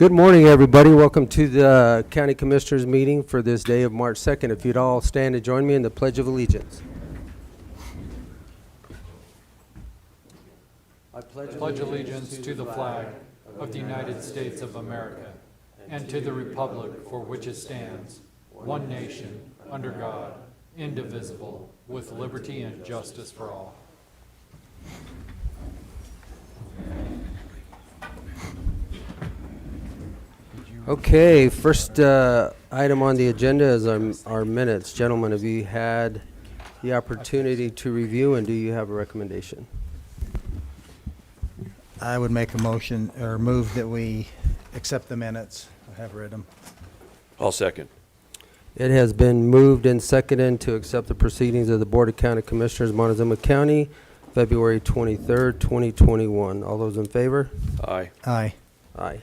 Good morning, everybody. Welcome to the County Commissioners meeting for this day of March 2nd. If you'd all stand and join me in the Pledge of Allegiance. I pledge allegiance to the flag of the United States of America and to the republic for which it stands, one nation, under God, indivisible, with liberty and justice for all. Okay, first item on the agenda is our minutes. Gentlemen, have you had the opportunity to review, and do you have a recommendation? I would make a motion or move that we accept the minutes. I have read them. I'll second. It has been moved and seconded to accept the proceedings of the Board of County Commissioners, Montezuma County, February 23rd, 2021. All those in favor? Aye. Aye. Aye.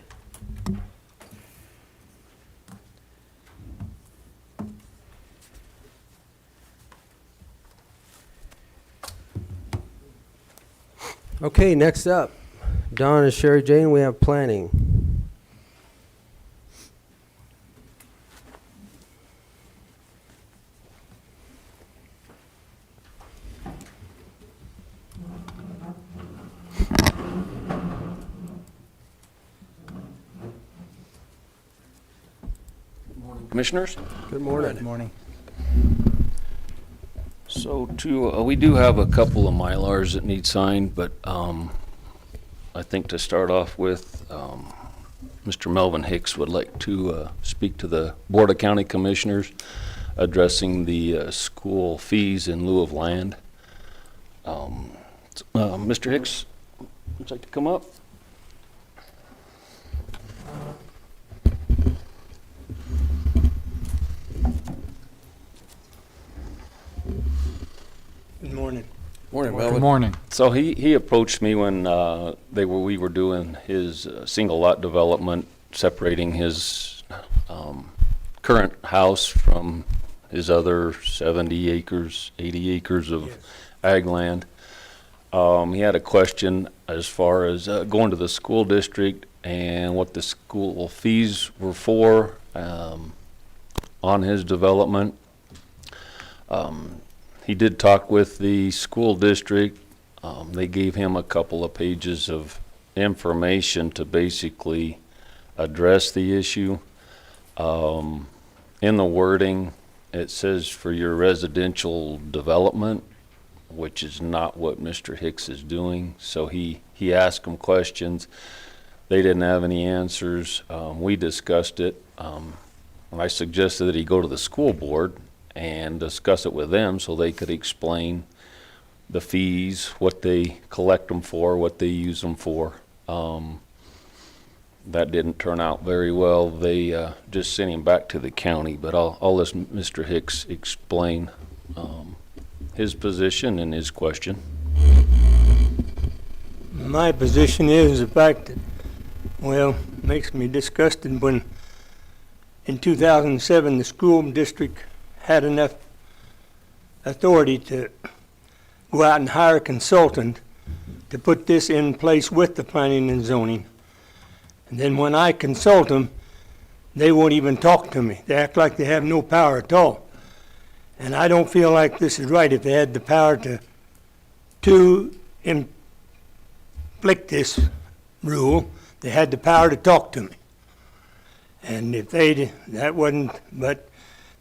Okay, next up, Don and Sherry Jane, we have planning. Commissioners? Good morning. Good morning. So we do have a couple of Mylars that need signed, but I think to start off with, Mr. Melvin Hicks would like to speak to the Board of County Commissioners addressing the school fees in lieu of land. Mr. Hicks, would you like to come up? Good morning. Morning, Good morning. So he approached me when we were doing his single lot development, separating his current house from his other 70 acres, 80 acres of ag land. He had a question as far as going to the school district and what the school fees were for on his development. He did talk with the school district. They gave him a couple of pages of information to basically address the issue. In the wording, it says for your residential development, which is not what Mr. Hicks is doing. So he asked them questions. They didn't have any answers. We discussed it. I suggested that he go to the school board and discuss it with them so they could explain the fees, what they collect them for, what they use them for. That didn't turn out very well. They just sent him back to the county, but I'll let Mr. Hicks explain his position and his question. My position is the fact that, well, makes me disgusted when in 2007 the school district had enough authority to go out and hire a consultant to put this in place with the planning and zoning. And then when I consult them, they won't even talk to me. They act like they have no power at all. And I don't feel like this is right. If they had the power to inflict this rule, they had the power to talk to me. And if that wasn't, but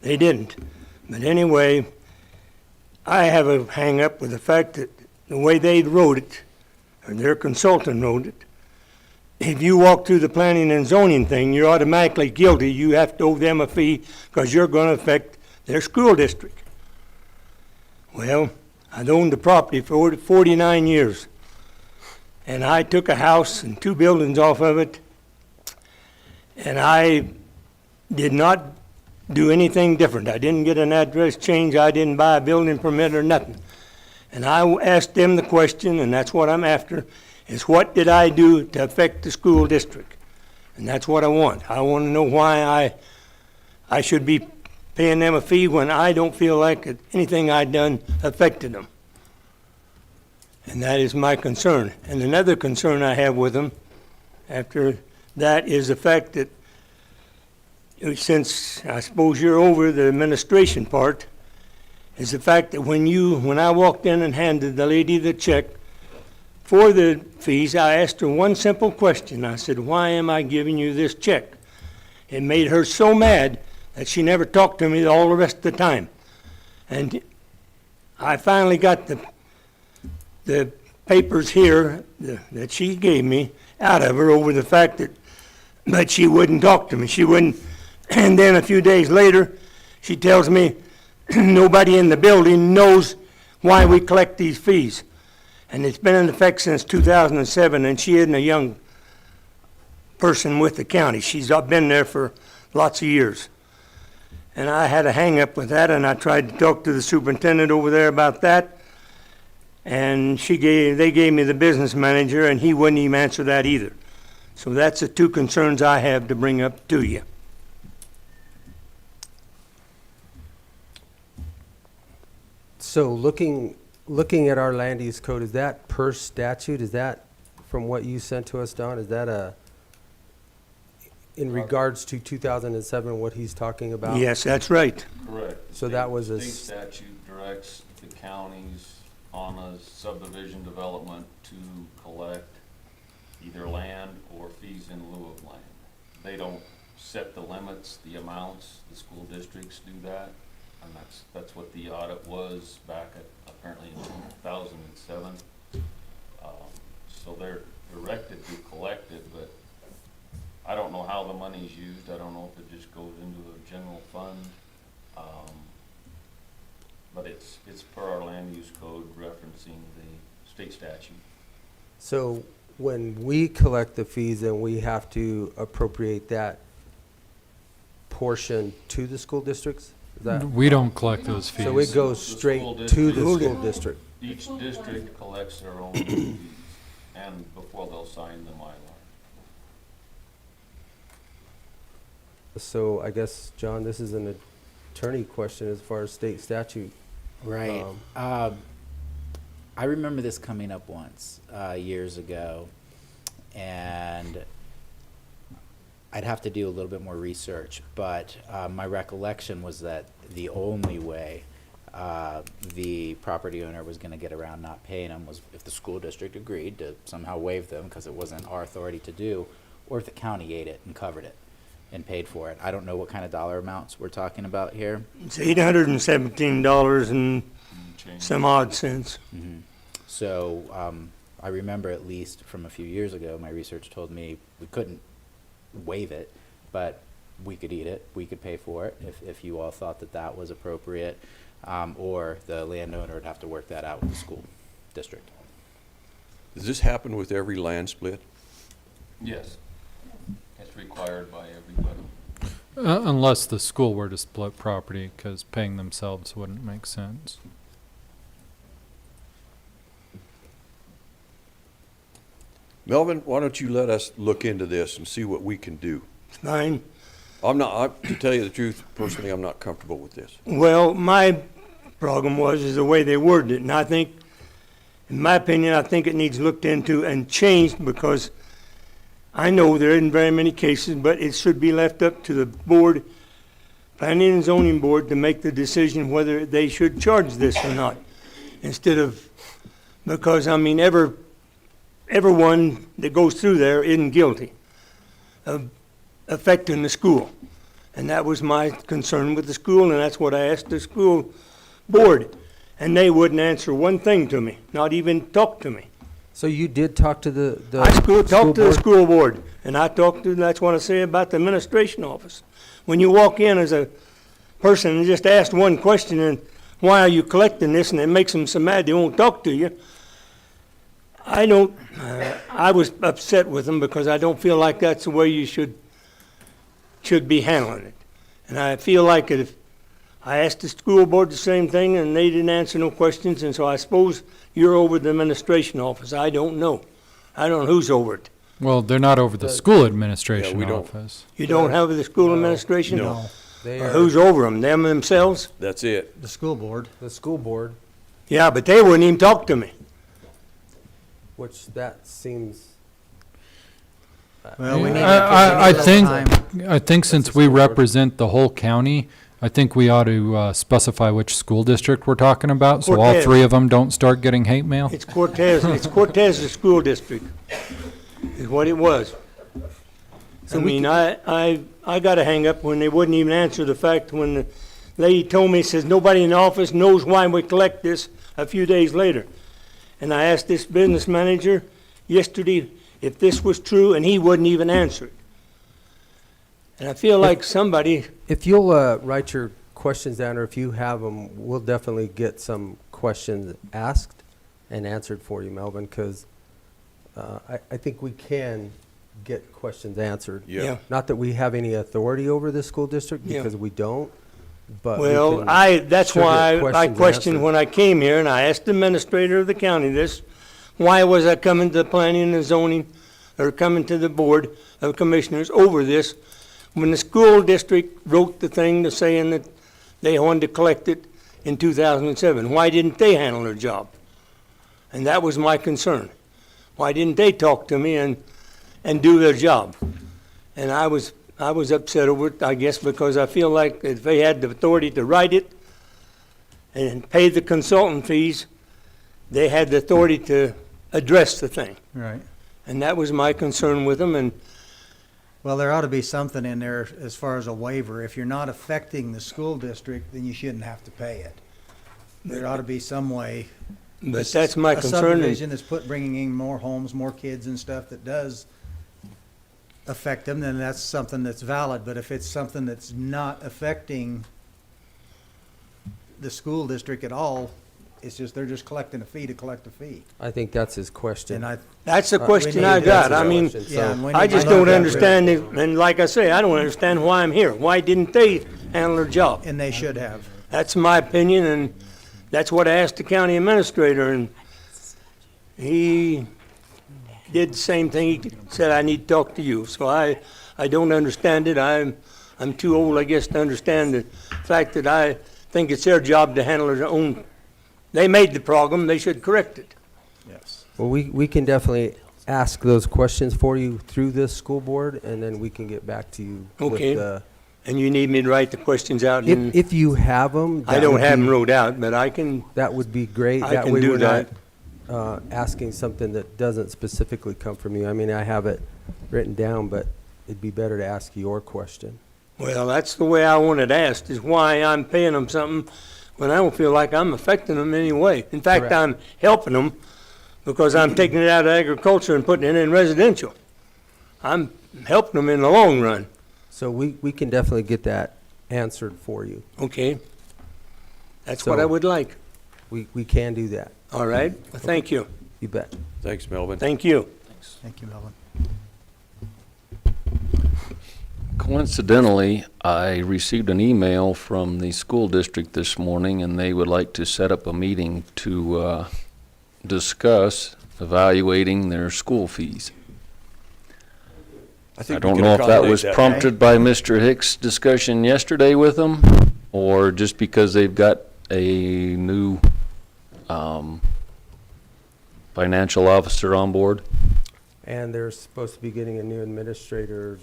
they didn't. But anyway, I have a hang up with the fact that the way they wrote it, or their consultant wrote it, if you walk through the planning and zoning thing, you're automatically guilty. You have to owe them a fee because you're going to affect their school district. Well, I'd owned the property for 49 years. And I took a house and 2 buildings off of it. And I did not do anything different. I didn't get an address change. I didn't buy a building permit or nothing. And I asked them the question, and that's what I'm after, is what did I do to affect the school district? And that's what I want. I want to know why I should be paying them a fee when I don't feel like anything I've done affected them. And that is my concern. And another concern I have with them, after that is the fact that, since I suppose you're over the administration part, is the fact that when I walked in and handed the lady the check for the fees, I asked her one simple question. I said, "Why am I giving you this check?" It made her so mad that she never talked to me all the rest of the time. And I finally got the papers here that she gave me out of her over the fact that she wouldn't talk to me. She wouldn't. And then a few days later, she tells me nobody in the building knows why we collect these fees. And it's been in effect since 2007, and she isn't a young person with the county. She's been there for lots of years. And I had a hang-up with that, and I tried to talk to the superintendent over there about that. And they gave me the business manager, and he wouldn't even answer that either. So that's the two concerns I have to bring up to you. So looking at our land use code, is that per statute? Is that from what you sent to us, Don? Is that in regards to 2007, what he's talking about? Yes, that's right. Correct. So that was a State statute directs the counties on a subdivision development to collect either land or fees in lieu of land. They don't set the limits, the amounts, the school districts do that. And that's what the audit was back apparently in 2007. So they're directed to collect it, but I don't know how the money's used. I don't know if it just goes into a general fund. But it's per our land use code referencing the state statute. So when we collect the fees, then we have to appropriate that portion to the school districts? Is that? We don't collect those fees. So it goes The straight school to the district- school district? Each district collects their own fees, and before they'll sign the Mylar. So I guess, John, this is an attorney question as far as state statute. Right. I remember this coming up once, years ago, and I'd have to do a little bit more research, but my recollection was that the only way the property owner was going to get around not paying them was if the school district agreed to somehow waive them because it wasn't our authority to do, or if the county ate it and covered it and paid for it. I don't know what kind of dollar amounts we're talking about here. It's $817 and some odd cents. Mm-hmm. So I remember, at least from a few years ago, my research told me we couldn't waive it, but we could eat it, we could pay for it if you all thought that that was appropriate, or the landowner would have to work that out with the school district. Does this happen with every land split? Yes. It's required by everybody. Unless the school were to split property, because paying themselves wouldn't make sense. Melvin, why don't you let us look into this and see what we can do? Fine. To tell you the truth, personally, I'm not comfortable with this. Well, my problem is the way they worded it, and I think, in my opinion, I think it needs looked into and changed, because I know there isn't very many cases, but it should be left up to the board, planning and zoning board, to make the decision whether they should charge this or not, instead of, because, I mean, everyone that goes through there isn't guilty of affecting the school. And that was my concern with the school, and that's what I asked the school board. And they wouldn't answer one thing to me, not even talk to me. So you did talk to the Talked to the board? school board, and I talked to, that's what I say about the administration office. When you walk in as a person and just ask one question, and why are you collecting this, and it makes them so mad they won't talk to you, I was upset with them, because I don't feel like that's the way you should be handling it. And I feel like if I asked the school board the same thing, and they didn't answer no questions, and so I suppose you're over the administration office. I don't know. I don't know who's over it. Well, they're not over the school administration we don't. office. You don't have the school administration? No. They Or are who's over them, them themselves? That's it. The school board. the school board, Yeah, but they wouldn't even talk to me. which that seems, Well, we need to- I we need a think, time. I think since we represent the whole county, I think we ought to specify which school district we're talking about, so all Cortez. three of them don't start getting hate mail. It's Cortez, it's Cortez School District, is what it was. I mean, I got a hang up when they wouldn't even answer the fact when the lady told me, says, nobody in the office knows why we collect this a few days later. And I asked this business manager yesterday if this was true, and he wouldn't even answer it. And I feel like somebody, If you'll write your questions down, or if you have them, we'll definitely get some questions asked and answered for you, Melvin, because I think we can get questions answered. Yeah. Not that we have any authority over this school district, Yeah. because we don't, but we well, can that's sure get why I questions questioned answered. when I came here, and I asked the administrator of the county this, why was I coming to planning and zoning, or coming to the board of commissioners over this, when the school district wrote the thing to saying that they wanted to collect it in 2007? Why didn't they handle their job? And that was my concern. Why didn't they talk to me and do their job? And I was upset over it, I guess, because I feel like if they had the authority to write it and pay the consultant fees, they had the authority to address the thing. Right. And that was my concern with them, and Well, there ought to be something in there as far as a waiver. If you're not affecting the school district, then you shouldn't have to pay it. There ought to be some way. but that's my A concern. subdivision that's bringing in more homes, more kids and stuff that does affect them, then that's something that's valid. But if it's something that's not affecting the school district at all, it's just, they're just collecting a fee to collect a fee. I think that's his question. And I, That's the we question need I to- got. That's I his mean, question, yeah, so- and we I need to just know don't that. understand it, and like I say, I don't understand why I'm here. Why didn't they handle their job? And they should have. That's my opinion, and that's what I asked the county administrator, and he did the same thing. He said, I need to talk to you. So I don't understand it. I'm too old, I guess, to understand the fact that I think it's their job to handle their own. They made the problem, they should correct it. Yes. Well, we can definitely ask those questions for you through this school board, and then we can get back to you Okay. with the, And you need me to write the questions out, and if you have them. I don't have them wrote out, but I can, That would be great. I can way do we're that. not asking something that doesn't specifically come from you. I mean, I have it written down, but it'd be better to ask your question. well, that's the way I want it asked, is why I'm paying them something when I don't feel like I'm affecting them in any way. In fact, Correct. I'm helping them because I'm taking it out of agriculture and putting it in residential. I'm helping them in the long run, So we can definitely get that answered for you. okay? That's what So- I would like. We can do that. All right? Well, thank you. You bet. Thanks, Melvin. Thank you. Thank you, Melvin. Coincidentally, I received an email from the school district this morning, and they would like to set up a meeting to discuss evaluating their school fees. I think I we don't can know if that accommodate was that. prompted by Mr. Hicks' discussion yesterday with them, or just because they've got a new financial officer on board. And they're supposed to be getting a new administrator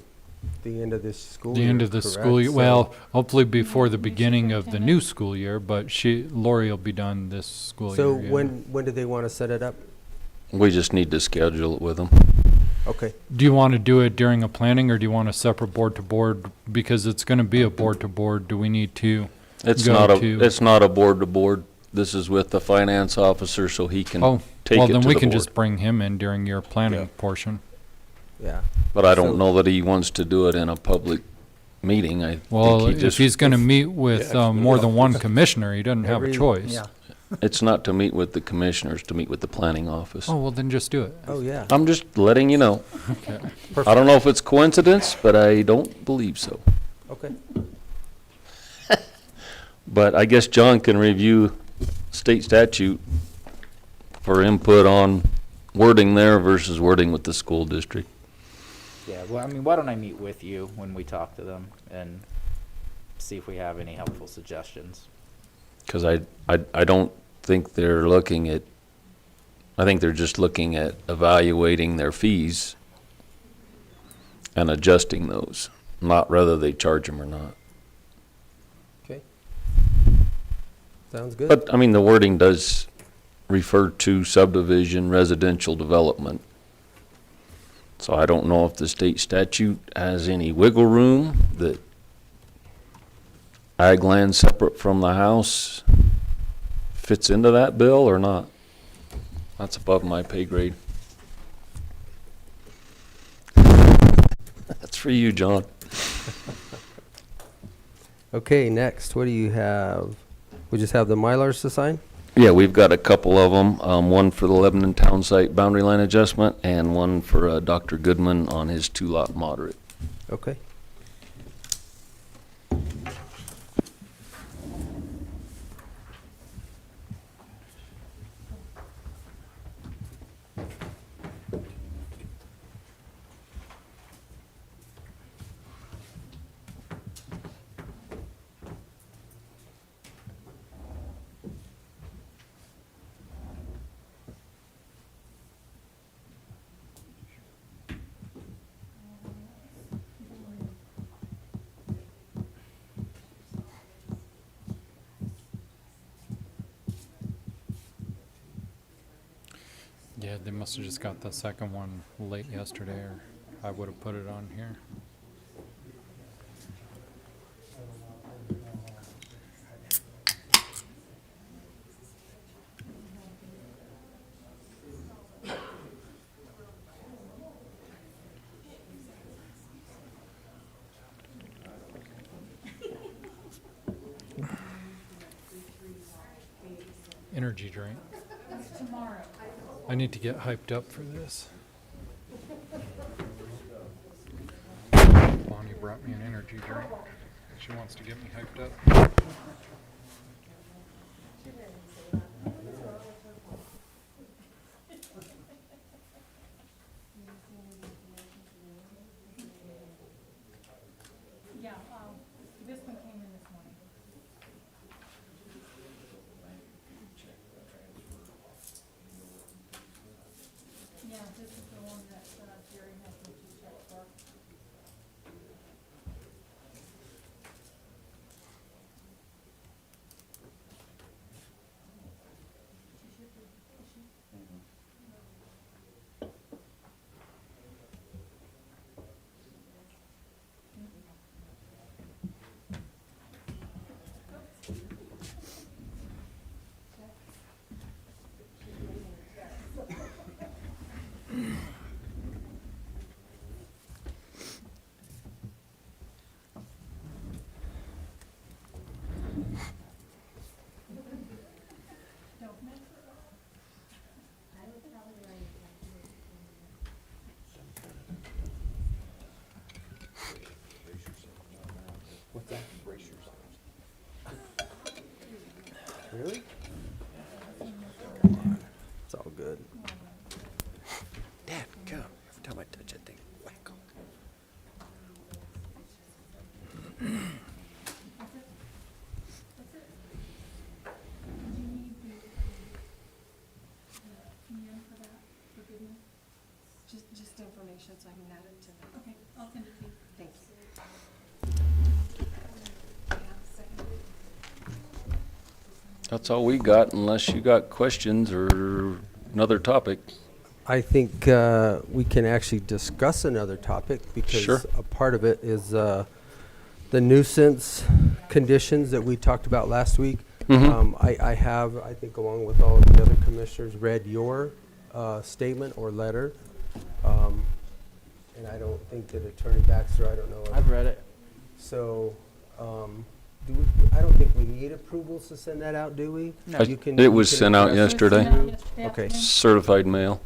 the end of this school The year, end of the correct? school year, So- well, hopefully before the beginning of the new school year, but Lori will be done this school year. So yeah. when do they want to set it up? We just need to schedule it with them. Okay. Do you want to do it during a planning, or do you want a separate board-to-board? Because it's going to be a board-to-board, do we need to? It's Go not to- it's not a board-to-board. This is with the finance officer, so he can Oh, take well, it to then the we can board. just bring him in during your planning Yeah. portion. Yeah. But I don't so- know that he wants to do it in a public meeting. I Well, think he if just, he's going to meet with Yeah, more than one commissioner, he doesn't have a Every- choice. Yeah. it's not to meet with the commissioners, to meet with the planning office. Oh, well, then just do it. Oh, yeah. I'm just letting you know. Okay. I don't know if it's coincidence, but I don't believe so. Okay. But I guess John can review state statute for input on wording there versus wording with the school district. Yeah, well, I mean, why don't I meet with you when we talk to them and see if we have any helpful suggestions? Because I don't think they're looking at, I think they're just looking at evaluating their fees. and adjusting those, not whether they charge them or not. Okay. Sounds good. But, I mean, the wording does refer to subdivision, residential development. So I don't know if the state statute has any wiggle room that ag land separate from the house fits into that bill or not. That's above my pay grade. That's for you, John. Okay, next, what do you have? We just have the Mylars to sign? Yeah, we've got a couple of them, one for the Lebanon Town Site boundary line adjustment and one for Dr. Goodman on his 2-lot moderate. Okay. Yeah, they must have just got the second one late yesterday, or I would have put it on here. Energy drink. I need to get hyped up for this. Bonnie brought me an energy drink. She wants to get me hyped up. Yeah, this one came in this morning. Yeah, this is the one that Jerry has me to check for. Really? It's all good. Dad, come. Every time I touch that thing, whack. Just information so I can add it to the. Okay, I'll send it to you. Thank you. That's all we got, unless you got questions or another topic. I think we can actually discuss another topic Sure. because a part of it is the nuisance conditions that we talked about last week. Mhm. I have, I think along with all of the other commissioners, read your statement or letter. And I don't think that Attorney Baxter, I don't know. I've read it. So, I don't think we need approvals to send that out, do we? No. You can- It you was can sent out address it. yesterday. Okay. Certified mail.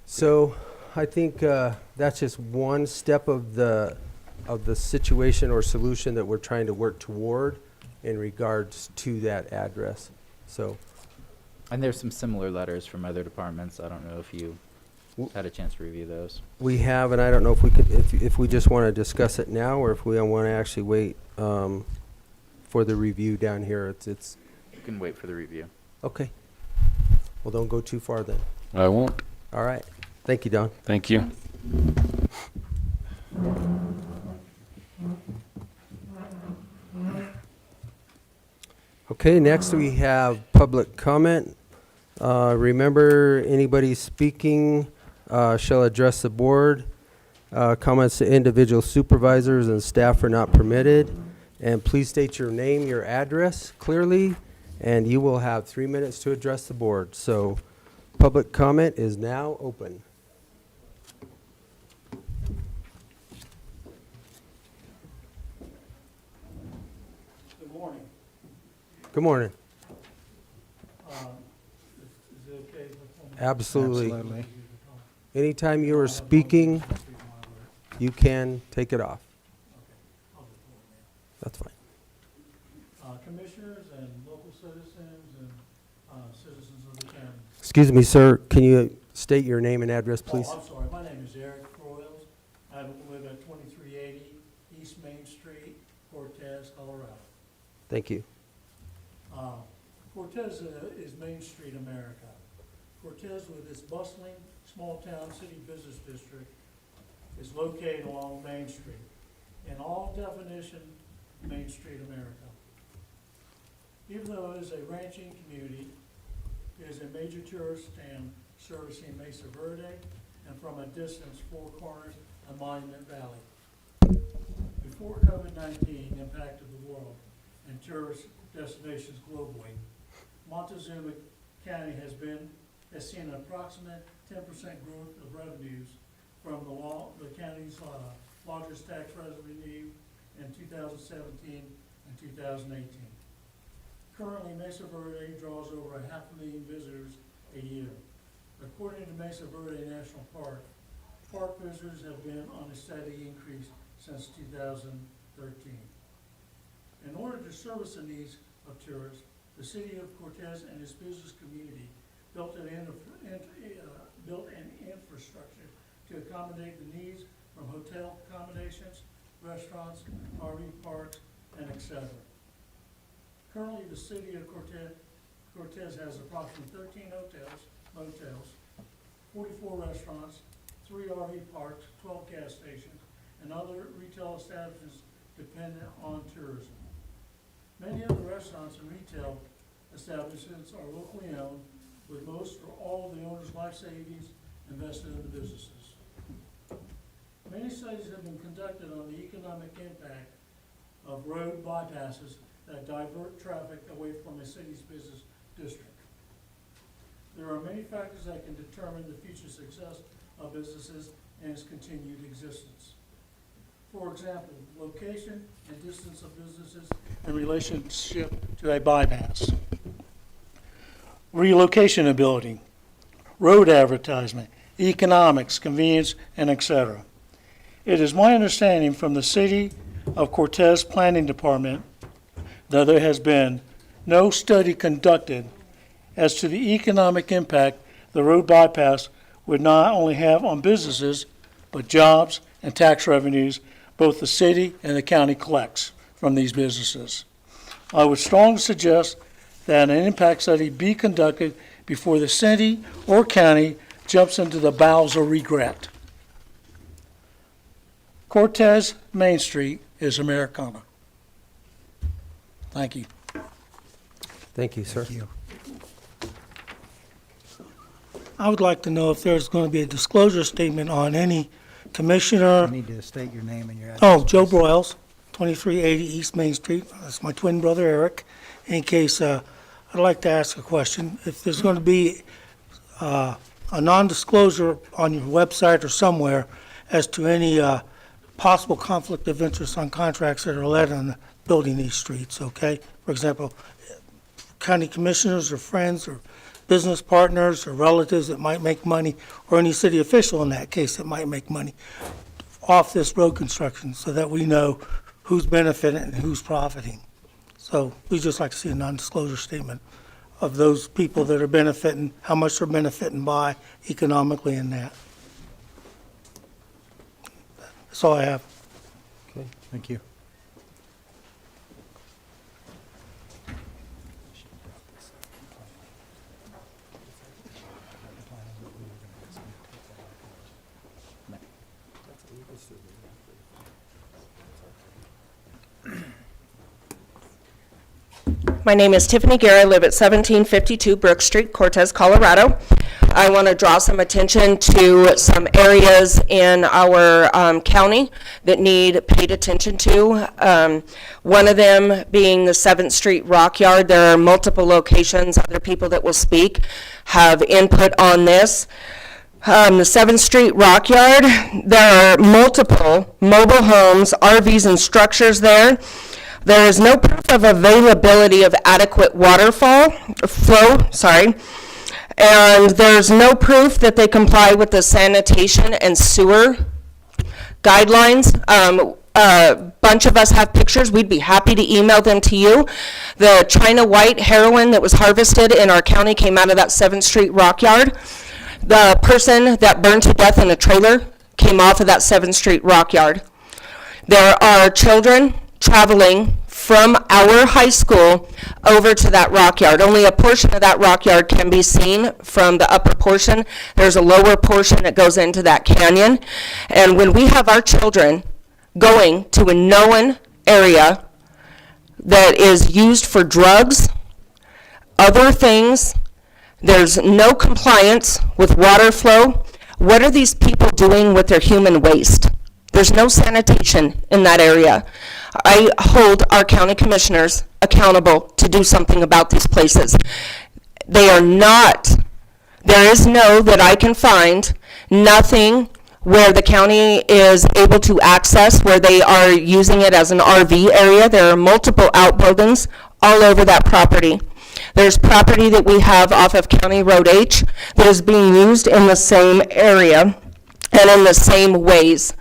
So I think that's just one step of the situation or solution that we're trying to work toward in regards to that address. So And there's some similar letters from other departments. I don't know if you had a chance to review those. we have, and I don't know if we could, if we just want to discuss it now or if we want to actually wait for the review down here. It's You can wait for the review. okay. Well, don't go too far then. I won't. All right. Thank you, Don. Thank you. Okay, next we have public comment. Remember, anybody speaking shall address the board. Comments to individual supervisors and staff are not permitted. And please state your name, your address clearly, and you will have 3 minutes to address the board. So public comment is now open. Good morning. Good morning. Is it okay if I come? Absolutely. Anytime you are speaking, you can take it off. That's fine. Commissioners and local citizens and citizens of the county. Excuse me, sir, can you state your name and address, please? Oh, I'm sorry, my name is Eric Broyles. I live at 2380 East Main Street, Cortez, Colorado. Thank you. Cortez is Main Street America. Cortez, with its bustling small-town city business district, is located along Main Street. In all definition, Main Street America. Even though it is a ranching community, it is a major tourist town servicing Mesa Verde and from a distance, Four Corners and Monument Valley. Before COVID-19 impacted the world and tourist destinations globally, Montezuma County has seen an approximate 10% growth of revenues from the county's largest tax revenue in 2017 and 2018. Currently, Mesa Verde draws over 500,000 visitors a year. According to Mesa Verde National Park, park visitors have been on a steady increase since 2013. In order to service the needs of tourists, the city of Cortez and its business community built an infrastructure to accommodate the needs from hotel accommodations, restaurants, RV parks, and etc. Currently, the city of Cortez has approximately 13 hotels, motels, 44 restaurants, 3 RV parks, 12 gas stations, and other retail establishments dependent on tourism. Many of the restaurants and retail establishments are locally owned, with most or all of the owners' life savings invested in the businesses. Many studies have been conducted on the economic impact of road bypasses that divert traffic away from a city's business district. There are many factors that can determine the future success of businesses and its continued existence. For example, location and distance of businesses in relationship to a bypass. Relocation ability, road advertisement, economics, convenience, and etc. It is my understanding from the City of Cortez Planning Department that there has been no study conducted as to the economic impact the road bypass would not only have on businesses, but jobs and tax revenues both the city and the county collects from these businesses. I would strongly suggest that an impact study be conducted before the city or county jumps into the bowels of regret. Cortez Main Street is Americana. Thank you. Thank you, sir. Thank you. I would like to know if there's going to be a disclosure statement on any commissioner. You need to state your name and your address. Oh, Joe please. Broyles, 2380 East Main Street. That's my twin brother Eric. In case, I'd like to ask a question. If there's going to be a non-disclosure on your website or somewhere as to any possible conflict of interest on contracts that are led on building these streets, okay? For example, county commissioners or friends or business partners or relatives that might make money, or any city official in that case that might make money off this road construction, so that we know who's benefiting and who's profiting. So we'd just like to see a non-disclosure statement of those people that are benefiting, how much they're benefiting by economically in that. That's all I have. Okay. Thank you. My name is Tiffany Gare. I live at 1752 Brook Street, Cortez, Colorado. I want to draw some attention to some areas in our county that need paid attention to. One of them being the 7th Street Rock Yard. There are multiple locations. Other people that will speak have input on this. The 7th Street Rock Yard, there are multiple mobile homes, RVs, and structures there. There is no proof of availability of adequate water flow, and there's no proof that they comply with the sanitation and sewer guidelines. A bunch of us have pictures. We'd be happy to email them to you. The China white heroin that was harvested in our county came out of that 7th Street Rock Yard. The person that burned to death in a trailer came off of that 7th Street Rock Yard. There are children traveling from our high school over to that rock yard. Only a portion of that rock yard can be seen from the upper portion. There's a lower portion that goes into that canyon. And when we have our children going to a known area that is used for drugs, other things, there's no compliance with water flow. What are these people doing with their human waste? There's no sanitation in that area. I hold our county commissioners accountable to do something about these places. They are not, there is no, that I can find, nothing where the county is able to access, where they are using it as an RV area. There are multiple outbuildings all over that property. There's property that we have off of County Road H that is being used in the same area and in the same ways.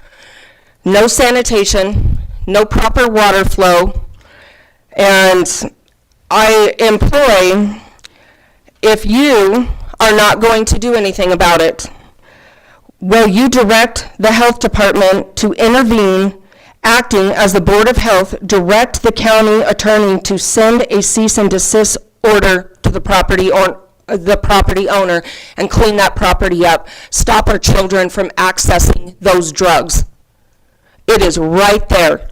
No sanitation, no proper water flow, and I employ, if you are not going to do anything about it, will you direct the health department to intervene, acting as the Board of Health, direct the county attorney to send a cease and desist order to the property owner and clean that property up, stop our children from accessing those drugs. It is right there.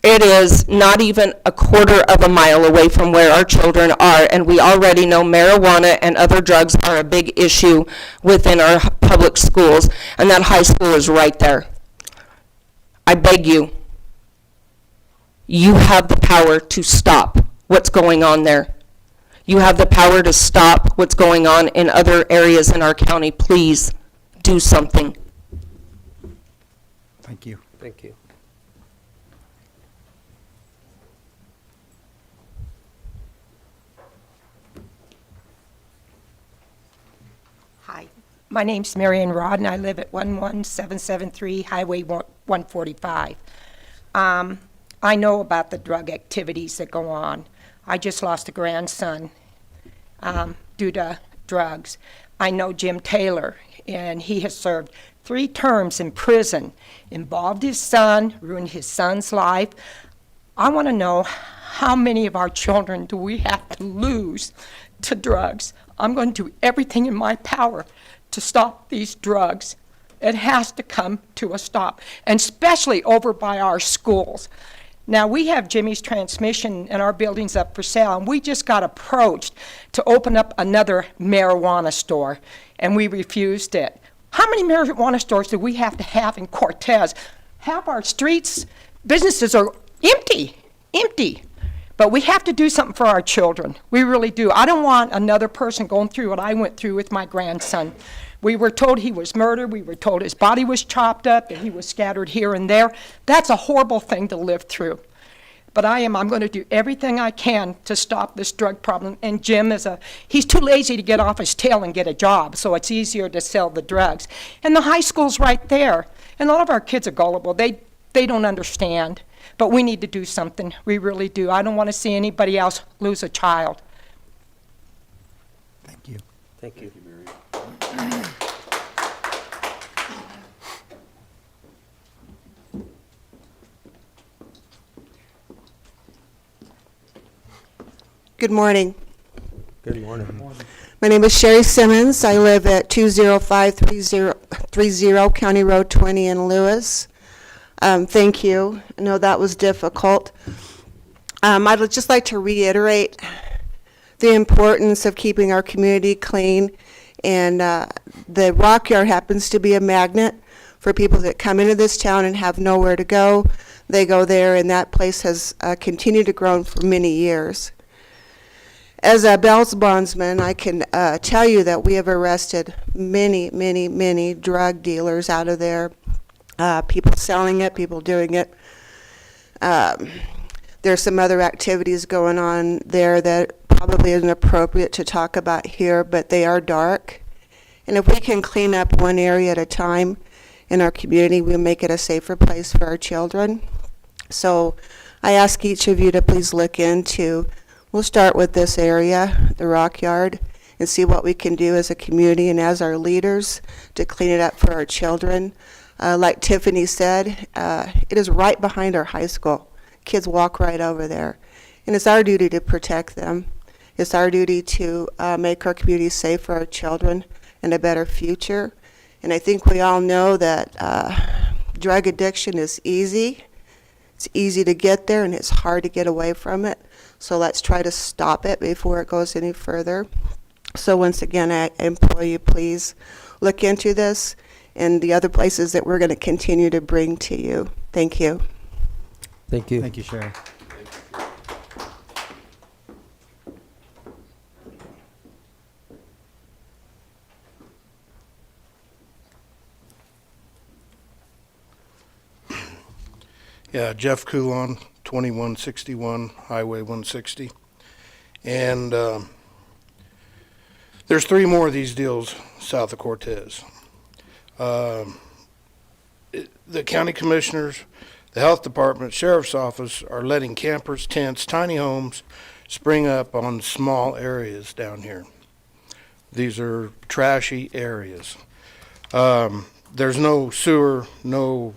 It is not even a quarter of a mile away from where our children are, and we already know marijuana and other drugs are a big issue within our public schools, and that high school is right there. I beg you, you have the power to stop what's going on there. You have the power to stop what's going on in other areas in our county. Please do something. Thank you. Thank you. Hi, my name's Marion Rod, and I live at 11773 Highway 145. I know about the drug activities that go on. I just lost a grandson due to drugs. I know Jim Taylor, and he has served 3 terms in prison, involved his son, ruined his son's life. I want to know, how many of our children do we have to lose to drugs? I'm going to do everything in my power to stop these drugs. It has to come to a stop, and especially over by our schools. Now, we have Jimmy's Transmission in our buildings up for sale, and we just got approached to open up another marijuana store, and we refused it. How many marijuana stores do we have to have in Cortez? Half our streets, businesses are empty. But we have to do something for our children. We really do. I don't want another person going through what I went through with my grandson. We were told he was murdered. We were told his body was chopped up and he was scattered here and there. That's a horrible thing to live through. But I'm going to do everything I can to stop this drug problem. And Jim he's too lazy to get off his tail and get a job, so it's easier to sell the drugs. And the high school's right there. And a lot of our kids are gullible. They don't understand. But we need to do something. We really do. I don't want to see anybody else lose a child. Thank you. Thank you. Good morning. Good morning. My name is Sherry Simmons. I live at 20530 County Road 20 in Lewis. Thank you. I know that was difficult. I'd just like to reiterate the importance of keeping our community clean. And the Rock Yard happens to be a magnet for people that come into this town and have nowhere to go. They go there, and that place has continued to grow for many years. As a bail bondsman, I can tell you that we have arrested many drug dealers out of there. People selling it, people doing it. There's some other activities going on there that probably isn't appropriate to talk about here, but they are dark. And if we can clean up one area at a time in our community, we'll make it a safer place for our children. So I ask each of you to please look into, we'll start with this area, the Rock Yard, and see what we can do as a community and as our leaders to clean it up for our children. Like Tiffany said, it is right behind our high school. Kids walk right over there. And it's our duty to protect them. It's our duty to make our community safe for our children and a better future. And I think we all know that drug addiction is easy. It's easy to get there, and it's hard to get away from it. So let's try to stop it before it goes any further. So once again, I implore you, please look into this and the other places that we're going to continue to bring to you. Thank you. Thank you. Thank you, Sherry. Yeah, Jeff Coulon, 2161 Highway 160. And there's 3 more of these deals south of Cortez. The county commissioners, the health department, sheriff's office are letting campers, tents, tiny homes spring up on small areas down here. These are trashy areas. There's no sewer, no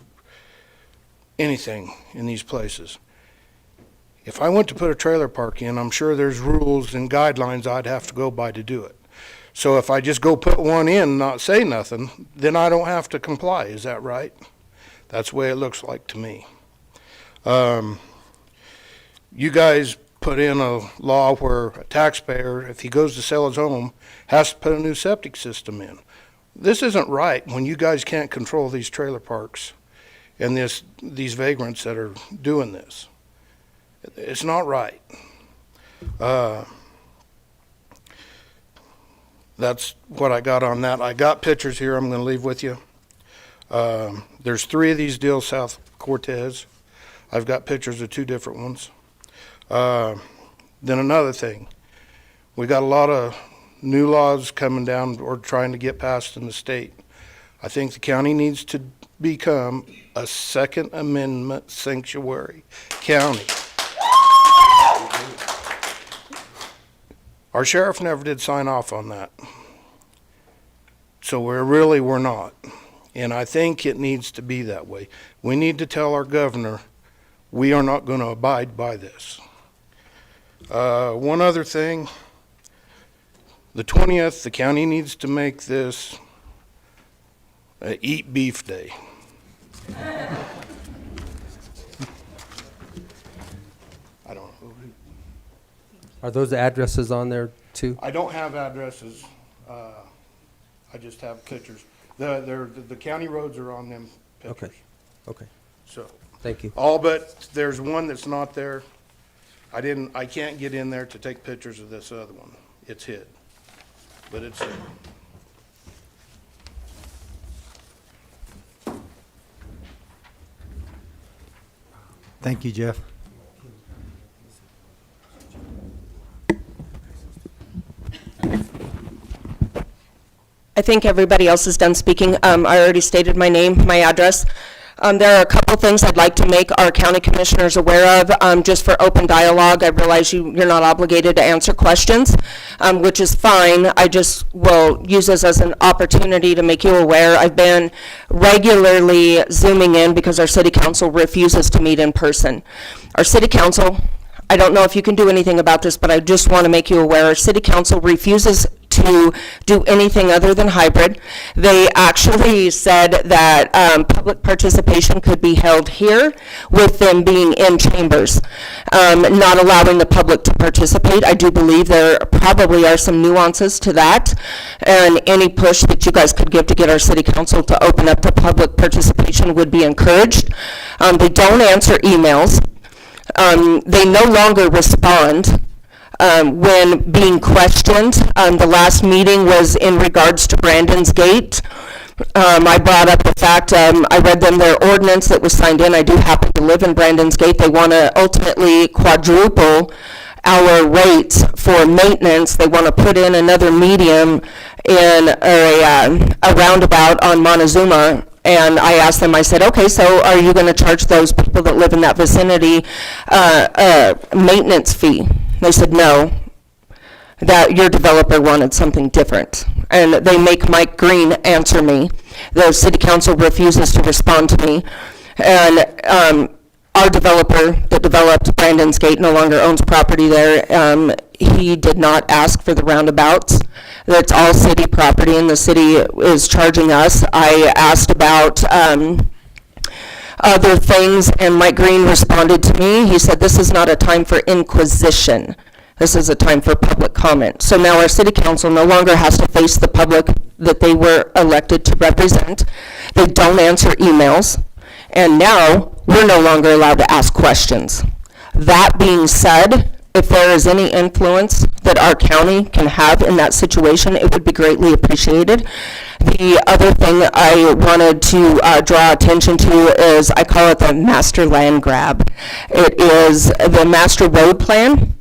anything in these places. If I went to put a trailer park in, I'm sure there's rules and guidelines I'd have to go by to do it. So if I just go put one in and not say nothing, then I don't have to comply. Is that right? That's the way it looks like to me. You guys put in a law where a taxpayer, if he goes to sell his home, has to put a new septic system in. This isn't right when you guys can't control these trailer parks and these vagrants that are doing this. It's not right. That's what I got on that. I got pictures here I'm going to leave with you. There's 3 of these deals south of Cortez. I've got pictures of 2 different ones. Then another thing, we got a lot of new laws coming down or trying to get passed in the state. I think the county needs to become a Second Amendment sanctuary county. Our sheriff never did sign off on that. So we're not. And I think it needs to be that way. We need to tell our governor we are not going to abide by this. One other thing, the 20th, the county needs to make this a Eat Beef Day. I don't know. Are those addresses on there too? I don't have addresses. I just have pictures. The county roads are on them pictures. Okay. So, Thank you. all but there's one that's not there. I can't get in there to take pictures of this other one. It's hid, but it's there. Thank you, Jeff. I think everybody else is done speaking. I already stated my name, my address. There are a couple things I'd like to make our county commissioners aware of, just for open dialogue. I realize you're not obligated to answer questions, which is fine. I just will use this as an opportunity to make you aware. I've been regularly Zooming in because our city council refuses to meet in person. Our city council, I don't know if you can do anything about this, but I just want to make you aware, our city council refuses to to do anything other than hybrid. They actually said that public participation could be held here with them being in chambers, not allowing the public to participate. I do believe there probably are some nuances to that, and any push that you guys could give to get our city council to open up to public participation would be encouraged. They don't answer emails. They no longer respond when being questioned. The last meeting was in regards to Brandon's Gate. I brought up the fact, I read them their ordinance that was signed in. I do happen to live in Brandon's Gate. They want to ultimately quadruple our rates for maintenance. They want to put in another medium in a roundabout on Montezuma. And I asked them, I said, okay, so are you going to charge those people that live in that vicinity a maintenance fee? They said, no, that your developer wanted something different. And they make Mike Green answer me. The city council refuses to respond to me. And our developer that developed Brandon's Gate no longer owns property there. He did not ask for the roundabouts. That's all city property, and the city is charging us. I asked about other things, and Mike Green responded to me. He said, this is not a time for inquisition. This is a time for public comment. So now our city council no longer has to face the public that they were elected to represent. They don't answer emails, and now we're no longer allowed to ask questions. That being said, if there is any influence that our county can have in that situation, it would be greatly appreciated. The other thing I wanted to draw attention to is, I call it the master land grab. It is the master road plan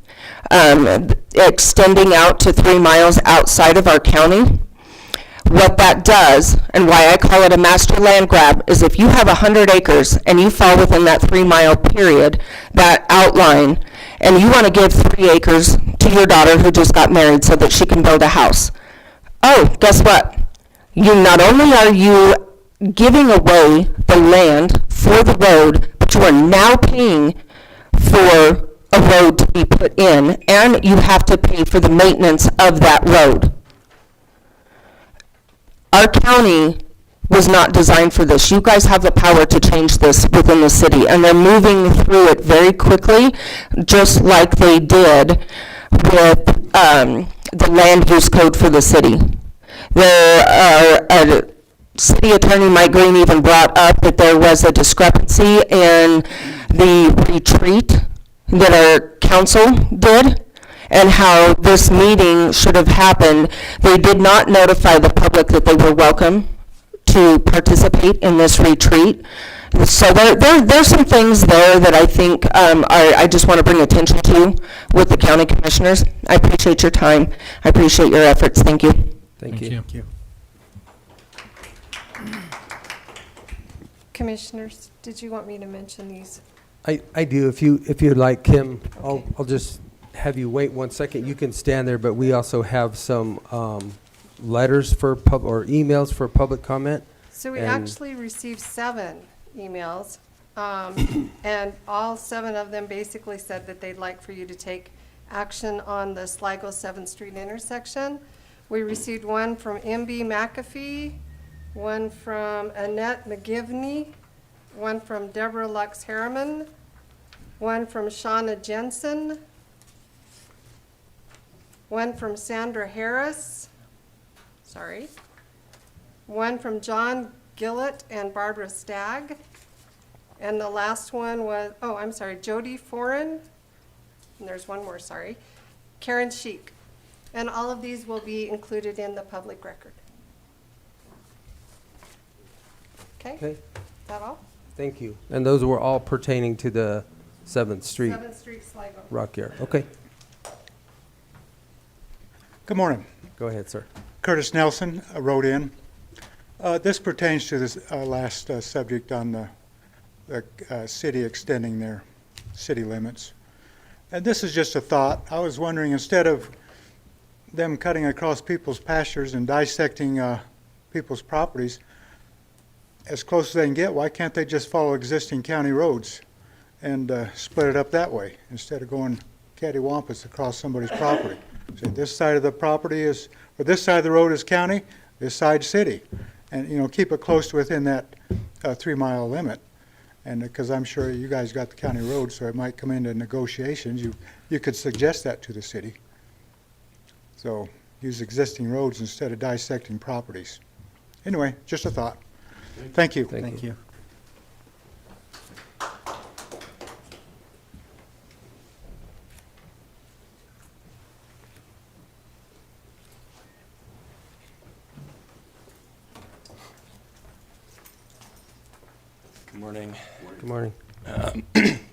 extending out to 3 miles outside of our county. What that does, and why I call it a master land grab, is if you have 100 acres and you fall within that 3 mile period, that outline, and you want to give 3 acres to your daughter who just got married so that she can build a house. Oh, guess what? You not only are you giving away the land for the road, but you are now paying for a road to be put in, and you have to pay for the maintenance of that road. Our county was not designed for this. You guys have the power to change this within the city, and they're moving through it very quickly, just like they did with the land use code for the city. City Attorney Mike Green even brought up that there was a discrepancy in the retreat that our council did, and how this meeting should have happened. They did not notify the public that they were welcome to participate in this retreat. So there's some things there that I think I just want to bring attention to with the county commissioners. I appreciate your time. I appreciate your efforts. Thank you. Thank you. Thank you. Commissioners, did you want me to mention these? I do. If you'd like, Kim, I'll just have you wait 1 second. You can stand there, but we also have some letters for or emails for public comment. So we And- actually received 7 emails, and all 7 of them basically said that they'd like for you to take action on the Sligo 7th Street intersection. We received one from M.B. McAfee, one from Annette McGivney, one from Deborah Lux Harriman, one from Shauna Jensen, one from Sandra Harris, one from John Gillett and Barbara Stagg, and the last one was, Jody Foran, and there's one more, Karen Sheik. And all of these will be included in the public record. Okay, Okay, is that all? thank you. And those were all pertaining to the 7th Street 7th Street, Sligo. Rock Yard. Okay, Good morning. go ahead, sir. Curtis Nelson wrote in. This pertains to this last subject on the city extending their city limits. And this is just a thought. I was wondering, instead of them cutting across people's pastures and dissecting people's properties, as close as they can get, why can't they just follow existing county roads and split it up that way, instead of going cattywampus across somebody's property? Say, this side of the property is, or this side of the road is county, this side city. And, you know, keep it close to within that 3-mile limit. And because I'm sure you guys got the county road, so it might come into negotiations. You could suggest that to the city. So use existing roads instead of dissecting properties. Anyway, just a thought. Thank you. Thank you. Good morning. Good morning.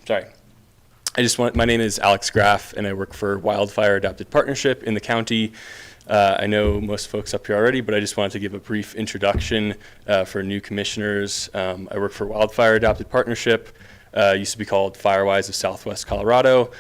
Sorry. My name is Alex Graff, and I work for Wildfire Adapted Partnership in the county. I know most folks up here already, but I just wanted to give a brief introduction for new commissioners. I work for Wildfire Adapted Partnership, used to be called Firewise of Southwest Colorado.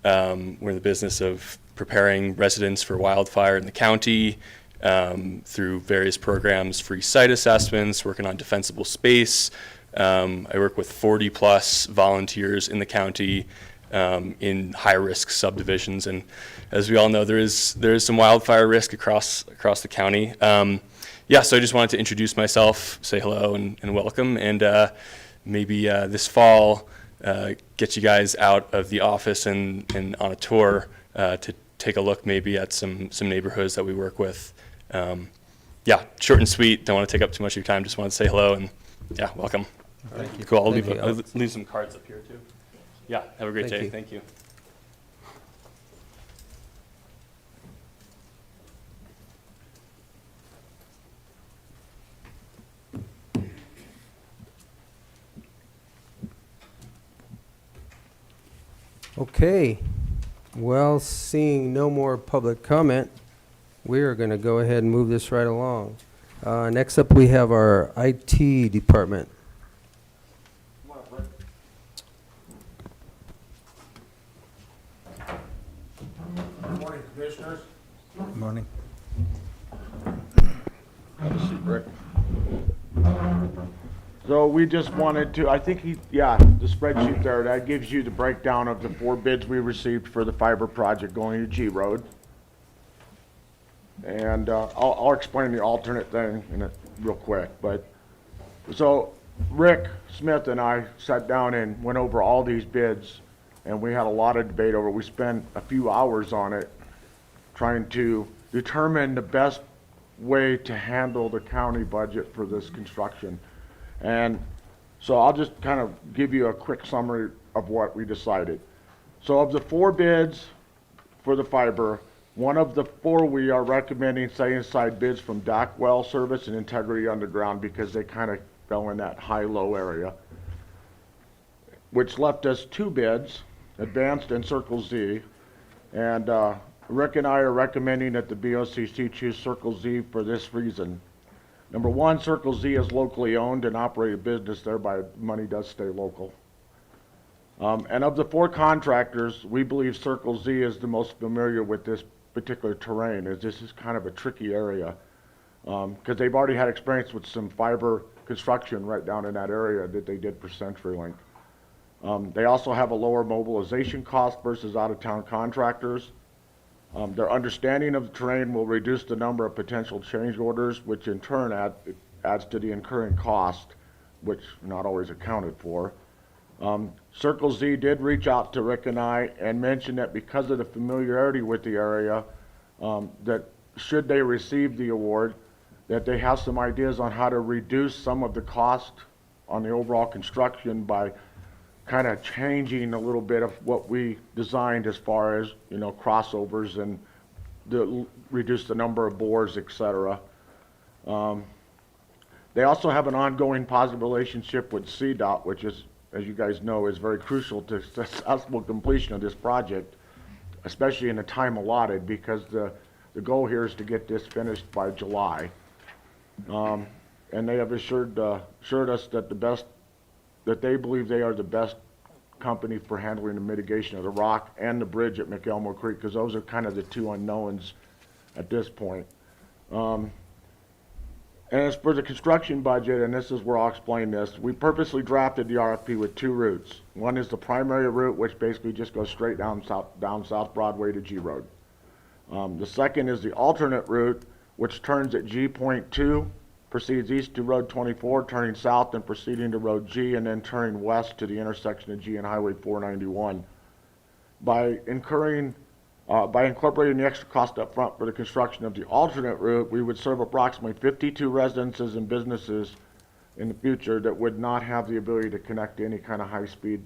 We're in the business of preparing residents for wildfire in the county through various programs, free site assessments, working on defensible space. I work with 40-plus volunteers in the county in high-risk subdivisions, and as we all know, there is some wildfire risk across the county. So I just wanted to introduce myself, say hello, and welcome, and maybe this fall get you guys out of the office and on a tour to take a look maybe at some neighborhoods that we work with. Short and sweet. Don't want to take up too much of your time. Just wanted to say hello and welcome. Thank you. Cool. I'll Thank leave you. some cards up here too. Yeah. Have a great day. Thank you. Okay. Well, seeing no more public comment, we are going to go ahead and move this right along. Next up, we have our IT department. Good morning, Commissioners. Good morning. Have a seat, Rick. So we just wanted to, I think the spreadsheet there, that gives you the breakdown of the 4 bids we received for the fiber project going to G Road. And I'll explain the alternate thing in it real quick. But so Rick Smith and I sat down and went over all these bids, and we had a lot of debate over it. We spent a few hours on it trying to determine the best way to handle the county budget for this construction. And so I'll just kind of give you a quick summary of what we decided. So of the 4 bids for the fiber, one of the 4 we are recommending setting aside bids from Dock Well Service and Integrity Underground because they kind of fell in that high-low area, which left us 2 bids, Advanced and Circle Z. And Rick and I are recommending that the BOCC choose Circle Z for this reason. Number 1, Circle Z is locally owned and operated business, thereby money does stay local. And of the 4 contractors, we believe Circle Z is the most familiar with this particular terrain, as this is kind of a tricky area, because they've already had experience with some fiber construction right down in that area that they did for CenturyLink. They also have a lower mobilization cost versus out-of-town contractors. Their understanding of the terrain will reduce the number of potential change orders, which in turn adds to the incurring cost, which are not always accounted for. Circle Z did reach out to Rick and I and mention that because of the familiarity with the area, that should they receive the award, that they have some ideas on how to reduce some of the cost on the overall construction by kind of changing a little bit of what we designed as far as, crossovers and reduce the number of bores, etc. They also have an ongoing positive relationship with CDOT, which is, as you guys know, is very crucial to successful completion of this project, especially in the time allotted, because the goal here is to get this finished by July. And they have assured us that they believe they are the best company for handling the mitigation of the rock and the bridge at McElmo Creek, because those are kind of the 2 unknowns at this point. And as for the construction budget, and this is where I'll explain this, we purposely drafted the RFP with 2 routes. One is the primary route, which basically just goes straight down South Broadway to G Road. The second is the alternate route, which turns at G.2, proceeds east to Road 24, turning south and proceeding to Road G, and then turning west to the intersection of G and Highway 491. By incorporating the extra cost up front for the construction of the alternate route, we would serve approximately 52 residences and businesses in the future that would not have the ability to connect to any kind of high-speed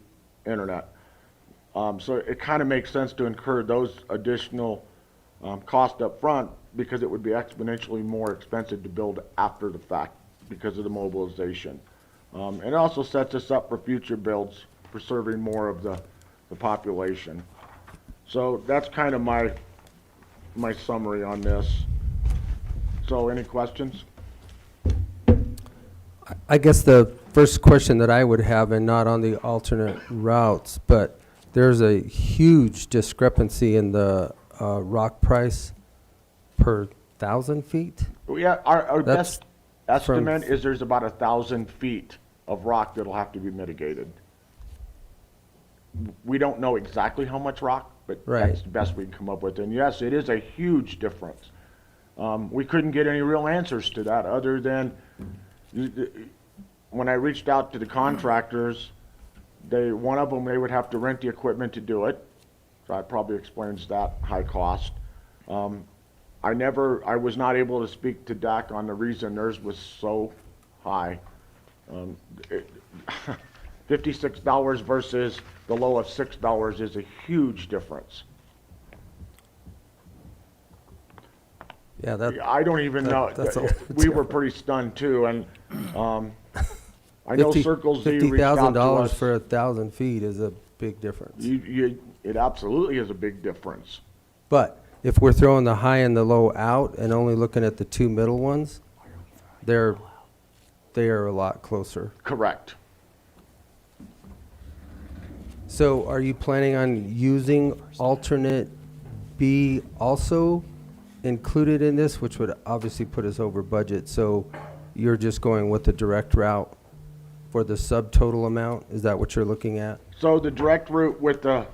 internet. So it kind of makes sense to incur those additional costs up front because it would be exponentially more expensive to build after the fact because of the mobilization. And it also sets us up for future builds for serving more of the population. So that's kind of my summary on this. So any questions? I guess the first question that I would have, and not on the alternate routes, but there's a huge discrepancy in the rock price per 1,000 feet? Yeah, our That's best estimate is there's about 1,000 feet of rock that'll have to be mitigated. We don't know exactly how much rock, but Right. that's the best we can come up with. And yes, it is a huge difference. We couldn't get any real answers to that other than when I reached out to the contractors, one of them, they would have to rent the equipment to do it. So that probably explains that high cost. I was not able to speak to DAC on the reason theirs was so high. $56 versus the low of $6 is a huge difference. Yeah, that. I don't even know. That's a We were pretty stunned too, and I know Circle Z reached out to $50,000 us. for 1,000 feet is a big difference. It absolutely is a big difference. But if we're throwing the high and the low out and only looking at the two middle ones, they are a lot closer. Correct. So are you planning on using alternate B also included in this, which would obviously put us over budget? So you're just going with the direct route for the subtotal amount? Is that what you're looking at? So the direct route without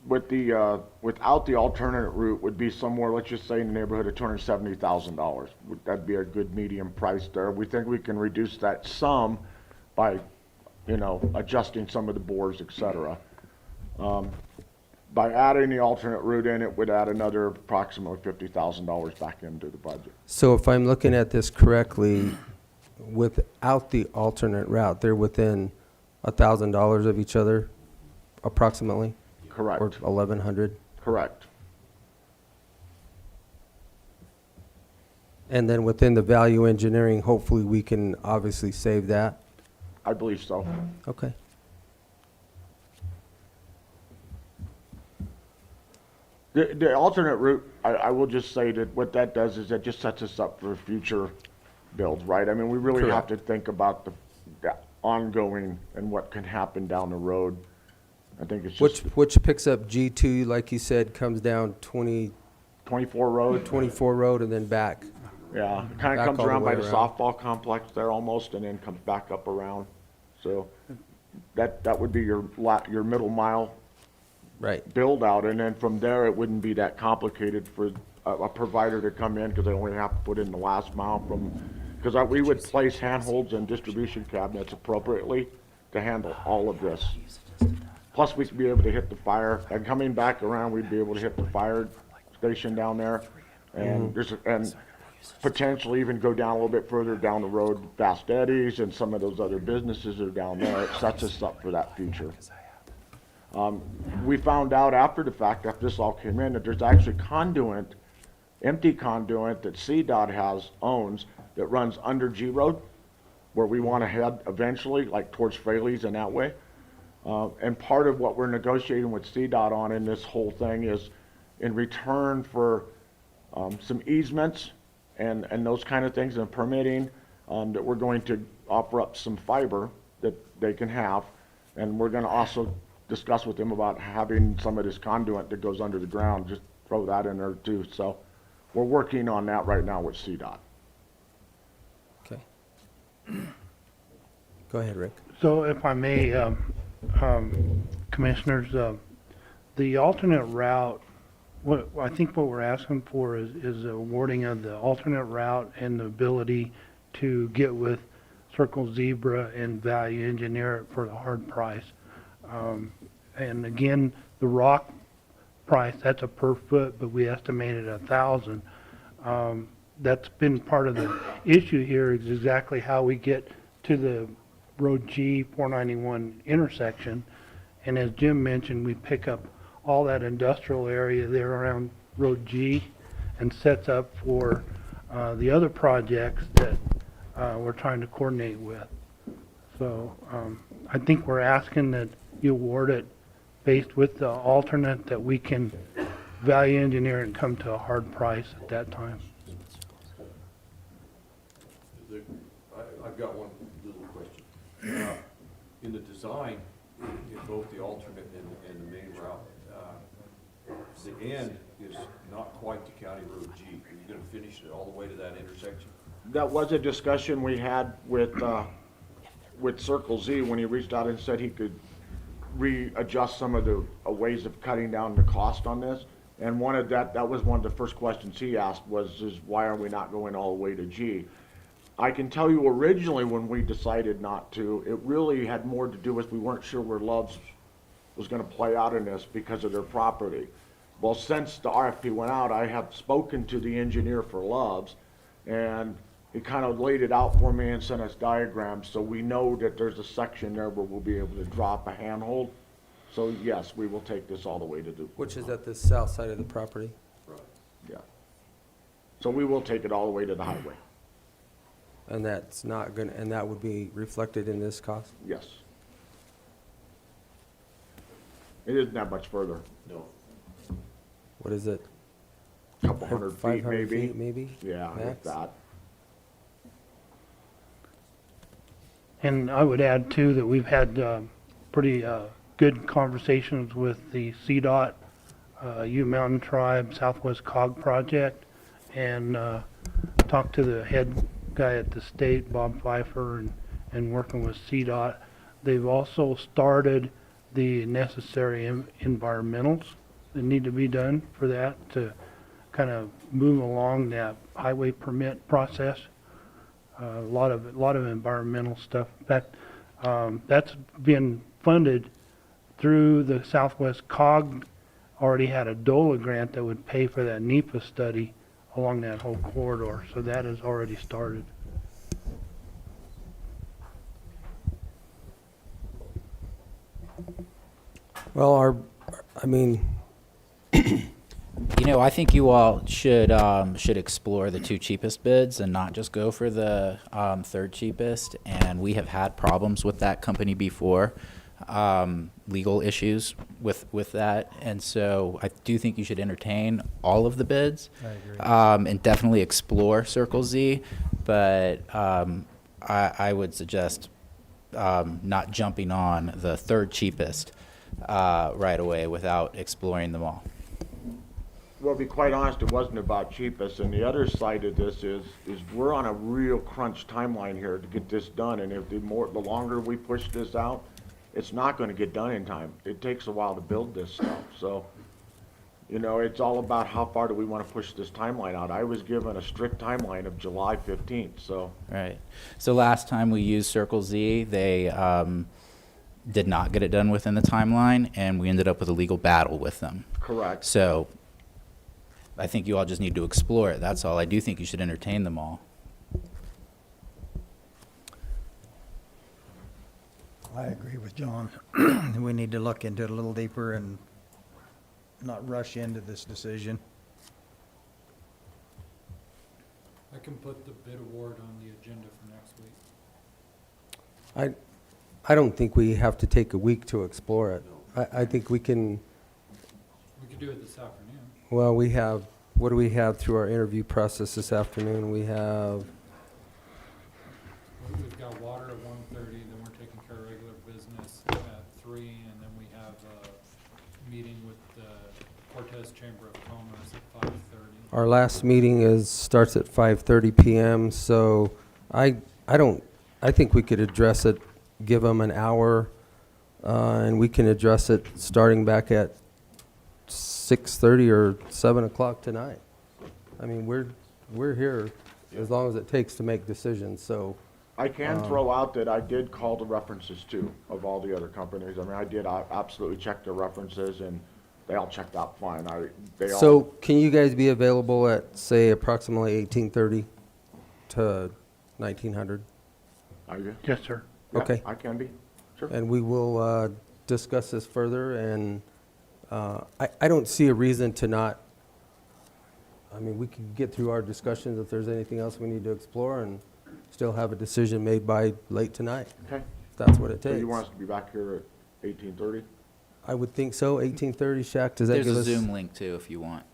the alternate route would be somewhere, let's just say in the neighborhood of $270,000. That'd be a good medium price there. We think we can reduce that some by, adjusting some of the bores, et cetera. By adding the alternate route in, it would add another approximately $50,000 back into the budget. So if I'm looking at this correctly, without the alternate route, they're within $1,000 of each other, approximately? Correct. Or 1,100? Correct. And then within the value engineering, hopefully we can obviously save that? I believe so. Okay. The alternate route, I will just say that what that does is that just sets us up for future builds, right? I mean, we really have to think about the ongoing and what can happen down the road. I think it's just Which picks up G2, like you said, comes down 24 road. 24 road and then back. Yeah, it kind Back of comes all the around by way the around. softball complex there almost, and then comes back up around. So that would be your middle mile Right. build out, and then from there, it wouldn't be that complicated for a provider to come in, because they only have to put in the last mile because we would place handholds and distribution cabinets appropriately to handle all of this. Plus, we'd be able to hit the fire, and coming back around, we'd be able to hit the fire station down there, and and potentially even go down a little bit further down the road, Fast Eddie's and some of those other businesses are down there. It sets us up for that future. We found out after the fact, after this all came in, that there's actually empty conduit that CDOT owns that runs under G Road, where we want to head eventually, like towards Fraley's and that way. And part of what we're negotiating with CDOT on in this whole thing is in return for some easements and those kind of things and permitting, that we're going to offer up some fiber that they can have. And we're going to also discuss with them about having some of this conduit that goes under the ground, just throw that in there too. So we're working on that right now with CDOT. Okay. Go ahead, Rick. So if I may, Commissioners, the alternate route I think what we're asking for is awarding of the alternate route and the ability to get with Circle Zebra and value engineer it for the hard price. And again, the rock price, that's a per foot, but we estimated 1,000. That's been part of the issue here, is exactly how we get to the Road G 491 intersection. And as Jim mentioned, we pick up all that industrial area there around Road G and sets up for the other projects that we're trying to coordinate with. So I think we're asking that you award it based with the alternate that we can value engineer and come to a hard price at that time. I've got one little question. In the design, in both the alternate and the main route, the end is not quite the County Road G. Are you gonna finish it all the way to that intersection? That was a discussion we had with Circle Z when he reached out and said he could readjust some of the ways of cutting down the cost on this. And that was one of the first questions he asked is why are we not going all the way to G? I can tell you originally when we decided not to, it really had more to do with we weren't sure where Love's was gonna play out in this because of their property. Well, since the RFP went out, I have spoken to the engineer for Love's, and he kind of laid it out for me and sent us diagrams, so we know that there's a section there where we'll be able to drop a handhold. So yes, we will take this all the way to the. Which is at the south side of the property? Right. Yeah. So we will take it all the way to the highway. And that's not gonna, and that would be reflected in this cost? Yes. It isn't that much further. No. What is it? Couple hundred feet 500 maybe. feet maybe? Yeah, if Max? that. And I would add too that we've had pretty good conversations with the CDOT, U Mountain Tribe, Southwest Cog Project, and talked to the head guy at the state, Bob Pfeiffer, and working with CDOT. They've also started the necessary environmentals that need to be done for that to kind of move along that highway permit process. A lot of environmental stuff. In fact, that's been funded through the Southwest Cog. Already had a DOLA grant that would pay for that NEPA study along that whole corridor. So that has already started. Well, You know, I think you all should explore the two cheapest bids and not just go for the third cheapest. And we have had problems with that company before, legal issues with that. And so I do think you should entertain all of the bids. I agree. And definitely explore Circle Z. But I would suggest not jumping on the third cheapest right away without exploring them all. Well, to be quite honest, it wasn't about cheapest, and the other side of this is we're on a real crunch timeline here to get this done, and if the longer we push this out, it's not gonna get done in time. It takes a while to build this stuff, so, you know, it's all about how far do we wanna push this timeline out. I was given a strict timeline of July 15th, so. Right. So last time we used Circle Z, they did not get it done within the timeline, and we ended up with a legal battle with them. Correct. So I think you all just need to explore it. That's all. I do think you should entertain them all. I agree with John. We need to look into it a little deeper and not rush into this decision. I can put the bid award on the agenda for next week. I don't think we have to take a week to explore it. I think we can, We could do it this afternoon. well, we have, what do we have through our interview process this afternoon? We have, We've got water at 1:30, then we're taking care of regular business at 3, and then we have a meeting with the Cortez Chamber of Commerce at 5:30. our last meeting starts at 5:30 PM, so I think we could address it, give them an hour, and we can address it starting back at 6:30 or 7 o'clock tonight. I mean, we're here as long as it takes to make decisions, so. I can throw out that I did call the references too, of all the other companies. I mean, I did absolutely check their references, and they all checked out fine. So can you guys be available at, say, approximately 18:30 to 1900? Are you? Yes, sir. Yeah, Okay. I can be, sure. And we will discuss this further, and I don't see a reason to not, I mean, we can get through our discussions if there's anything else we need to explore and still have a decision made by late tonight. Okay. If that's what it So takes. you want us to be back here at 18:30? I would think so, 18:30, Shaq, does that There's give a us? Zoom link too, if you want.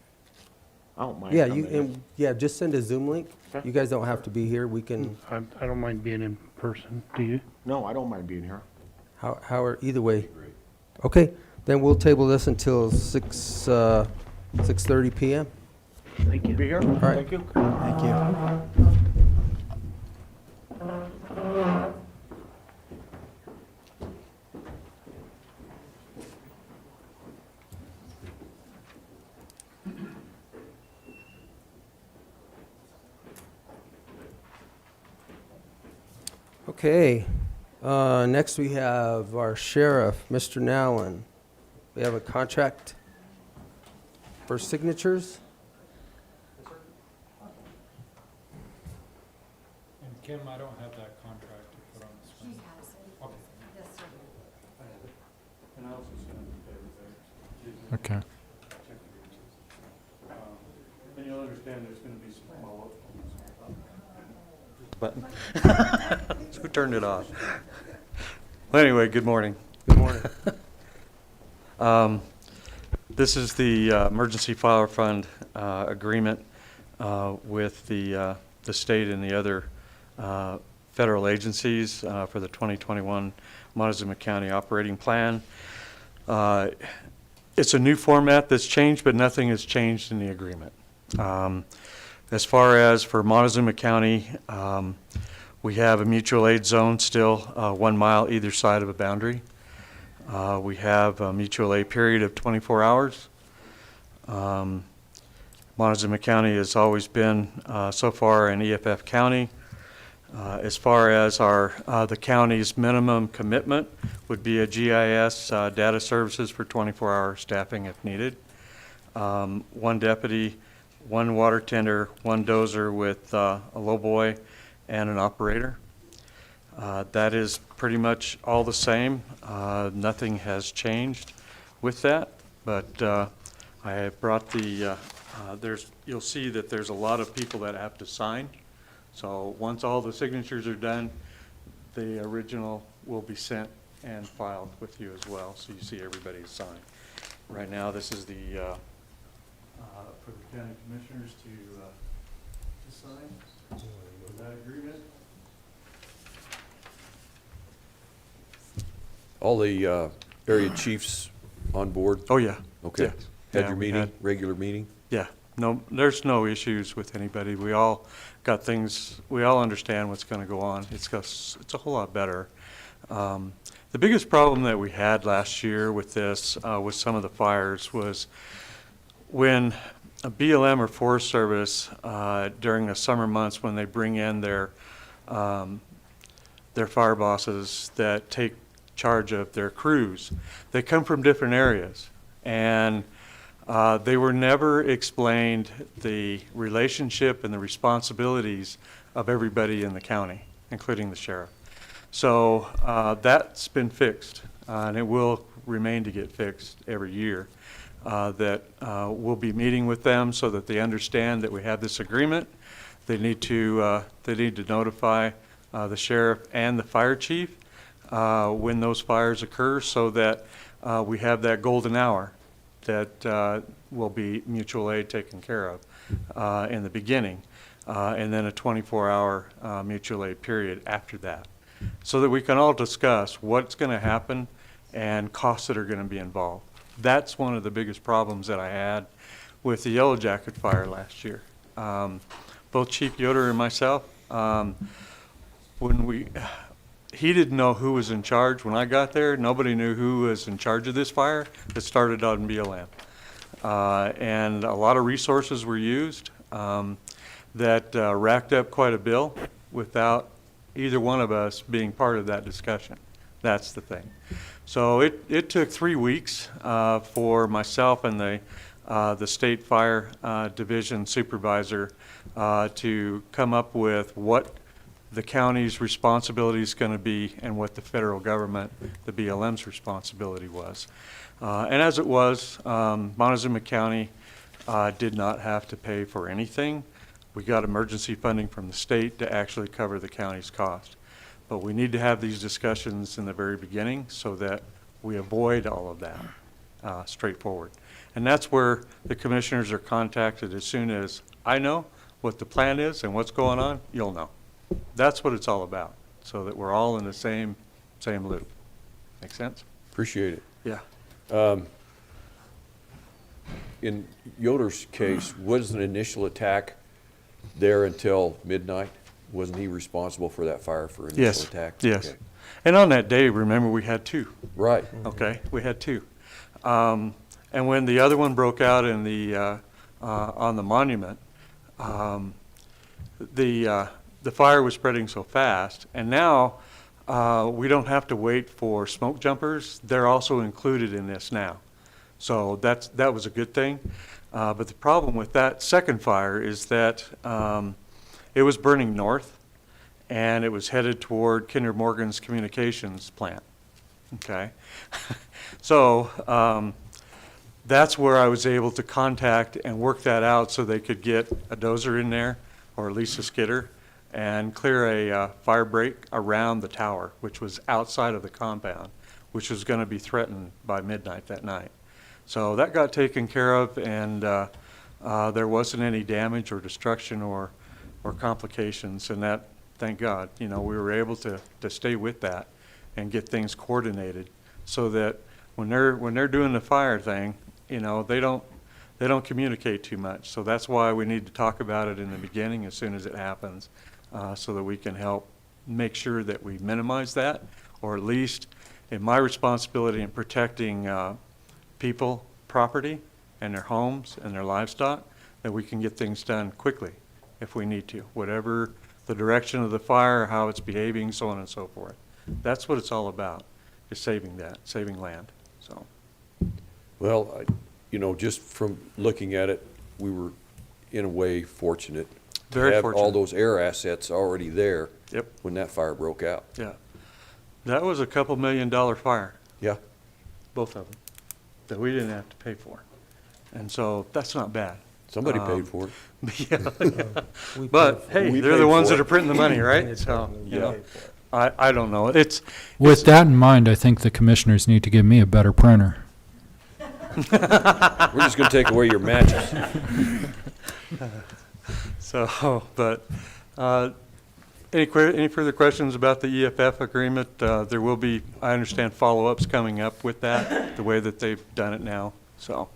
I don't mind Yeah, coming in. just send a Zoom link. Okay. You guys don't have to be here, we can, I don't mind being in person, do you? No, I don't mind being here. either way. Okay, then we'll table this until 6:30 PM. Thank you. Be here? right. Thank you. Thank you. Okay, next we have our sheriff, Mr. Nowlin. We have a contract for signatures. And Kim, I don't have that contract to put on the screen. She has it. Okay. Yes, sir. And I also sent it to everybody. Okay. And you'll understand there's gonna be some follow-up. Button. Who turned it off? Well, anyway, good morning. Good morning. This is the emergency fire fund agreement with the state and the other federal agencies for the 2021 Montezuma County operating plan. It's a new format that's changed, but nothing has changed in the agreement. As far as for Montezuma County, we have a mutual aid zone still 1 mile either side of a boundary. We have a mutual aid period of 24 hours. Montezuma County has always been so far an EFF county. As far as the county's minimum commitment would be a GIS data services for 24-hour staffing if needed. 1 deputy, 1 water tender, 1 dozer with a lowboy and an operator. That is pretty much all the same. Nothing has changed with that, but I have brought the, you'll see that there's a lot of people that have to sign. So once all the signatures are done, the original will be sent and filed with you as well, so you see everybody's sign. Right now, this is the for the county commissioners to sign for that agreement. All the area chiefs on board? Oh, yeah. Okay. Yeah. Had Yeah, your we meeting, had- regular meeting? Yeah, no, there's no issues with anybody. We all got things, we all understand what's going to go on. It's a whole lot better. The biggest problem that we had last year with this, with some of the fires, was when a BLM or Forest Service, during the summer months when they bring in their fire bosses that take charge of their crews, they come from different areas. And they were never explained the relationship and the responsibilities of everybody in the county, including the sheriff. So that's been fixed, and it will remain to get fixed every year. That we'll be meeting with them so that they understand that we have this agreement. They need to notify the sheriff and the fire chief when those fires occur, so that we have that golden hour that will be mutual aid taken care of in the beginning, and then a 24-hour mutual aid period after that, so that we can all discuss what's going to happen and costs that are going to be involved. That's one of the biggest problems that I had with the Yellow Jacket fire last year. Both Chief Yoder and myself, he didn't know who was in charge when I got there. Nobody knew who was in charge of this fire that started on BLM. And a lot of resources were used that racked up quite a bill without either one of us being part of that discussion. That's the thing. So it took 3 weeks for myself and the State Fire Division Supervisor to come up with what the county's responsibility is going to be and what the federal government, the BLM's responsibility was. And as it was, Montezuma County did not have to pay for anything. We got emergency funding from the state to actually cover the county's cost. But we need to have these discussions in the very beginning so that we avoid all of that, straightforward. And that's where the commissioners are contacted as soon as I know what the plan is and what's going on, you'll know. That's what it's all about, so that we're all in the same loop. Make sense? Appreciate it. Yeah. In Yoder's case, was an initial attack there until midnight? Wasn't he responsible for that fire for initial attack? Yes. Okay. And on that day, remember, we had 2. Right. Okay, we had 2. And when the other one broke out in the on the monument, the fire was spreading so fast, and now we don't have to wait for smoke jumpers. They're also included in this now. So that was a good thing. But the problem with that second fire is that it was burning north, and it was headed toward Kinder Morgan's communications plant. Okay? So that's where I was able to contact and work that out so they could get a dozer in there, or at least a skidder, and clear a fire break around the tower, which was outside of the compound, which was going to be threatened by midnight that night. So that got taken care of, and there wasn't any damage or destruction or complications, and that, thank God, we were able to stay with that and get things coordinated so that when they're doing the fire thing, they don't communicate too much. So that's why we need to talk about it in the beginning as soon as it happens, so that we can help make sure that we minimize that, or at least in my responsibility in protecting people, property, and their homes and their livestock, that we can get things done quickly if we need to, whatever the direction of the fire, how it's behaving, so on and so forth. That's what it's all about, is saving land. So. Well, just from looking at it, we were in a way fortunate Very to have fortunate. all those air assets already there. Yep. When that fire broke out. Yeah. That was a $2 million fire. Yeah. Both of them, that we didn't have to pay for. And so that's not bad. Somebody paid for it. Yeah. We But, paid for it. hey, We they're paid the ones for that it. are printing the money, right? So, Yeah. I don't know. With that in mind, I think the commissioners need to give me a better printer. We're just gonna take away your matches. So, but, any further questions about the EFF agreement? There will be, I understand, follow-ups coming up with that, the way that they've done it now. So,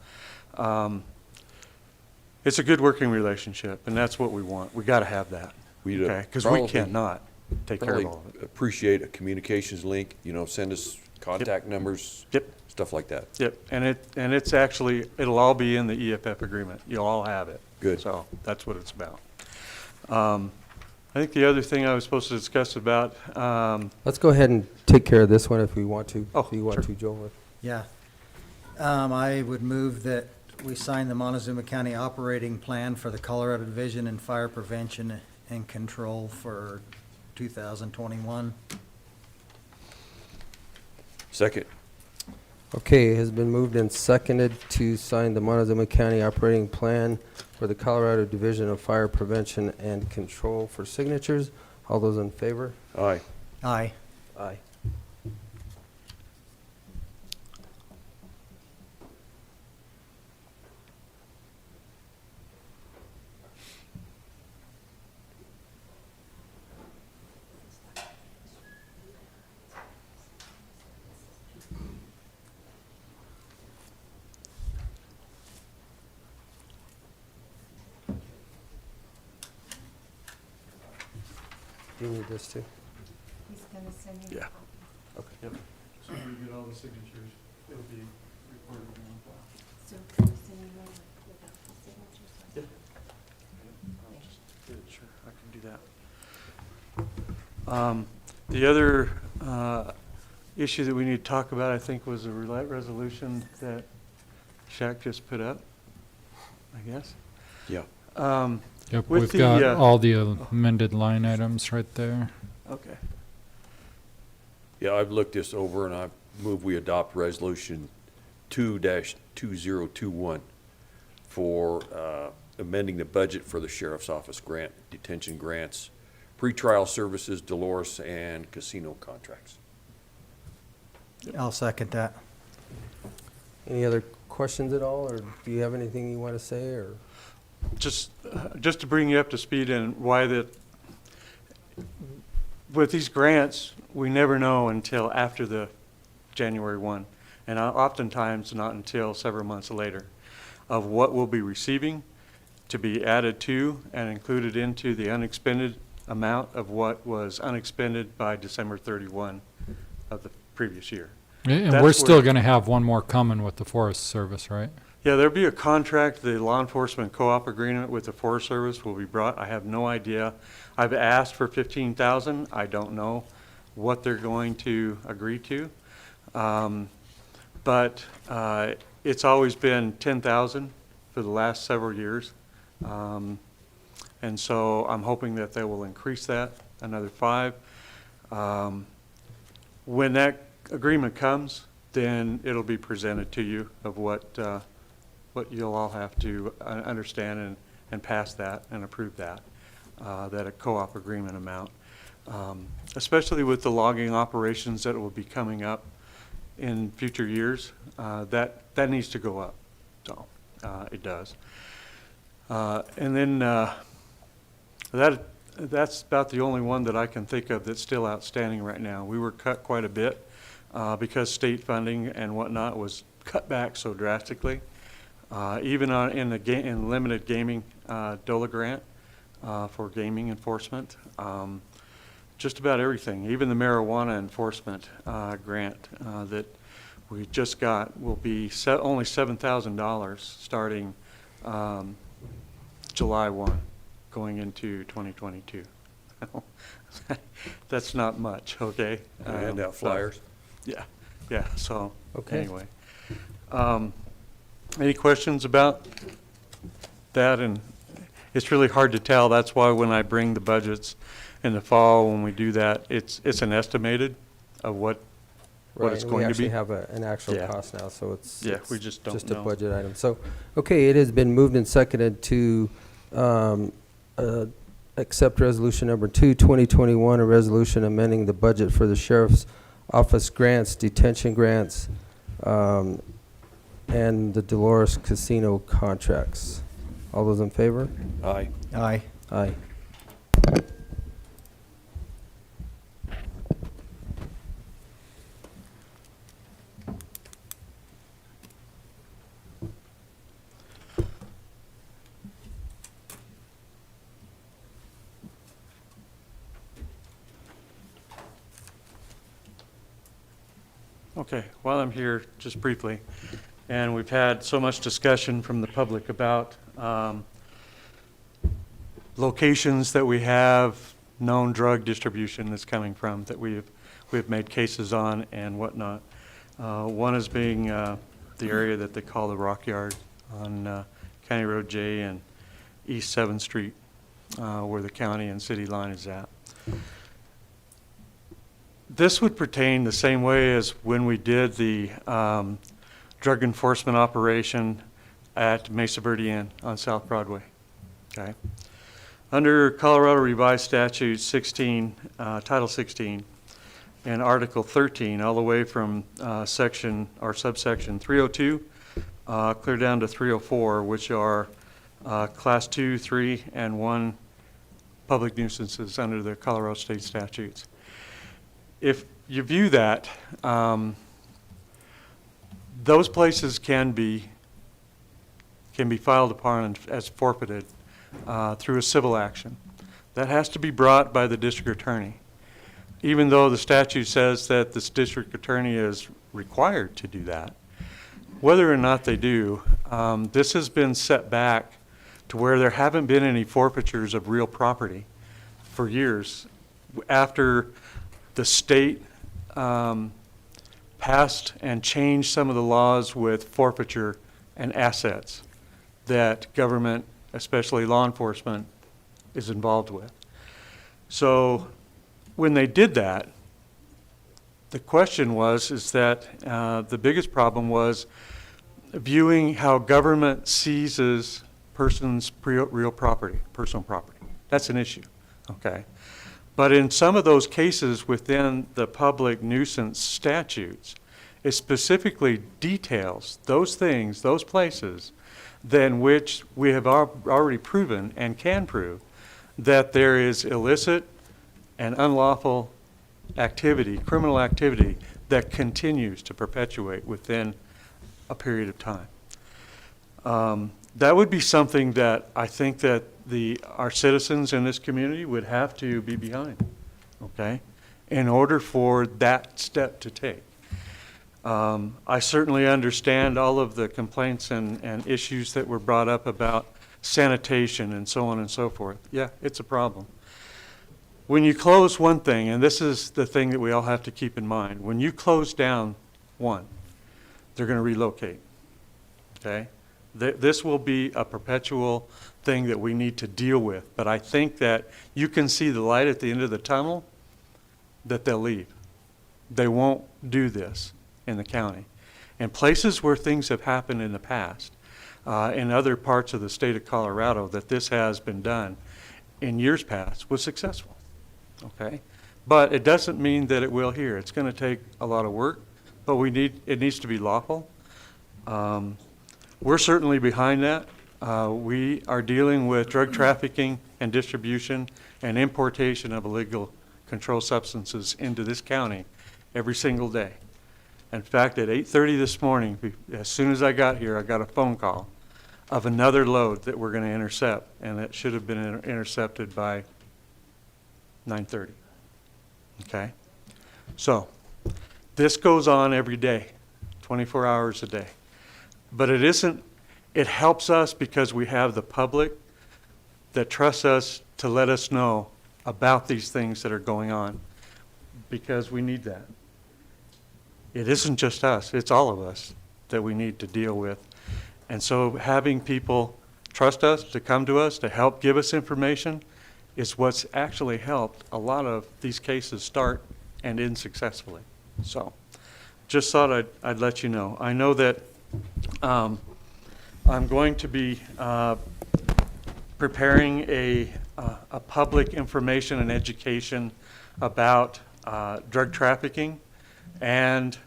it's a good working relationship, and that's what we want. We gotta have that, We'd, okay? Because we probably- cannot take care of Probably all of it. appreciate a communications link, send us contact numbers. Yep. Stuff like that. Yep, and it's actually, it'll all be in the EFF agreement. You'll all have it. Good. So that's what it's about. I think the other thing I was supposed to discuss about, Let's go ahead and take care of this one if we want to. Oh, If you want sure. to, Joel. Yeah. I would move that we sign the Montezuma County Operating Plan for the Colorado Division in Fire Prevention and Control for 2021. Second. Okay, it has been moved and seconded to sign the Montezuma County Operating Plan for the Colorado Division of Fire Prevention and Control for signatures. All those in favor? Aye. Aye. Aye. Do you need this too? He's gonna send you. Yeah. Okay. Yep. So when we get all the signatures, it'll be recorded in one file. Sure, I can do that. The other issue that we need to talk about, I think, was the resolution that Shaq just put up, I guess. Yeah. Yep, With we've the, got uh, all the amended line items right there. Okay. Yeah, I've looked this over and I move we adopt resolution 2-2021 for amending the budget for the sheriff's office grant, detention grants, pretrial services, Dolores, and casino contracts. I'll second that. Any other questions at all, or do you have anything you want to say, or? Just to bring you up to speed and why that, with these grants, we never know until after the January 1, and oftentimes not until several months later, of what we'll be receiving to be added to and included into the unexpended amount of what was unexpended by December 31 of the previous year. And That's we're still where- going to have one more coming with the Forest Service, right? Yeah, there'll be a contract, the law enforcement co-op agreement with the Forest Service will be brought. I have no idea. I've asked for 15,000. I don't know what they're going to agree to. But it's always been 10,000 for the last several years. And so I'm hoping that they will increase that another 5. When that agreement comes, then it'll be presented to you of what you'll all have to understand and pass that and approve that, that a co-op agreement amount. Especially with the logging operations that will be coming up in future years, that needs to go up. So it does. And then that's about the only one that I can think of that's still outstanding right now. We were cut quite a bit because state funding and whatnot was cut back so drastically. Even in limited gaming DOLA grant for gaming enforcement, just about everything, even the marijuana enforcement grant that we just got will be only $7,000 starting July 1, going into 2022. That's not much, okay? Hand out flyers. Yeah, so, Okay. anyway. Any questions about that? And it's really hard to tell. That's why when I bring the budgets in the fall, when we do that, it's an estimated of what it's going to be. We actually have an actual Yeah. cost now, so it's. Yeah, it's we just don't Just know. a budget item. So, okay, it has been moved and seconded to accept resolution number 2, 2021, a resolution amending the budget for the sheriff's office grants, detention grants, and the Dolores Casino contracts. All those in favor? Aye. Aye. Aye. Okay, while I'm here, just briefly, and we've had so much discussion from the public about locations that we have known drug distribution that's coming from, that we've made cases on and whatnot. One is being the area that they call the Rock Yard on County Road J and East 7th Street, where the county and city line is at. This would pertain the same way as when we did the drug enforcement operation at Mesa Verde Inn on South Broadway. Okay. Under Colorado Revised Statute 16, Title 16, and Article 13, all the way from section or subsection 302, clear down to 304, which are Class 2, 3, and 1 public nuisances under the Colorado state statutes. If you view that, those places can be filed upon as forfeited through a civil action. That has to be brought by the district attorney. Even though the statute says that this district attorney is required to do that, whether or not they do, this has been set back to where there haven't been any forfeitures of real property for years after the state passed and changed some of the laws with forfeiture and assets that government, especially law enforcement, is involved with. So when they did that, the question was, is that the biggest problem was viewing how government seizes person's real property, personal property. That's an issue, okay? But in some of those cases within the public nuisance statutes, it specifically details those things, those places, than which we have already proven and can prove that there is illicit and unlawful activity, criminal activity, that continues to perpetuate within a period of time. That would be something that I think that our citizens in this community would have to be behind, okay, in order for that step to take. I certainly understand all of the complaints and issues that were brought up about sanitation and so on and so forth. Yeah, it's a problem. When you close one thing, and this is the thing that we all have to keep in mind, when you close down one, they're going to relocate, okay? This will be a perpetual thing that we need to deal with, but I think that you can see the light at the end of the tunnel, that they'll leave. They won't do this in the county. And places where things have happened in the past, in other parts of the state of Colorado, that this has been done in years past, was successful, okay? But it doesn't mean that it will here. It's going to take a lot of work, but it needs to be lawful. We're certainly behind that. We are dealing with drug trafficking and distribution and importation of illegal controlled substances into this county every single day. In fact, at 8:30 this morning, as soon as I got here, I got a phone call of another load that we're going to intercept, and it should have been intercepted by 9:30. Okay? So, this goes on every day, 24 hours a day. But it helps us because we have the public that trusts us to let us know about these things that are going on, because we need that. It isn't just us, it's all of us that we need to deal with. And so having people trust us, to come to us, to help give us information, is what's actually helped a lot of these cases start and end successfully. So, just thought I'd let you know. I know that I'm going to be preparing a public information and education about drug trafficking and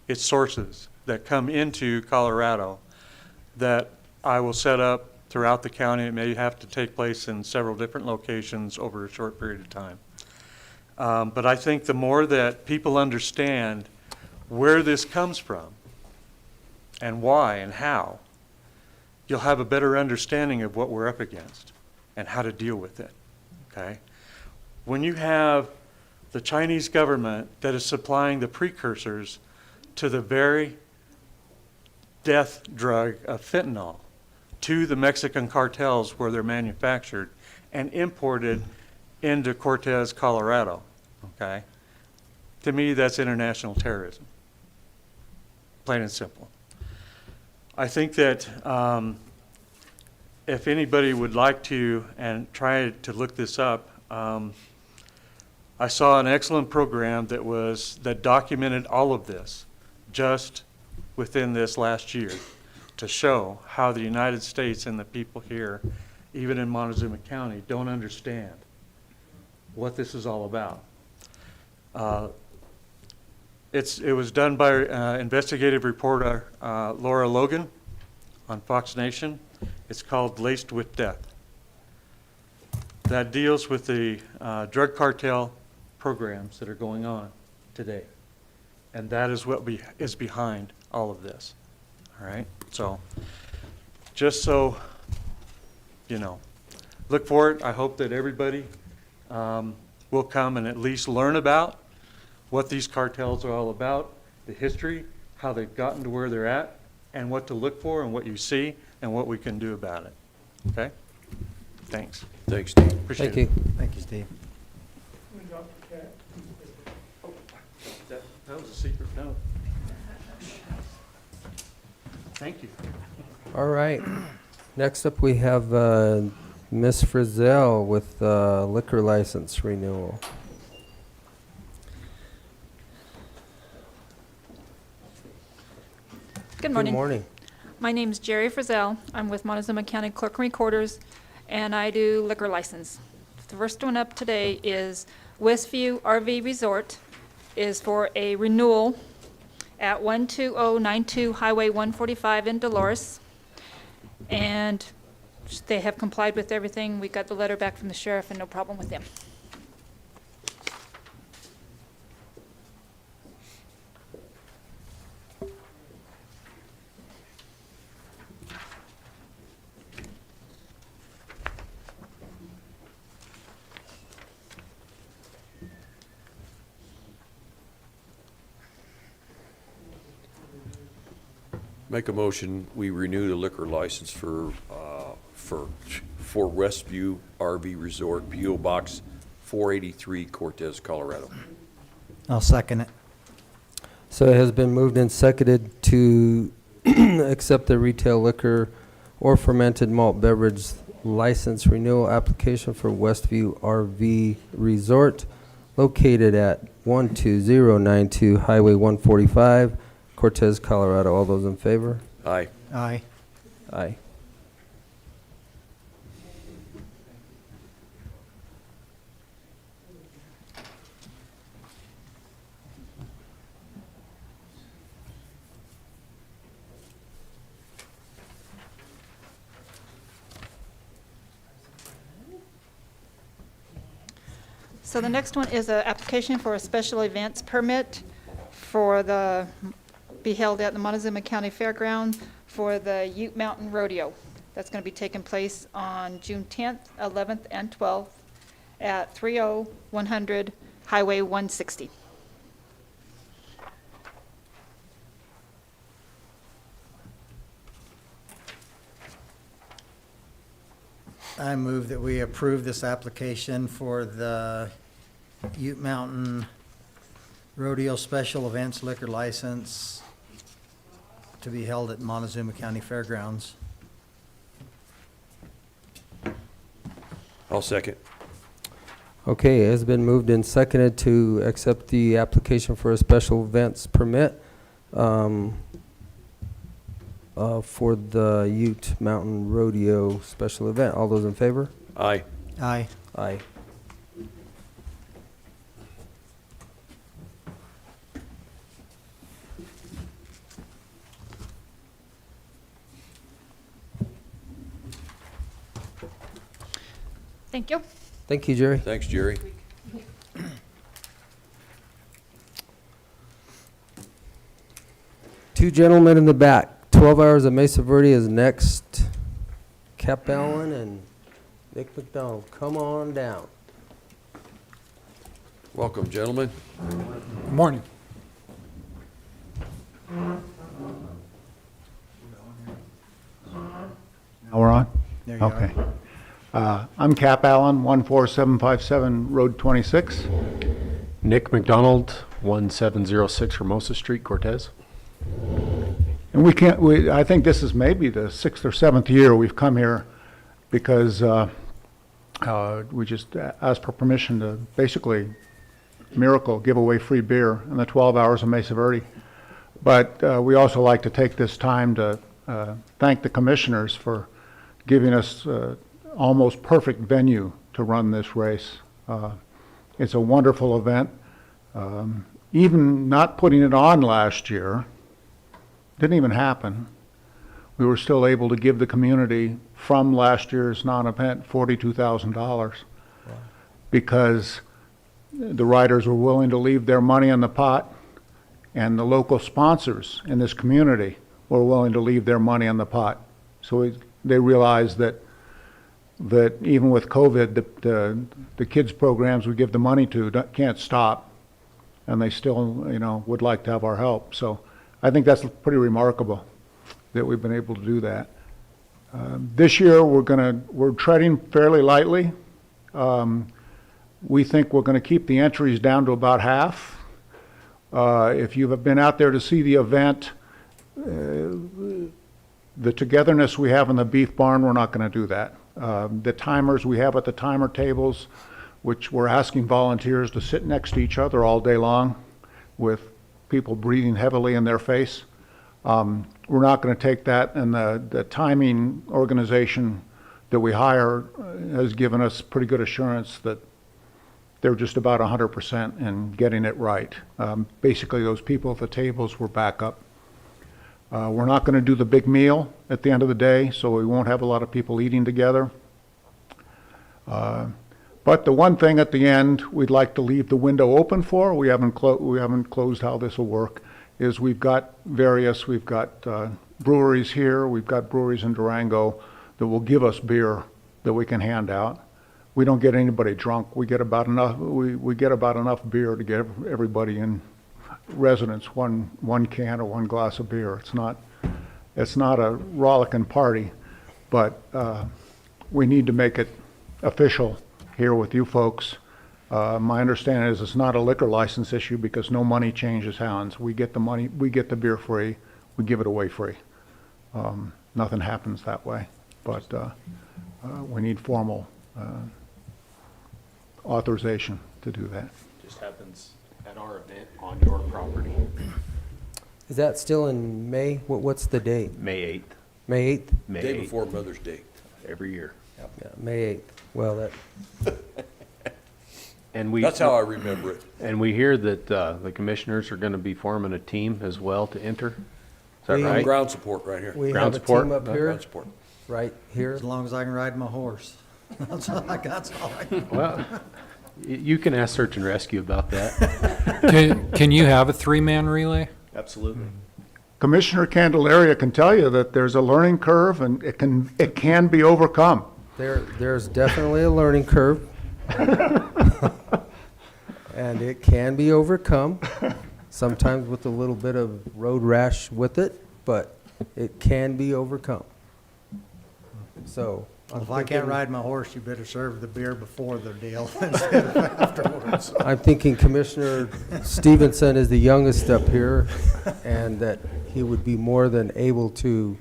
its sources that come into Colorado, that I will set up throughout the county. It may have to take place in several different locations over a short period of time. But I think the more that people understand where this comes from and why and how, you'll have a better understanding of what we're up against and how to deal with it, okay? When you have the Chinese government that is supplying the precursors to the very death drug of fentanyl to the Mexican cartels where they're manufactured and imported into Cortez, Colorado, okay? To me, that's international terrorism, plain and simple. I think that if anybody would like to and try to look this up, I saw an excellent program that documented all of this just within this last year to show how the United States and the people here, even in Montezuma County, don't understand what this is all about. It was done by investigative reporter Laura Logan on Fox Nation. It's called Laced with Death. That deals with the drug cartel programs that are going on today. And that is what is behind all of this. All right? So, just so you know, look for it. I hope that everybody will come and at least learn about what these cartels are all about, the history, how they've gotten to where they're at, and what to look for and what you see and what we can do about it. Okay? Thanks. Thanks, Steve. Appreciate Thank it. you. Thank you, Steve. That was a secret note. Thank you. All right. Next up, we have Ms. Frizzell with liquor license renewal. Good morning. Good morning. My name's Jerry Frizzell. I'm with Montezuma County Clerk and Recorders, and I do liquor license. The first one up today is Westview RV Resort is for a renewal at 12092 Highway 145 in Dolores. And they have complied with everything. We got the letter back from the sheriff and no problem with them. Make a motion, we renew the liquor license for Westview RV Resort, P.O. Box 483, Cortez, Colorado. I'll second it. So it has been moved and seconded to accept the retail liquor or fermented malt beverage license renewal application for Westview RV Resort located at 12092 Highway 145, Cortez, Colorado. All those in favor? Aye. Aye. Aye. So the next one is an application for a special events permit for be held at the Montezuma County Fairground for the Ute Mountain Rodeo. That's going to be taking place on June 10th, 11th, and 12th at 30100 Highway 160. I move that we approve this application for the Ute Mountain Rodeo Special Events Liquor License to be held at Montezuma County Fairgrounds. I'll second. Okay, it has been moved and seconded to accept the application for a special events permit for the Ute Mountain Rodeo special event. All those in favor? Aye. Aye. Aye. Thank you. Thank you, Jerry. Thanks, Jerry. Two gentlemen in the back. 12 Hours of Mesa Verde is next. Cap Allen and Nick McDonald, come on down. Welcome, gentlemen. Good morning. Now we're on? There you Okay. I'm Cap Allen, 14757 Road 26. Nick McDonald, 1706 Hermosa Street, Cortez. And I think this is maybe the 6th or 7th year we've come here because we just asked for permission to basically miracle give away free beer in the 12 Hours of Mesa Verde. But we also like to take this time to thank the commissioners for giving us almost perfect venue to run this race. It's a wonderful event. Even not putting it on last year, didn't even happen. We were still able to give the community from last year's non-event $42,000 because the riders were willing to leave their money in the pot and the local sponsors in this community were willing to leave their money in the pot. So they realized that even with COVID, the kids programs we give the money to can't stop, and they still, would like to have our help. So I think that's pretty remarkable. that we've been able to do that. This year, we're treading fairly lightly. We think we're gonna keep the entries down to about half. If you've been out there to see the event, the togetherness we have in the beef barn, we're not gonna do that. The timers we have at the timer tables, which we're asking volunteers to sit next to each other all day long with people breathing heavily in their face. We're not going to take that, and the timing organization that we hire has given us pretty good assurance that they're just about 100% in getting it right. Basically, those people at the tables were backup. We're not going to do the big meal at the end of the day, so we won't have a lot of people eating together. But the one thing at the end we'd like to leave the window open for, we haven't closed how this will work, is we've got breweries here, we've got breweries in Durango that will give us beer that we can hand out. We don't get anybody drunk. We get about enough beer to get everybody in residence one can or one glass of beer. It's not a rollicking party, but we need to make it official here with you folks. My understanding is it's not a liquor license issue because no money changes hands. We get the money, we get the beer free, we give it away free. Nothing happens that way, but we need formal authorization to do that. Just happens at our event on your property. Is that still in May? What's the date? May 8th. May 8th? May Day 8th. before Mother's Day. Every year. Yeah, May 8th. Well, that, And we. That's how I remember it. And we hear that the commissioners are going to be forming a team as well to enter. Is that We- right? Ground support right here. we Ground have a support? team up here, Ground support. right here. As long as I can ride my horse. That's all I got. Well, you can ask search and rescue about that. Can you have a three-man relay? Absolutely. Commissioner Candelaria can tell you that there's a learning curve and it can be overcome. There's definitely a learning curve. And it can be overcome, sometimes with a little bit of road rash with it, but it can be overcome. So. Well, if I can't ride my horse, you better serve the beer before the deal instead of afterwards. I'm thinking Commissioner Stevenson is the youngest up here, and that he would be more than able to,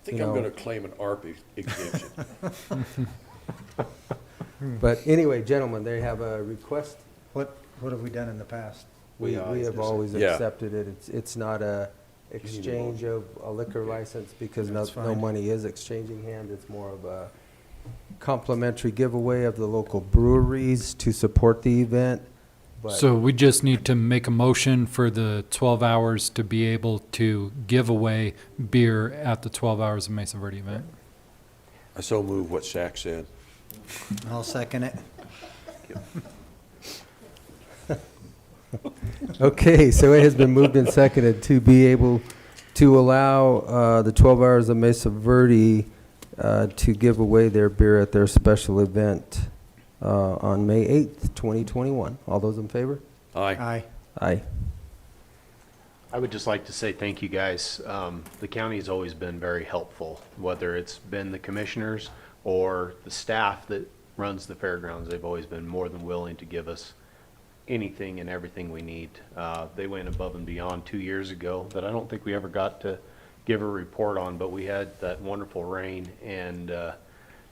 I think I'm going to claim an ARP exemption. but anyway, gentlemen, they have a request. What have we done in the past? We have always Yeah. accepted it. It's not a exchange of a liquor license because no money is exchanging hands. It's more of a complimentary giveaway of the local breweries to support the event. But So we just need to make a motion for the 12 hours to be able to give away beer at the 12 Hours of Mesa Verde event. I so move what Shaq said. I'll second it. Okay, so it has been moved and seconded to be able to allow the 12 Hours of Mesa Verde to give away their beer at their special event on May 8th, 2021. All those in favor? Aye. Aye. I would just like to say thank you guys. The county has always been very helpful, whether it's been the commissioners or the staff that runs the fairgrounds. They've always been more than willing to give us anything and everything we need. They went above and beyond 2 years ago that I don't think we ever got to give a report on, but we had that wonderful rain, and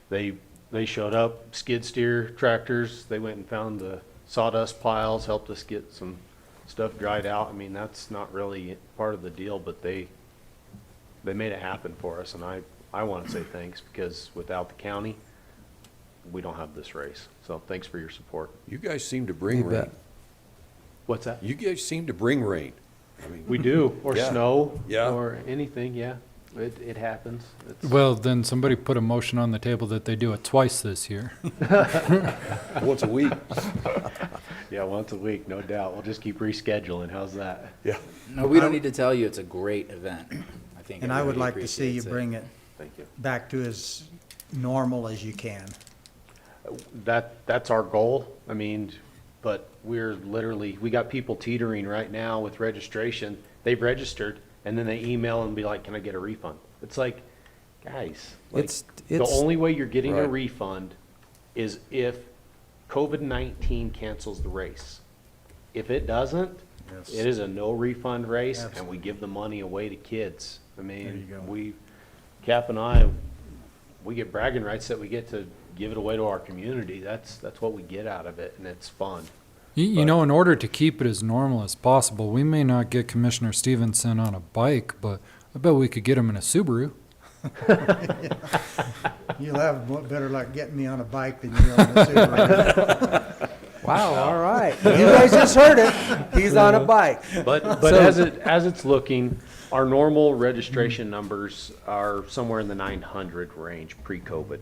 they showed up, skid steer tractors. They went and found the sawdust piles, helped us get some stuff dried out. I mean, that's not really part of the deal, but they made it happen for us, and I want to say thanks, because without the county, we don't have this race. So thanks for your support. You guys seem to bring You rain. bet. What's that? You guys seem to bring rain. I mean, We do, or Yeah. snow, Yeah. or anything, yeah. It happens. It's- Well, then somebody put a motion on the table that they do it twice this year. once a week. Yeah, once a week, no doubt. We'll just keep rescheduling. How's that? Yeah. No, we don't need to tell you it's a great event. I think And I would everybody like to see you appreciates it. bring it Thank you. back to as normal as you can. That's our goal. I mean, but we got people teetering right now with registration. They've registered and then they email and be like, can I get a refund? It's like, guys, like, It's the only way you're getting a Right. refund is if COVID-19 cancels the race. If it doesn't, it is a no refund race, and we give the money away to kids. I mean, Cap and I, we get bragging rights that we get to give it away to our community. That's what we get out of it, and it's fun. You know, in order to keep it as normal as possible, we may not get Commissioner Stevenson on a bike, but I bet we could get him in a Subaru. You'll have better luck getting me on a bike than you on a Subaru. Wow, all right. You guys just heard it. He's on a bike. But So- as it's looking, our normal registration numbers are somewhere in the 900 range pre-COVID.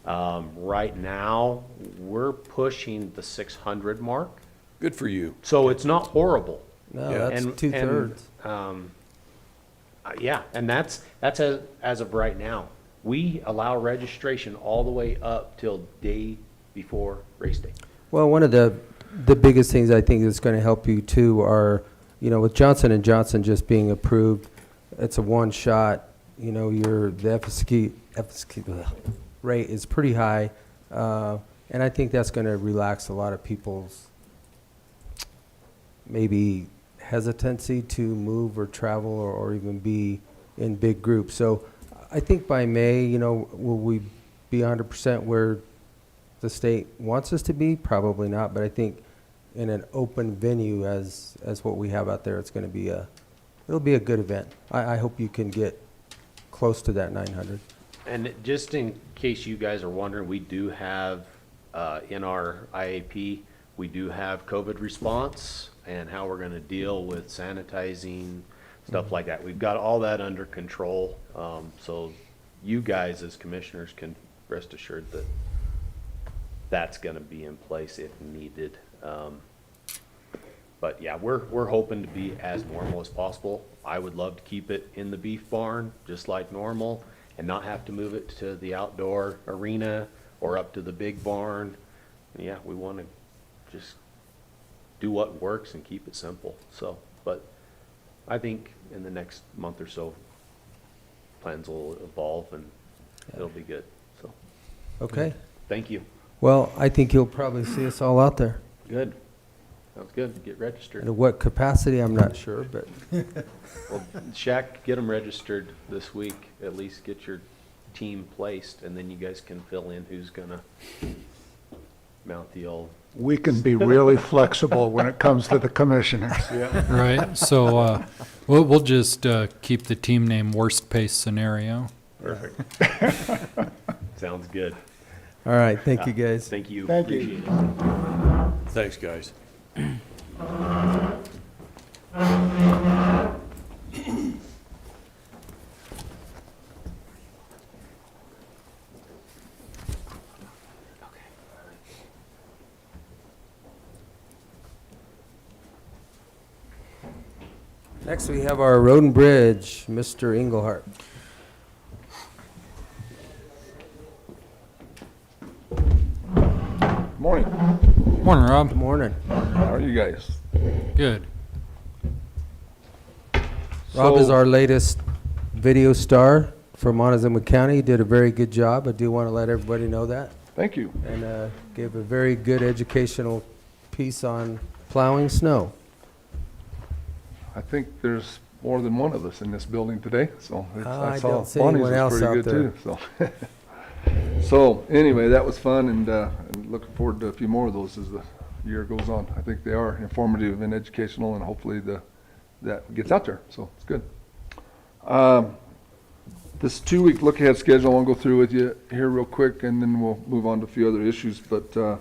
Right now, we're pushing the 600 mark. Good for you. So it's not horrible. No, that's two-thirds. Yeah, and that's as of right now. We allow registration all the way up till day before race day. Well, one of the biggest things I think that's going to help you too are, you know, with Johnson & Johnson just being approved, it's a one-shot, you know, the efficacy rate is pretty high, and I think that's going to relax a lot of people's maybe hesitancy to move or travel or even be in big groups. So I think by May, you know, will we be 100% where the state wants us to be? Probably not, but I think in an open venue as what we have out there, it's going to be it'll be a good event. I hope you can get close to that 900. And just in case you guys are wondering, we do have, in our IAP, we do have COVID response and how we're gonna deal with sanitizing, stuff like that. We've got all that under control. So you guys as commissioners can rest assured that that's gonna be in place if needed. But yeah, we're hoping to be as normal as possible. I would love to keep it in the beef barn, just like normal, and not have to move it to the outdoor arena or up to the big barn. Yeah, we want to just do what works and keep it simple. So, but I think in the next month or so, plans will evolve and it'll be good. So, Okay. thank you. Well, I think you'll probably see us all out there. Good. Sounds good. Get registered. In what capacity, I'm not sure, but Well, Shaq, get them registered this week. At least get your team placed, and then you guys can fill in who's gonna mount the old. We can be really flexible when it comes to the commissioners. Right, so we'll just keep the team name worst case scenario. Perfect. Sounds good. all right. Thank you, guys. Thank you. Thank you. Appreciate it. Thanks, guys. Next, we have our Road and Bridge, Mr. Engelhardt. Morning. Morning, Rob. Good morning. How are you guys? Good. Rob is So- our latest video star for Montezuma County. He did a very good job. I do want to let everybody know that. Thank you. And gave a very good educational piece on plowing snow. I think there's more than one of us in this building today, so I saw don't see Bonnie's anyone was else pretty out good there. too. So, so anyway, that was fun, and looking forward to a few more of those as the year goes on. I think they are informative and educational, and hopefully that gets out there. So it's good. This 2-week look-ahead schedule, I'll go through with you here real quick, and then we'll move on to a few other issues. But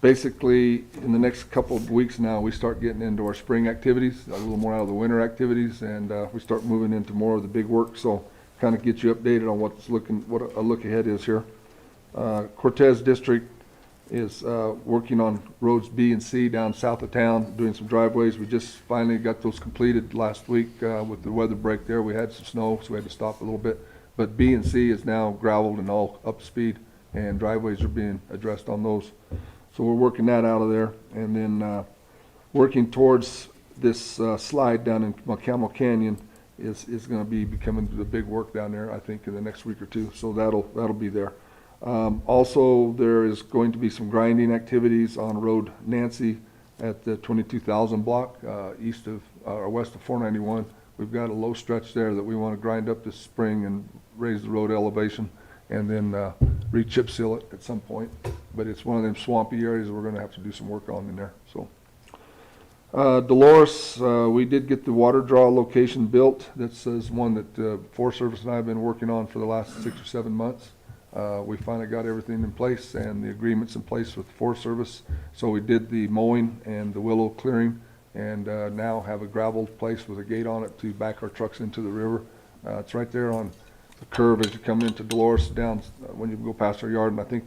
basically, in the next couple of weeks now, we start getting into our spring activities, a little more out of the winter activities, and we start moving into more of the big work. So kind of get you updated on what a look ahead is here. Cortez District is working on roads B and C down south of town, doing some driveways. We just finally got those completed last week with the weather break there. We had some snow, so we had to stop a little bit. But B and C is now gravelled and all up to speed, and driveways are being addressed on those. So we're working that out of there, and then working towards this slide down in Camel Canyon is gonna be becoming the big work down there, I think, in the next week or two, so that'll be there. Also, there is going to be some grinding activities on Road Nancy at the 22,000 block, east of, or west of 491. We've got a low stretch there that we want to grind up this spring and raise the road elevation, and then re-chip seal it at some point. But it's one of them swampy areas we're gonna have to do some work on in there, so. Dolores, we did get the water draw location built. This is one that Forest Service and I have been working on for the last 6 or 7 months. We finally got everything in place and the agreements in place with the Forest Service. So we did the mowing and the willow clearing, and now have a gravel place with a gate on it to back our trucks into the river. It's right there on the curve as you come into Dolores down when you go past our yard. And I think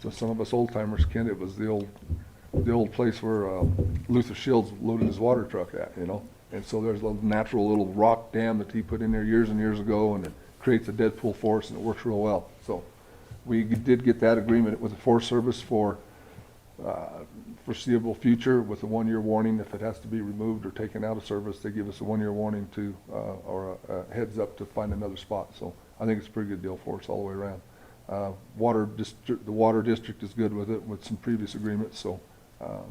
some of us old timers, Ken, it was the old place where Luther Shields loaded his water truck at, you know. And so there's a natural little rock dam that he put in there years and years ago, and it creates a dead pool for us, and it works real well. So we did get that agreement with the Forest Service for foreseeable future with a 1-year warning. If it has to be removed or taken out of service, they give us a 1-year warning to, or a heads up to find another spot. So I think it's a pretty good deal for us all the way around. The water district is good with it with some previous agreements, so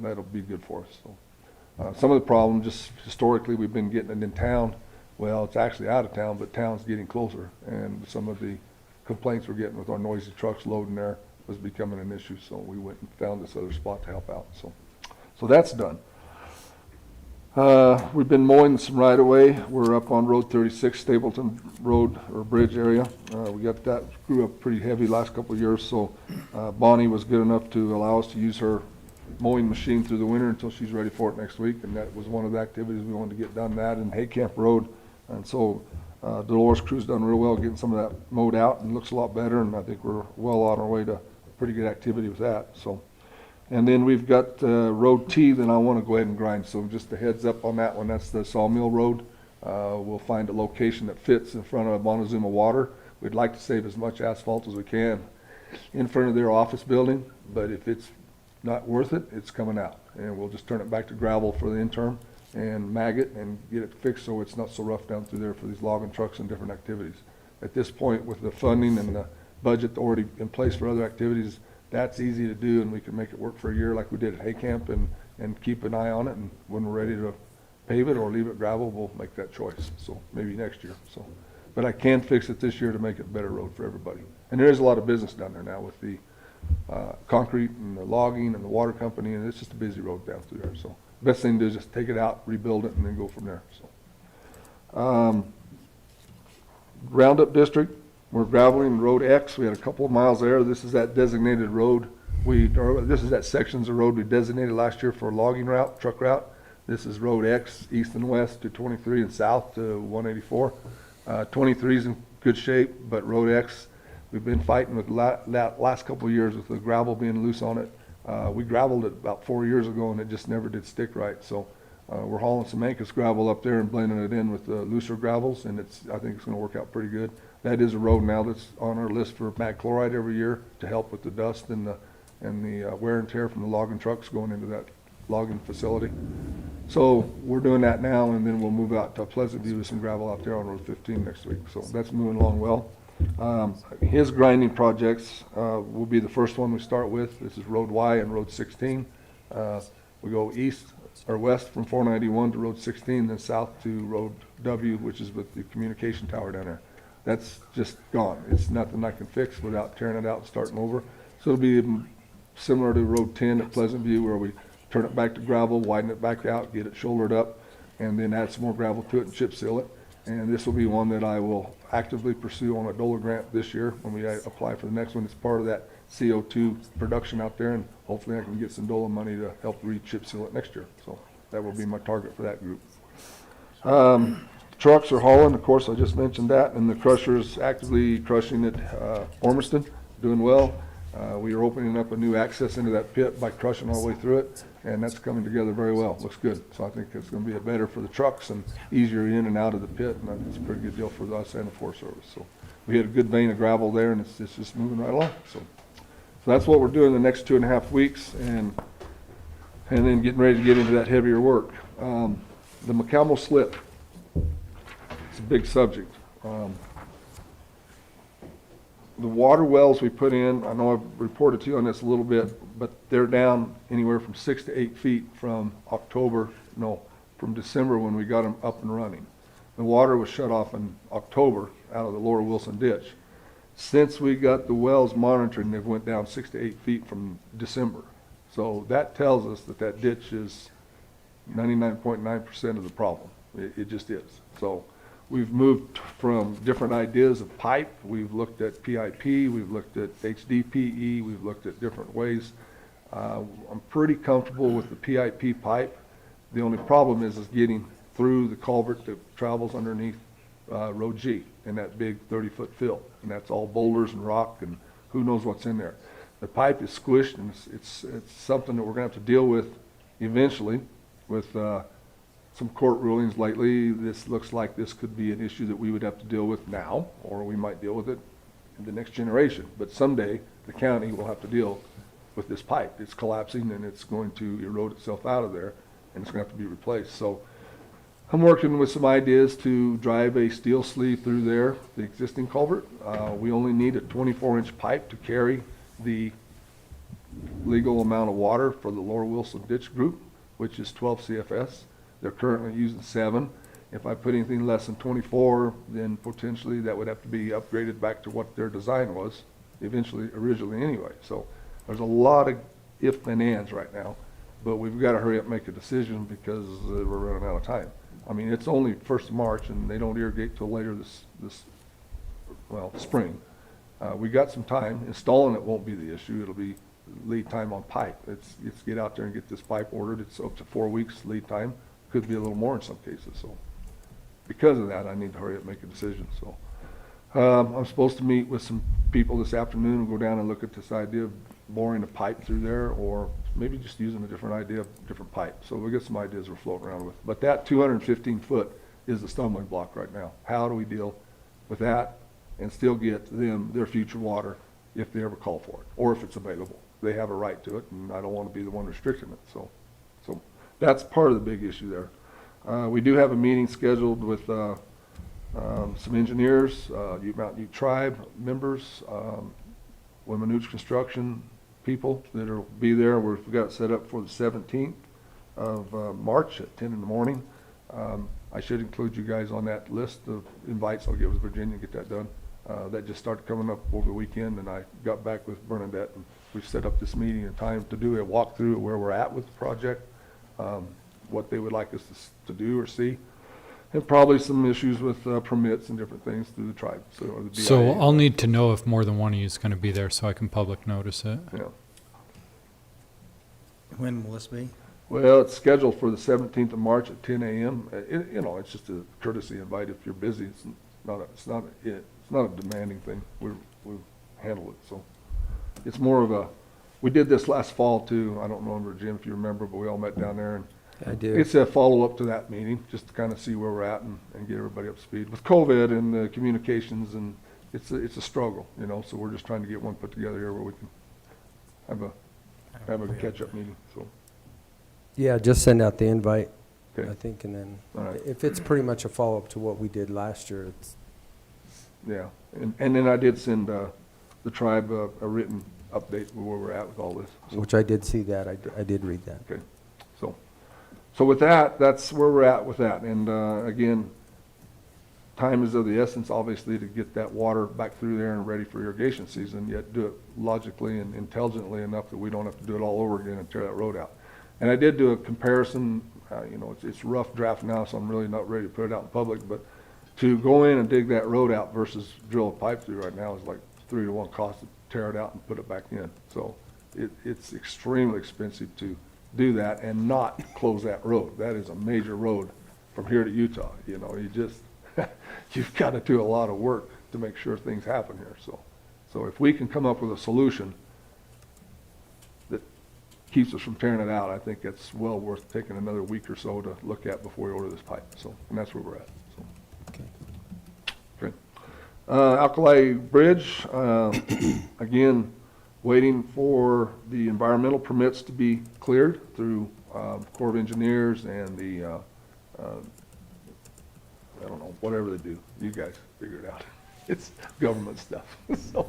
that'll be good for us. So some of the problem, just historically, we've been getting it in town. Well, it's actually out of town, but town's getting closer, and some of the complaints we're getting with our noisy trucks loading there was becoming an issue, so we went and found this other spot to help out. So that's done. We've been mowing some right-of-way. We're up on Road 36, Stapleton Road or Bridge area. We got that grew up pretty heavy last couple of years, so Bonnie was good enough to allow us to use her mowing machine through the winter until she's ready for it next week, and that was one of the activities we wanted to get done, that and Hay Camp Road. And so Dolores crew's done real well getting some of that mowed out, and looks a lot better, and I think we're well on our way to pretty good activity with that. So, and then we've got Road T that I want to go ahead and grind. So just a heads up on that one. That's the Sawmill Road. We'll find a location that fits in front of Montezuma Water. We'd like to save as much asphalt as we can in front of their office building, but if it's not worth it, it's coming out, and we'll just turn it back to gravel for the interim and mag it and get it fixed so it's not so rough down through there for these logging trucks and different activities. At this point, with the funding and the budget already in place for other activities, that's easy to do, and we can make it work for a year like we did at Hay Camp, and keep an eye on it, and when we're ready to pave it or leave it gravel, we'll make that choice. So maybe next year. So, but I can fix it this year to make it a better road for everybody. And there is a lot of business down there now with the concrete and the logging and the water company, and it's just a busy road down through there. So best thing to do is just take it out, rebuild it, and then go from there. So Roundup District, we're graveling Road X. We had a couple of miles there. This is that designated road. This is that sections of road we designated last year for a logging route, truck route. This is Road X, east and west to 23 and south to 184. 23 is in good shape, but Road X, we've been fighting with that last couple of years with the gravel being loose on it. We gravelled it about 4 years ago, and it just never did stick right. So we're hauling some Ancus gravel up there and blending it in with the looser gravels, and I think it's going to work out pretty good. That is a road now that's on our list for mag chloride every year to help with the dust and the wear and tear from the logging trucks going into that logging facility. So we're doing that now, and then we'll move out to Pleasant View with some gravel out there on Road 15 next week. So that's moving along well. His grinding projects will be the first one we start with. This is Road Y and Road 16. We go east or west from 491 to Road 16, then south to Road W, which is with the communication tower down there. That's just gone. It's nothing I can fix without tearing it out and starting over. So it'll be similar to Road 10 at Pleasant View, where we turn it back to gravel, widen it back out, get it shouldered up, and then add some more gravel to it and chip seal it. And this will be one that I will actively pursue on a DOLA grant this year when we apply for the next one. It's part of that CO2 production out there, and hopefully I can get some DOLA money to help re-chip seal it next year. So that will be my target for that group. Trucks are hauling, of course, I just mentioned that, and the crusher's actively crushing at Ormiston, doing well. We are opening up a new access into that pit by crushing all the way through it, and that's coming together very well. Looks good. So I think it's going to be better for the trucks and easier in and out of the pit, and it's a pretty good deal for us and the Forest Service. So we had a good vein of gravel there, and it's just moving right along. So that's what we're doing the next 2.5 weeks, and then getting ready to get into that heavier work. The McCamel slip. a big subject. The water wells we put in, I know I've reported to you on this a little bit, but they're down anywhere from 6 to 8 feet from December when we got them up and running. The water was shut off in October out of the Lower Wilson ditch. Since we got the wells monitored, they've went down 6 to 8 feet from December. So that tells us that that ditch is 99.9% of the problem. It just is. So we've moved from different ideas of pipe. We've looked at PIP, we've looked at HDPE, we've looked at different ways. I'm pretty comfortable with the PIP pipe. The only problem is getting through the culvert that travels underneath Road G in that big 30-foot fill. And that's all boulders and rock and who knows what's in there. The pipe is squished, and it's something that we're going to have to deal with eventually with some court rulings lately. This looks like this could be an issue that we would have to deal with now, or we might deal with it in the next generation. But someday the county will have to deal with this pipe. It's collapsing and it's going to erode itself out of there, and it's going to have to be replaced. So I'm working with some ideas to drive a steel sleeve through there, the existing culvert. We only need a 24-inch pipe to carry the legal amount of water for the Lower Wilson Ditch Group, which is 12 CFS. They're currently using 7. If I put anything less than 24, then potentially that would have to be upgraded back to what their design was originally anyway. So there's a lot of ifs and ands right now, but we've got to hurry up and make a decision because we're running out of time. I mean, it's only 1st of March and they don't irrigate till later this spring. We got some time. Installing it won't be the issue. It'll be lead time on pipe. It's get out there and get this pipe ordered. It's up to 4 weeks lead time. Could be a little more in some cases. So because of that, I need to hurry up and make a decision. So I'm supposed to meet with some people this afternoon and go down and look at this idea of boring a pipe through there, or maybe just using a different idea, different pipe. So we'll get some ideas we're floating around with. But that 215 foot is the stumbling block right now. How do we deal with that and still get them their future water if they ever call for it, or if it's available? They have a right to it, and I don't want to be the one restricting it. So that's part of the big issue there. We do have a meeting scheduled with some engineers, Mountain Ute Tribe members, Weminuche Construction people that will be there. We've got it set up for the 17th of March at 10 in the morning. I should include you guys on that list of invites. I'll get with Virginia and get that done. That just started coming up over the weekend, and I got back with Bernadette, and we've set up this meeting and time to do a walkthrough of where we're at with the project, what they would like us to do or see, and probably some issues with permits and different things through the tribe. Or the So BIA. I'll need to know if more than one of you is going to be there so I can public notice it. Yeah. When will this be? Well, it's scheduled for the 17th of March at 10 a.m. It's just a courtesy invite. If you're busy, it's not a demanding thing. We handle it. So it's more of a. We did this last fall too. I don't remember, Jim, if you remember, but we all met down there, and I do. It's a follow up to that meeting, just to kind of see where we're at and get everybody up to speed with COVID and the communications, and it's a struggle, So we're just trying to get one put together here where we can have a catch up meeting. So. Yeah, just send out the invite, Okay. I think, and then All right. if it's pretty much a follow-up to what we did last year, it's, Yeah, and then I did send the tribe a written update of where we're at with all this. So, which I did see that, I did read that. okay, so with that, that's where we're at with that. And again, time is of the essence, obviously, to get that water back through there and ready for irrigation season, yet do it logically and intelligently enough that we don't have to do it all over again and tear that road out. And I did do a comparison, it's rough draft now, so I'm really not ready to put it out in public, but to go in and dig that road out versus drill a pipe through right now is like 3 to 1 cost to tear it out and put it back in. So it's extremely expensive to do that and not close that road. That is a major road from here to Utah. You just, you've got to do a lot of work to make sure things happen here. So if we can come up with a solution that keeps us from tearing it out, I think it's well worth taking another week or so to look at before we order this pipe. So, and that's where we're at. So. Okay. Alkali Bridge, again, waiting for the environmental permits to be cleared through Corps of Engineers and the I don't know, whatever they do, you guys figure it out. It's government stuff. So,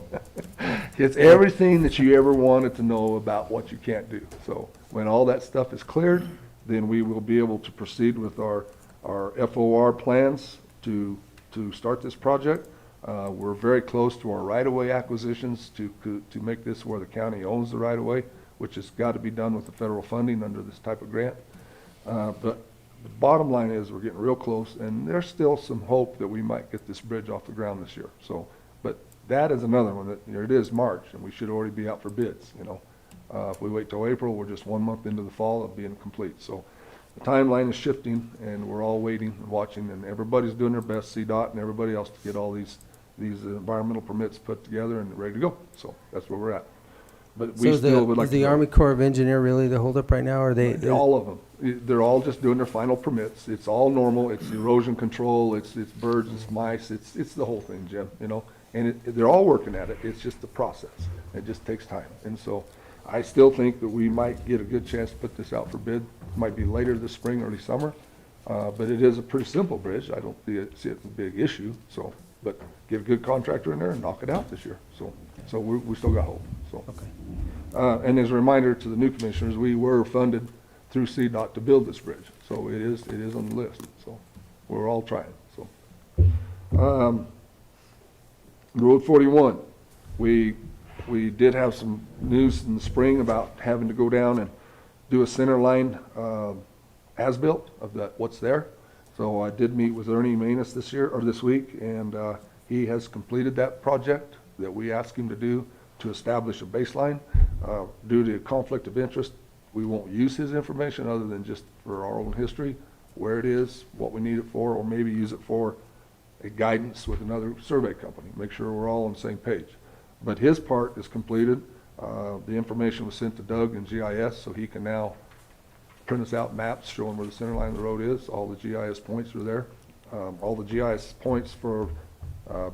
it's everything that you ever wanted to know about what you can't do. So when all that stuff is cleared, then we will be able to proceed with our FOR plans to start this project. We're very close to our right-of-way acquisitions to make this where the county owns the right-of-way, which has got to be done with the federal funding under this type of grant. But the bottom line is we're getting real close, and there's still some hope that we might get this bridge off the ground this year. So, but that is another one that, it is March, and we should already be out for bids, If we wait till April, we're just 1 month into the fall of being complete. So the timeline is shifting, and we're all waiting and watching, and everybody's doing their best, CDOT and everybody else, to get all these environmental permits put together and ready to go. So that's where we're at. But we still would like to is the Army Corps of Engineer really the holdup right now, or they? All of them. They're all just doing their final permits. It's all normal. It's erosion control. It's birds. It's mice. It's the whole thing, Jim. And they're all working at it. It's just the process. It just takes time. And so, I still think that we might get a good chance to put this out for bid. Might be later this spring, early summer. But it is a pretty simple bridge. I don't see it as a big issue. So, but get a good contractor in there and knock it out this year. So we still got hope. So. Okay. And as a reminder to the new commissioners, we were funded through CDOT to build this bridge. So it is on the list. So we're all trying. So Road 41, we did have some news in the spring about having to go down and do a center line as-built of what's there. So I did meet with Ernie Manus this week, and he has completed that project that we asked him to do to establish a baseline. Due to conflict of interest, we won't use his information other than just for our own history, where it is, what we need it for, or maybe use it for a guidance with another survey company, make sure we're all on the same page. But his part is completed. The information was sent to Doug in GIS, so he can now print us out maps showing where the center line of the road is. All the GIS points are there. All the GIS points for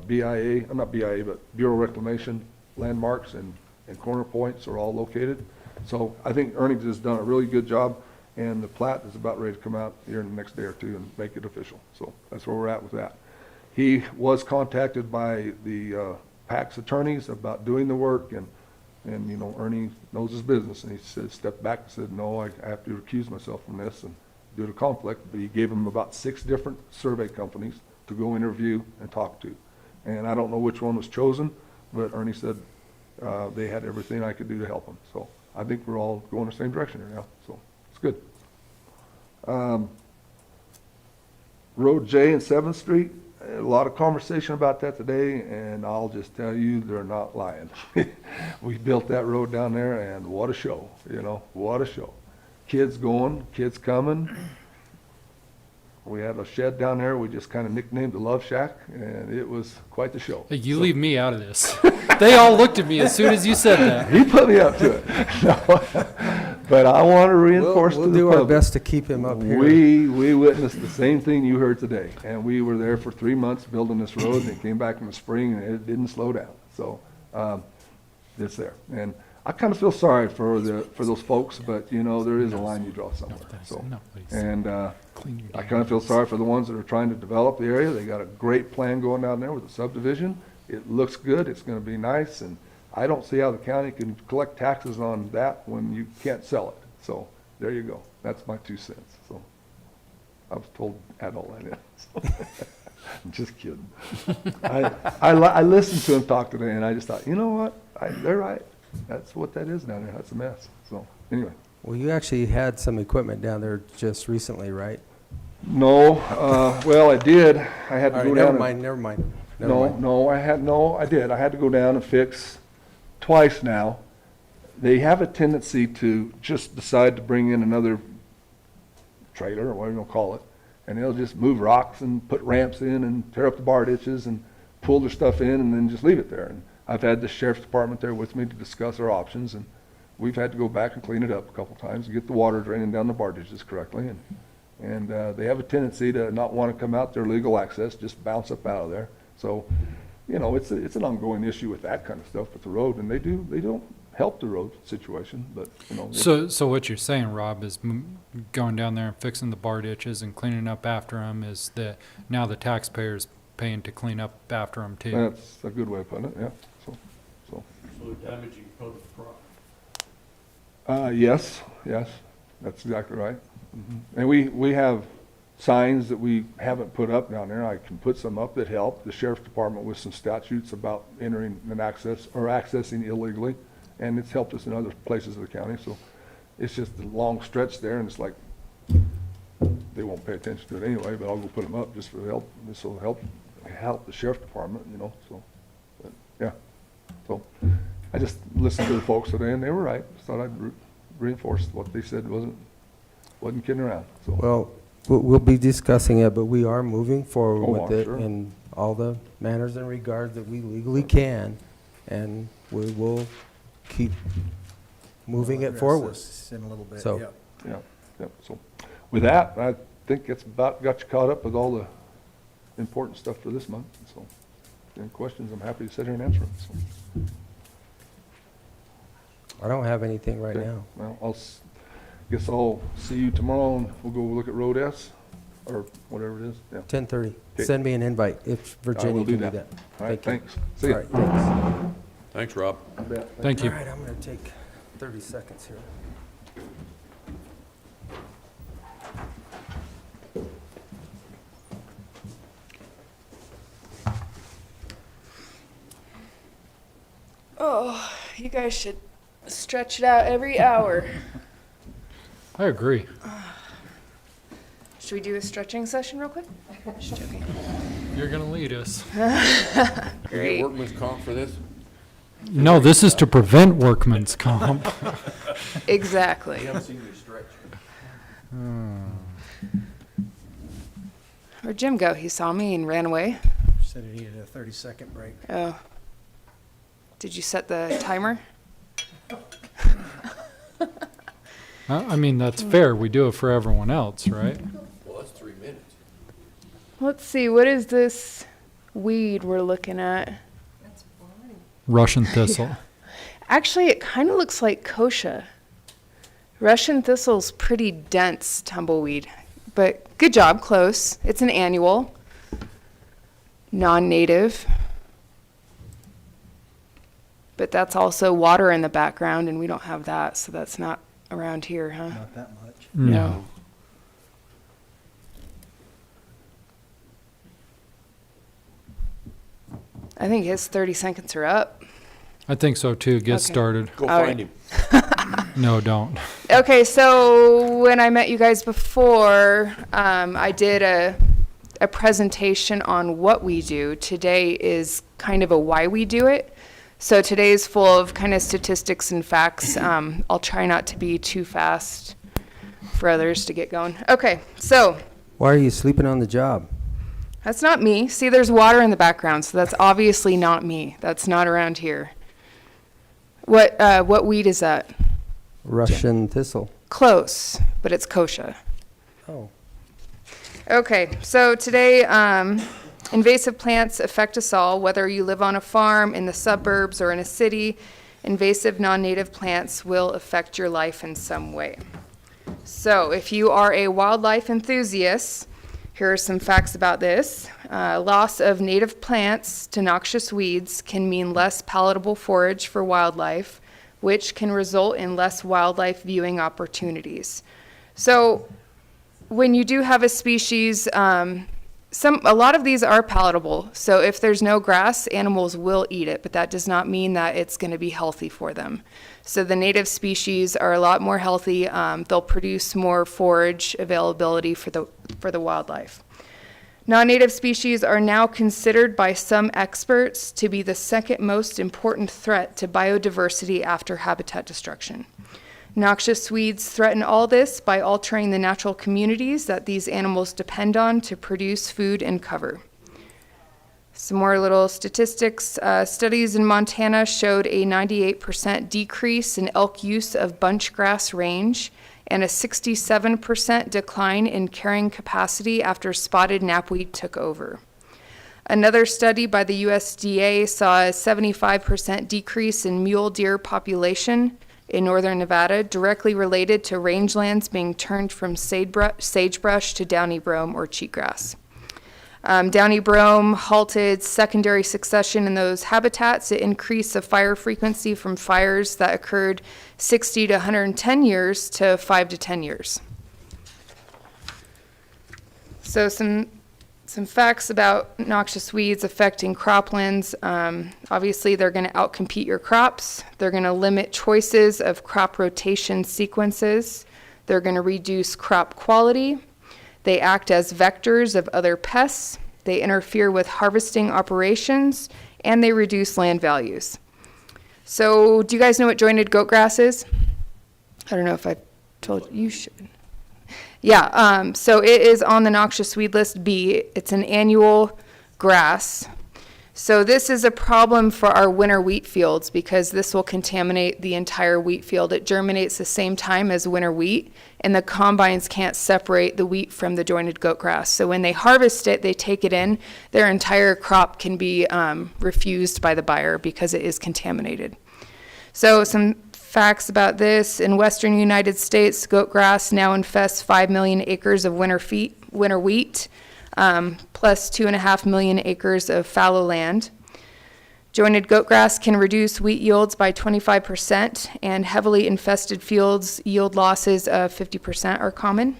BIA, not BIA, but Bureau of Reclamation landmarks and corner points are all located. So I think Ernie has done a really good job, and the plat is about ready to come out here in the next day or two and make it official. So that's where we're at with that. He was contacted by the PAC's attorneys about doing the work, and Ernie knows his business, and he said, stepped back and said, no, I have to recuse myself from this and due to conflict. But he gave him about 6 different survey companies to go interview and talk to. And I don't know which one was chosen, but Ernie said they had everything I could do to help him. So I think we're all going the same direction here now, so it's good. Road J and 7th Street, a lot of conversation about that today, and I'll just tell you, they're not lying. We built that road down there, and what a show, what a show. Kids going, kids coming. We had a shed down there we just kind of nicknamed the Love Shack, and it was quite the show. Hey, you leave me out of this. They all looked at me as soon as you said that. He put me up to it. No. But I want to reinforce we'll to the do public, our best to keep him up here. We witnessed the same thing you heard today, and we were there for 3 months building this road, and it came back in the spring, and it didn't slow down. So it's there, and I kind of feel sorry for those folks, but there is a line you draw somewhere. So, and I kind of feel sorry for the ones that are trying to develop the area. They got a great plan going down there with the subdivision. It looks good. It's going to be nice, and I don't see how the county can collect taxes on that when you can't sell it. So there you go. That's my 2 cents. So I was told add all that in. So. I'm just kidding. I listened to him talk today, and I just thought, you know what? They're right. That's what that is down there. That's a mess. So anyway. Well, you actually had some equipment down there just recently, right? No. Well, I did. I had to go down. Never mind. I did. I had to go down and fix twice now. They have a tendency to just decide to bring in another trailer, or whatever you want to call it, and they'll just move rocks and put ramps in and tear up the bar ditches and pull their stuff in and then just leave it there. And I've had the sheriff's department there with me to discuss our options, and we've had to go back and clean it up a couple times and get the water draining down the bar ditches correctly. And they have a tendency to not want to come out their legal access, just bounce up out of there. So, it's an ongoing issue with that kind of stuff with the road, and they don't help the road situation, but, you know. So what you're saying, Rob, is going down there and fixing the bar ditches and cleaning up after them is that now the taxpayers paying to clean up after them too. That's a good way of putting it, yeah, so. So they're damaging public property. Yes, that's exactly right. And we have signs that we haven't put up down there. I can put some up that help the sheriff's department with some statutes about entering and accessing illegally. And it's helped us in other places of the county, so it's just a long stretch there, and it's like, they won't pay attention to it anyway, but I'll go put them up just for help, this will help the sheriff's department, you know, so, but, yeah. So, I just listened to the folks today, and they were right. Just thought I'd reinforce what they said, wasn't kidding around, so. Well, we'll be discussing it, but we are moving forward Oh, with I'm it sure. in all the manners and regards that we legally can, and we will keep moving We'll it address forward. this in a little bit, So- yep. Yeah, so, with that, I think it's about got you caught up with all the important stuff for this month, so. Any questions, I'm happy to sit here and answer them, so. I don't have anything right Okay, now. Well, guess I'll see you tomorrow, and we'll go look at Road S, or whatever it is, yeah. 10:30. Okay. Send me an invite if Virginia do can do that. that. All right, Thank you. thanks. See ya. All right, thanks. Thanks, Rob. Thank you. All right, I'm going to take 30 seconds here. Oh, you guys should stretch it out every hour. I agree. Should we do a stretching session real quick? Just joking. You're gonna lead us. You get Great. workman's comp for this? No, this is to prevent workman's comp. Exactly. You haven't seen me stretch. Where'd Jim go? He saw me and ran away. Said it needed a 30-second break. Oh. Did you set the timer? I mean, that's fair. We do it for everyone else, right? Well, that's 3 minutes. Let's see, what is this weed we're looking at? Russian thistle. Actually, it kind of looks like kochia. Russian thistle's pretty dense tumbleweed, but good job, close. It's an annual, non-native. But that's also water in the background, and we don't have that, so that's not around here, huh? Not that much. No. I think his 30 seconds are up. I think so too. Get Okay. started. Go All find right. him. No, don't. Okay, so when I met you guys before, I did a presentation on what we do. Today is kind of a why we do it. So today is full of kind of statistics and facts. I'll try not to be too fast for others to get going. Okay, so Why are you sleeping on the job? that's not me. See, there's water in the background, so that's obviously not me. That's not around here. What weed is that? Russian thistle. Close, but it's kochia. Oh. Okay, so today, invasive plants affect us all, whether you live on a farm, in the suburbs, or in a city. Invasive non-native plants will affect your life in some way. So if you are a wildlife enthusiast, here are some facts about this. Loss of native plants to noxious weeds can mean less palatable forage for wildlife, which can result in less wildlife viewing opportunities. So when you do have a species, a lot of these are palatable. So if there's no grass, animals will eat it, but that does not mean that it's going to be healthy for them. So the native species are a lot more healthy. They'll produce more forage availability for the wildlife. Non-native species are now considered by some experts to be the second most important threat to biodiversity after habitat destruction. Noxious weeds threaten all this by altering the natural communities that these animals depend on to produce food and cover. Some more little statistics. Studies in Montana showed a 98% decrease in elk use of bunchgrass range and a 67% decline in carrying capacity after spotted knapweed took over. Another study by the USDA saw a 75% decrease in mule deer population in northern Nevada, directly related to rangelands being turned from sagebrush to downy brome or cheatgrass. Downy brome halted secondary succession in those habitats. It increased the fire frequency from fires that occurred 60 to 110 years to 5 to 10 years. So some facts about noxious weeds affecting croplands. Obviously, they're going to outcompete your crops. They're going to limit choices of crop rotation sequences. They're going to reduce crop quality. They act as vectors of other pests. They interfere with harvesting operations, and they reduce land values. So do you guys know what jointed goat grass is? I don't know if I told you. You should. Yeah, so it is on the noxious weed list B. It's an annual grass. So this is a problem for our winter wheat fields because this will contaminate the entire wheat field. It germinates the same time as winter wheat, and the combines can't separate the wheat from the jointed goat grass. So when they harvest it, they take it in, their entire crop can be refused by the buyer because it is contaminated. So some facts about this: in western United States, goat grass now infests 5 million acres of winter wheat, plus 2.5 million acres of fallow land. Jointed goat grass can reduce wheat yields by 25%, and heavily infested fields yield losses of 50% are common.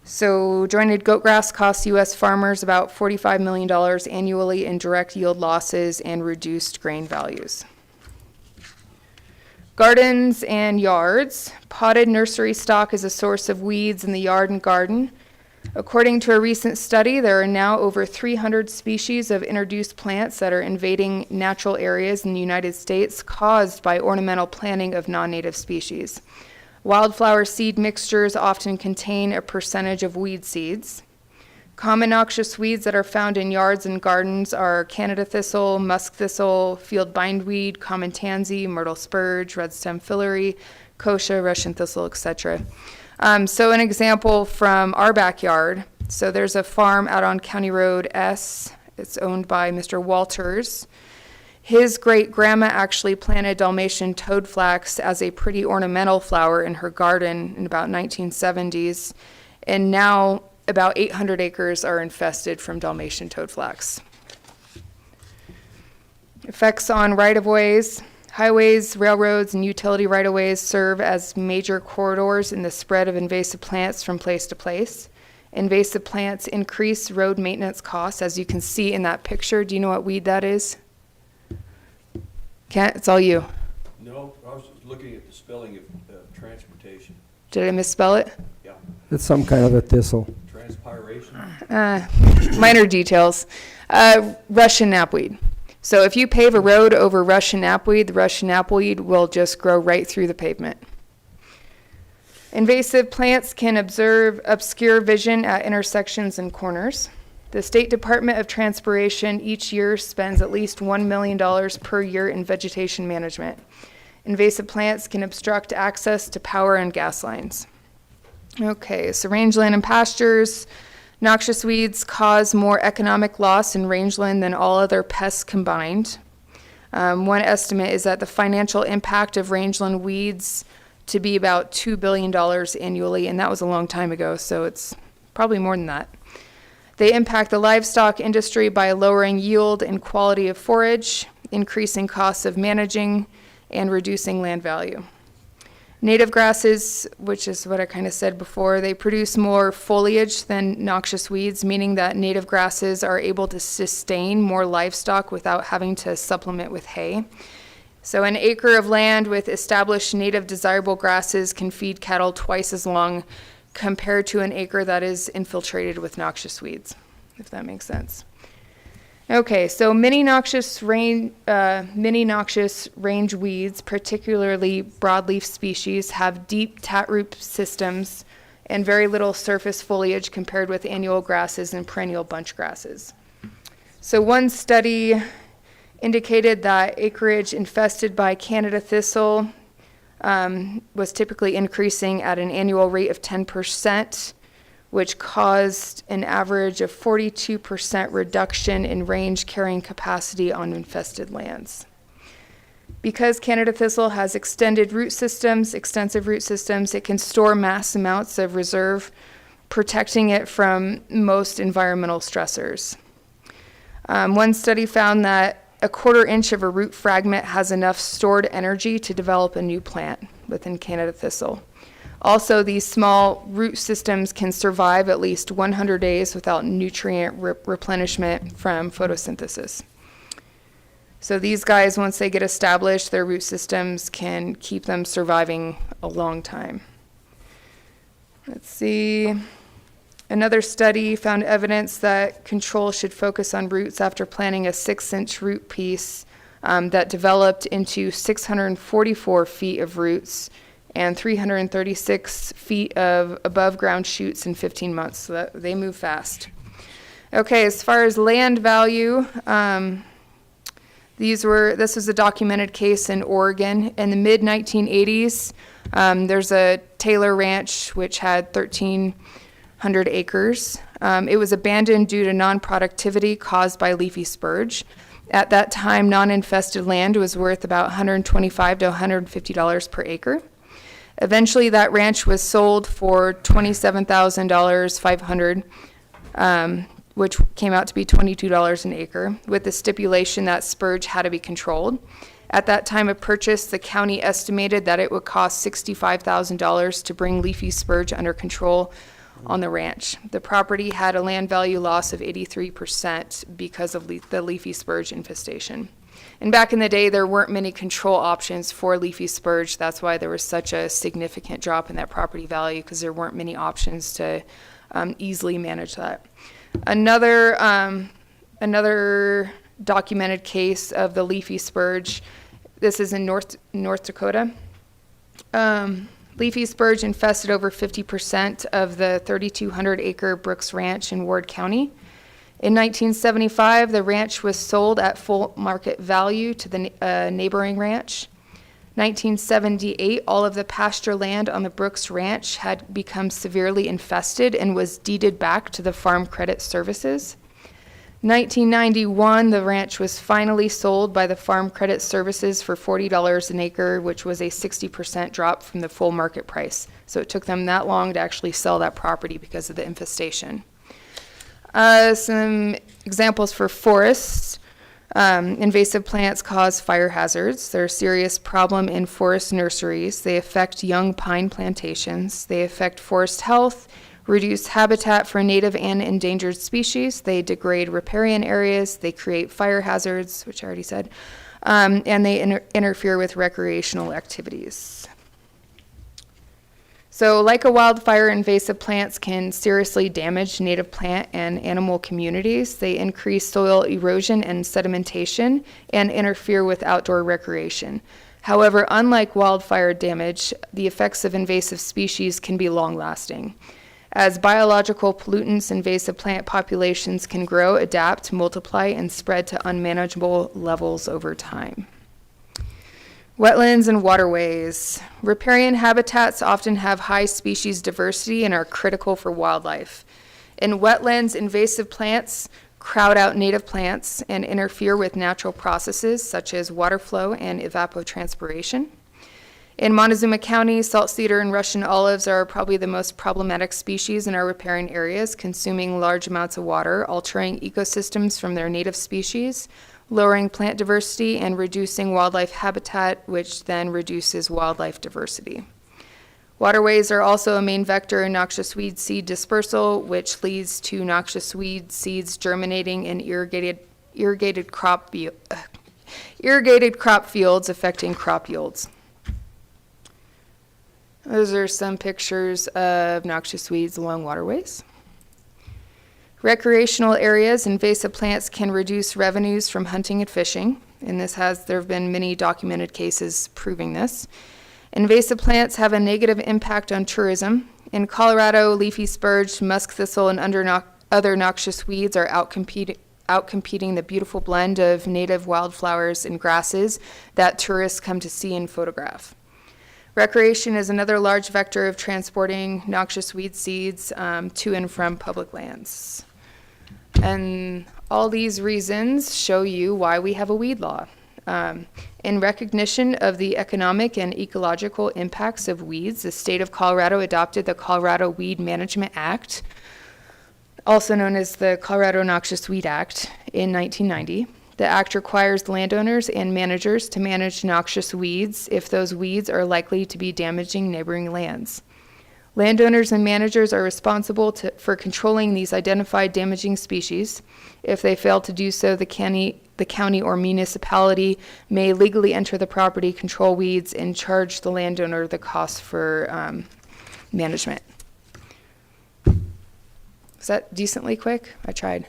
So jointed goat grass costs U.S. farmers about $45 million annually in direct yield losses and reduced grain values. Gardens and yards. Potted nursery stock is a source of weeds in the yard and garden. According to a recent study, there are now over 300 species of introduced plants that are invading natural areas in the United States caused by ornamental planting of non-native species. Wildflower seed mixtures often contain a percentage of weed seeds. Common noxious weeds that are found in yards and gardens are Canada thistle, musk thistle, field bindweed, common tansy, myrtle spurge, red stem fillery, kochia, Russian thistle, etc. So an example from our backyard. So there's a farm out on County Road S. It's owned by Mr. Walters. His great-grandma actually planted Dalmatian toadflax as a pretty ornamental flower in her garden in about 1970s. And now about 800 acres are infested from Dalmatian toadflax. Effects on right-of-ways. Highways, railroads, and utility right-of-ways serve as major corridors in the spread of invasive plants from place to place. Invasive plants increase road maintenance costs, as you can see in that picture. Do you know what weed that is? Kent, it's all you. No, I was just looking at the spelling of transportation. Did I misspell it? Yeah. It's some kind of a thistle. Transpiration? Minor details. Russian knapweed. So if you pave a road over Russian knapweed, the Russian knapweed will just grow right through the pavement. Invasive plants can obscure vision at intersections and corners. The State Department of Transportation each year spends at least $1 million per year in vegetation management. Invasive plants can obstruct access to power and gas lines. Okay, so rangeland and pastures. Noxious weeds cause more economic loss in rangeland than all other pests combined. One estimate is that the financial impact of rangeland weeds to be about $2 billion annually, and that was a long time ago, so it's probably more than that. They impact the livestock industry by lowering yield and quality of forage, increasing costs of managing, and reducing land value. Native grasses, which is what I kind of said before, they produce more foliage than noxious weeds, meaning that native grasses are able to sustain more livestock without having to supplement with hay. So an acre of land with established native desirable grasses can feed cattle twice as long compared to an acre that is infiltrated with noxious weeds, if that makes sense. Okay, so many noxious range weeds, particularly broadleaf species, have deep taproot systems and very little surface foliage compared with annual grasses and perennial bunch grasses. So one study indicated that acreage infested by Canada thistle was typically increasing at an annual rate of 10%, which caused an average of 42% reduction in range carrying capacity on infested lands. Because Canada thistle has extensive root systems, it can store mass amounts of reserve, protecting it from most environmental stressors. One study found that a 1/4 inch of a root fragment has enough stored energy to develop a new plant within Canada thistle. Also, these small root systems can survive at least 100 days without nutrient replenishment from photosynthesis. So these guys, once they get established, their root systems can keep them surviving a long time. Let's see. Another study found evidence that control should focus on roots after planting a 6-inch root piece that developed into 644 feet of roots and 336 feet of above ground shoots in 15 months. So that they move fast. Okay, as far as land value, this was a documented case in Oregon. In the mid-1980s, there's a Taylor Ranch which had 1,300 acres. It was abandoned due to non-productivity caused by leafy spurge. At that time, non-infested land was worth about $125 to $150 per acre. Eventually, that ranch was sold for $27,500, which came out to be $22 an acre, with the stipulation that spurge had to be controlled. At that time of purchase, the county estimated that it would cost $65,000 to bring leafy spurge under control on the ranch. The property had a land value loss of 83% because of the leafy spurge infestation. And back in the day, there weren't many control options for leafy spurge. That's why there was such a significant drop in that property value, because there weren't many options to easily manage that. Another documented case of the leafy spurge, this is in North Dakota. Leafy spurge infested over 50% of the 3,200 acre Brooks Ranch in Ward County. In 1975, the ranch was sold at full market value to the neighboring ranch. 1978, all of the pasture land on the Brooks Ranch had become severely infested and was deeded back to the Farm Credit Services. 1991, the ranch was finally sold by the Farm Credit Services for $40 an acre, which was a 60% drop from the full market price. So it took them that long to actually sell that property because of the infestation. Some examples for forests. Invasive plants cause fire hazards. They're a serious problem in forest nurseries. They affect young pine plantations. They affect forest health, reduce habitat for native and endangered species. They degrade riparian areas. They create fire hazards, which I already said, and they interfere with recreational activities. So like a wildfire, invasive plants can seriously damage native plant and animal communities. They increase soil erosion and sedimentation and interfere with outdoor recreation. However, unlike wildfire damage, the effects of invasive species can be long-lasting. As biological pollutants, invasive plant populations can grow, adapt, multiply, and spread to unmanageable levels over time. Wetlands and waterways. Riparian habitats often have high species diversity and are critical for wildlife. In wetlands, invasive plants crowd out native plants and interfere with natural processes such as water flow and evapotranspiration. In Montezuma County, salt cedar and Russian olives are probably the most problematic species in our riparian areas, consuming large amounts of water, altering ecosystems from their native species, lowering plant diversity, and reducing wildlife habitat, which then reduces wildlife diversity. Waterways are also a main vector in noxious weed seed dispersal, which leads to noxious weed seeds germinating in irrigated crop fields, affecting crop yields. Those are some pictures of noxious weeds along waterways. Recreational areas, invasive plants can reduce revenues from hunting and fishing, and there have been many documented cases proving this. Invasive plants have a negative impact on tourism. In Colorado, leafy spurge, musk thistle, and other noxious weeds are outcompeting the beautiful blend of native wildflowers and grasses that tourists come to see and photograph. Recreation is another large vector of transporting noxious weed seeds to and from public lands. And all these reasons show you why we have a weed law. In recognition of the economic and ecological impacts of weeds, the state of Colorado adopted the Colorado Weed Management Act, also known as the Colorado Noxious Weed Act, in 1990. The act requires landowners and managers to manage noxious weeds if those weeds are likely to be damaging neighboring lands. Landowners and managers are responsible for controlling these identified damaging species. If they fail to do so, the county or municipality may legally enter the property, control weeds, and charge the landowner the cost for management. Is that decently quick? I tried.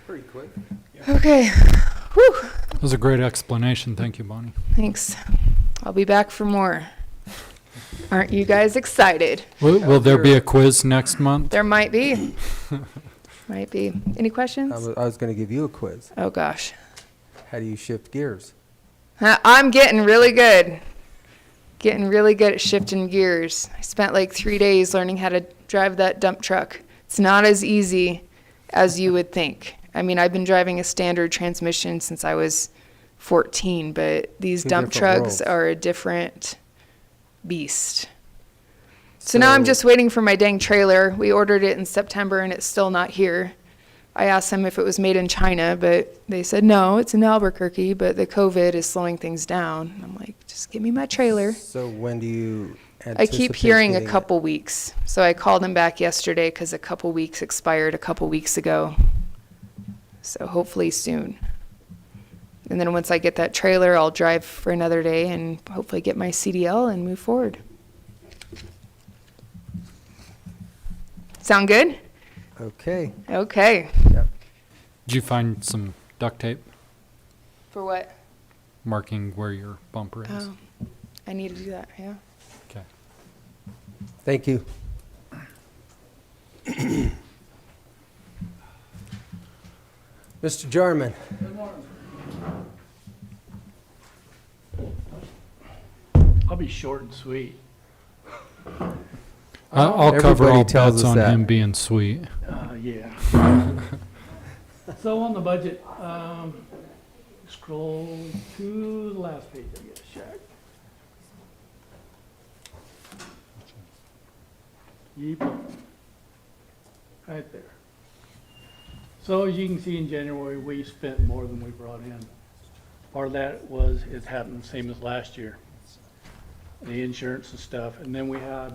Pretty quick. Okay. Whew. That was a great explanation. Thank you, Bonnie. Thanks. I'll be back for more. Aren't you guys excited? Will there be a quiz next month? There might be. Might be. Any questions? I was going to give you a quiz. Oh, gosh. How do you shift gears? I'm getting really good. Getting really good at shifting gears. I spent like 3 days learning how to drive that dump truck. It's not as easy as you would think. I mean, I've been driving a standard transmission since I was 14, but these dump trucks are a different beast. So now I'm just waiting for my dang trailer. We ordered it in September and it's still not here. I asked them if it was made in China, but they said no, it's in Albuquerque, but the COVID is slowing things down. I'm like, just give me my trailer. So when do you I keep anticipate hearing a getting it? couple weeks. So I called them back yesterday because a couple weeks expired a couple weeks ago. So hopefully soon. And then once I get that trailer, I'll drive for another day and hopefully get my CDL and move forward. Sound good? Okay. Okay. Yep. Did you find some duct tape For what? marking where your bumper is? Oh, I need to do that, yeah. Okay. Thank you. Mr. Jarman. I'll be short and sweet. I'll cover Everybody all tells bets us on that. him being sweet. Yeah. So on the budget, scroll to the last page, I guess, Shaq. Yep. Right there. So as you can see in January, we spent more than we brought in. Part of that was, it happened the same as last year. The insurance and stuff, and then we had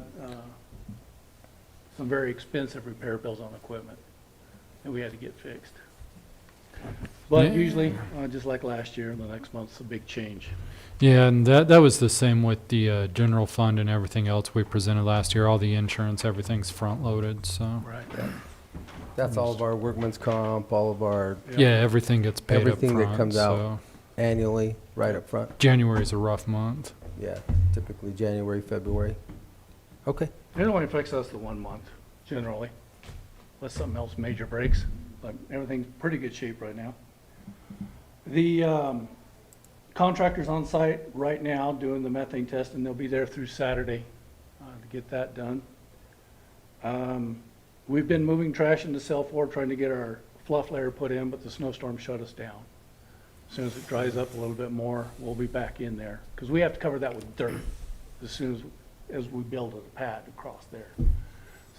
some very expensive repair bills on equipment that we had to get fixed. But Yeah. usually, just like last year, the next month's a big change. Yeah, and that was the same with the general fund and everything else we presented last year. All the insurance, everything's front loaded, so. Right. That's all of our workman's comp, all of our, Yeah, everything gets paid up front. everything that comes out so annually, right up front. January's a rough month. Yeah, typically January, February. Okay. It only affects us the 1 month, generally, unless something else major breaks, but everything's pretty good shape right now. The contractor's on site right now doing the methane test, and they'll be there through Saturday to get that done. We've been moving trash into cell 4, trying to get our fluff layer put in, but the snowstorm shut us down. As soon as it dries up a little bit more, we'll be back in there, because we have to cover that with dirt as soon as we build a pad across there.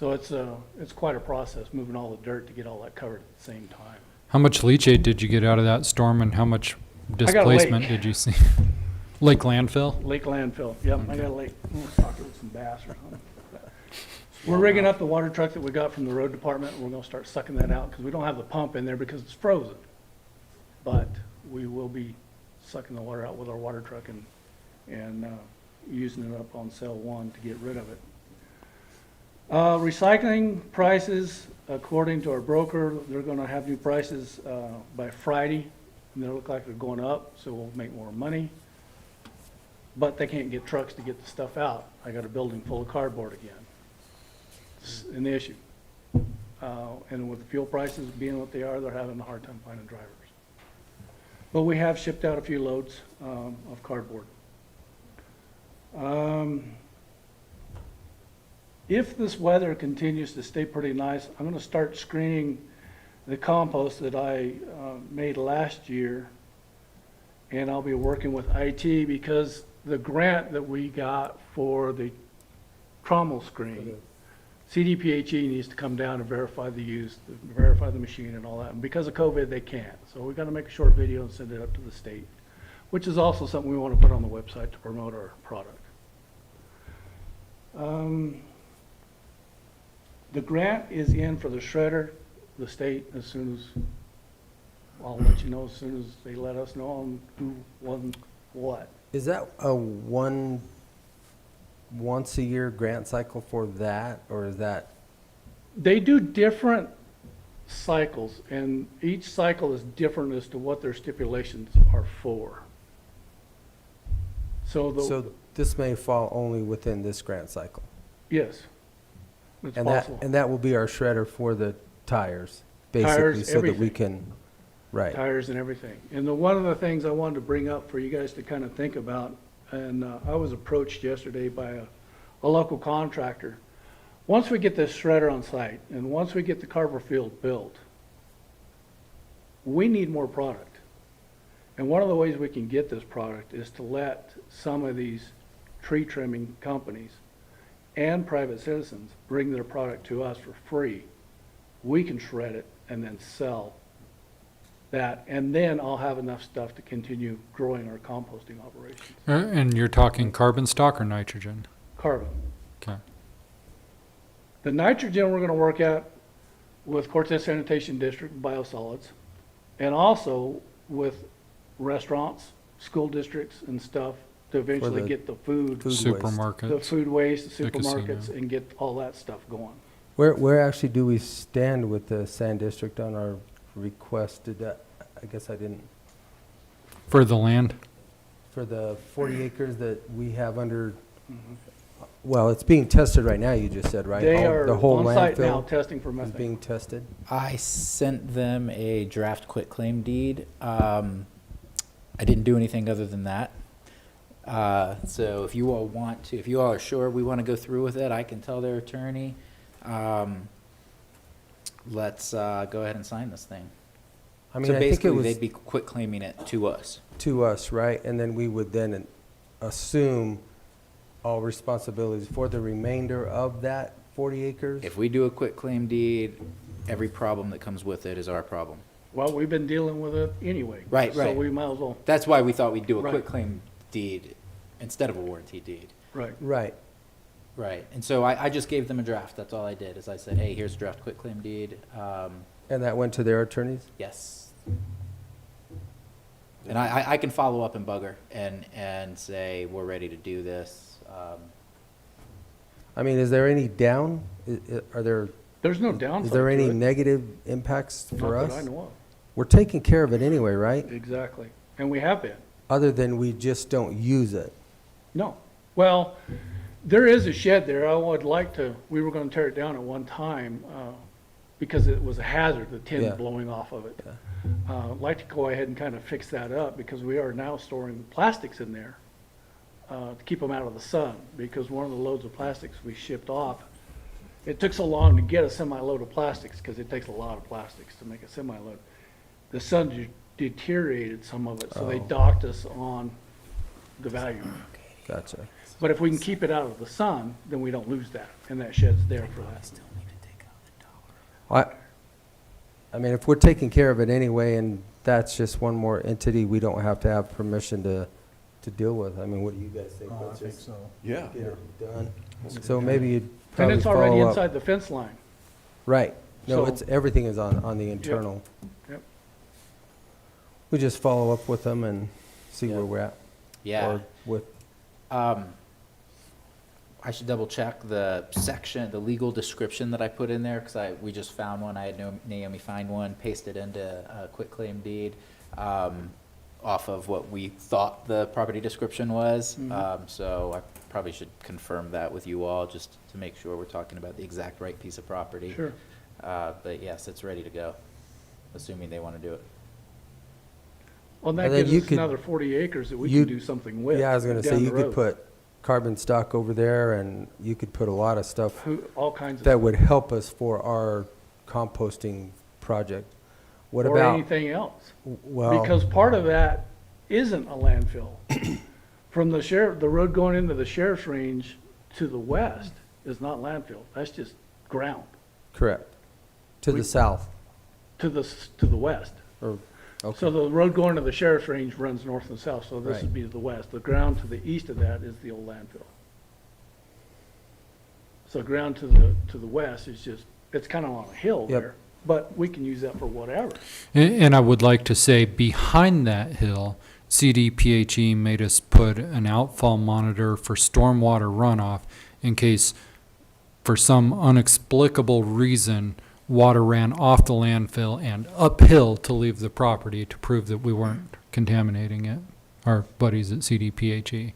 So it's quite a process, moving all the dirt to get all that covered at the same time. How much leachate did you get out of that storm, and how much got a displacement lake. did you see? Lake landfill? Lake landfill, yep, I got a lake, we'll stock it with some bass or something. We're rigging up the water truck that we got from the road department, and we're gonna start sucking that out, because we don't have the pump in there because it's frozen. But we will be sucking the water out with our water truck and using it up on cell 1 to get rid of it. Recycling prices, according to our broker, they're gonna have new prices by Friday, and they look like they're going up, so we'll make more money. But they can't get trucks to get the stuff out. I got a building full of cardboard again. It's an issue. And with the fuel prices being what they are, they're having a hard time finding drivers. But we have shipped out a few loads of cardboard. If this weather continues to stay pretty nice, I'm gonna start screening the compost that I made last year. And I'll be working with IT because the grant that we got for the trommel screen, CDPHE needs to come down and verify the use, verify the machine and all that. And because of COVID, they can't. So we gotta make a short video and send it up to the state, which is also something we wanna put on the website to promote our product. The grant is in for the shredder, the state, as soon as, I'll let you know as soon as they let us know on who won what. Is that a once a year grant cycle for that, or is that? They do different cycles, and each cycle is different as to what their stipulations are for. So this may fall only within this grant cycle? Yes, it's And possible. and that will be our shredder for the tires, basically, Tires, so that we everything. can, right. Tires and everything. And one of the things I wanted to bring up for you guys to kind of think about, and I was approached yesterday by a local contractor. Once we get this shredder on site, and once we get the Carver Field built, we need more product. And one of the ways we can get this product is to let some of these tree trimming companies and private citizens bring their product to us for free. We can shred it and then sell that, and then I'll have enough stuff to continue growing our composting operations. And you're talking carbon stock or nitrogen? Carbon. Okay. The nitrogen we're gonna work at with Cortez Sanitation District Biosolids, and also with restaurants, school districts and stuff to eventually the get the food. Supermarkets. The food waste, the The casino. supermarkets, and get all that stuff going. Where actually do we stand with the Sand District on our request? I guess I didn't, For the land? for the 40 acres that we have under, well, it's being tested right now, you just said, right? They All- are the whole on site now landfill testing for is methane. being tested? I sent them a draft quitclaim deed. I didn't do anything other than that. So if you all want to, if you all are sure we want to go through with it, I can tell their attorney. Let's go ahead and sign this thing. I mean, So I think it basically, was they'd be quitclaiming it to us. to us, right? And then we would then assume all responsibilities for the remainder of that 40 acres? If we do a quitclaim deed, every problem that comes with it is our problem. Well, we've been dealing with it anyway. Right, So right. we might as well, That's why we thought we'd do a Right. quitclaim deed instead of a warranty deed. right. Right. Right, and so I just gave them a draft, that's all I did, is I said, hey, here's a draft quitclaim deed, And that went to their attorneys? yes. And I can follow up and bug her and say, we're ready to do this. I mean, is there any down, are there, There's no downside is there to any it. negative impacts for Not us? that I know of. We're taking care of it anyway, right? Exactly. And we have been. Other than we just don't use it. No. Well, there is a shed there. I would like to, we were gonna tear it down at one time, because it was a hazard, the tin Yeah. blowing off of it. I'd like to go ahead and kind of fix that up, because we are now storing plastics in there, to keep them out of the sun, because one of the loads of plastics we shipped off, it took so long to get a semi-load of plastics, because it takes a lot of plastics to make a semi-load. The sun deteriorated some of it, so they Oh. docked us on the value. Gotcha. But if we can keep it out of the sun, then we don't lose that, and that shed's there for that. I mean, if we're taking care of it anyway, and that's just one more entity we don't have to have permission to deal with, I mean, what do you guys think? Let's just Yeah. get it done. So maybe you'd And probably it's already follow up. inside the fence line. Right. No, So- it's, everything is on the internal. Yep. We just follow up with them and see where we're at. Yeah. Or with, I should double check the section, the legal description that I put in there, because we just found one, I had Naomi find one, pasted into a quitclaim deed, off of what we thought the property description was. So I probably should confirm that with you all, just to make sure we're talking about the exact right piece of property. Sure. But yes, it's ready to go, assuming they want to do it. Well, that And then gives you us could- another 40 acres that we you- can do something with. yeah, I was gonna say, down you the could road. put carbon stock over there, and you could put a lot of stuff All kinds of. that would help us for our composting project. What or about anything else. well? Because part of that isn't a landfill. From the road going into the sheriff's range to the west is not landfill. That's just ground. Correct. To the south. To the west. Or, okay. So the road going to the sheriff's range runs north and south, so this Right. would be to the west. The ground to the east of that is the old landfill. So ground to the west is just, it's kind of on a hill Yep. there, but we can use that for whatever. And I would like to say, behind that hill, CDPHE made us put an outfall monitor for stormwater runoff in case, for some inexplicable reason, water ran off the landfill and uphill to leave the property to prove that we weren't contaminating it, our buddies at CDPHE.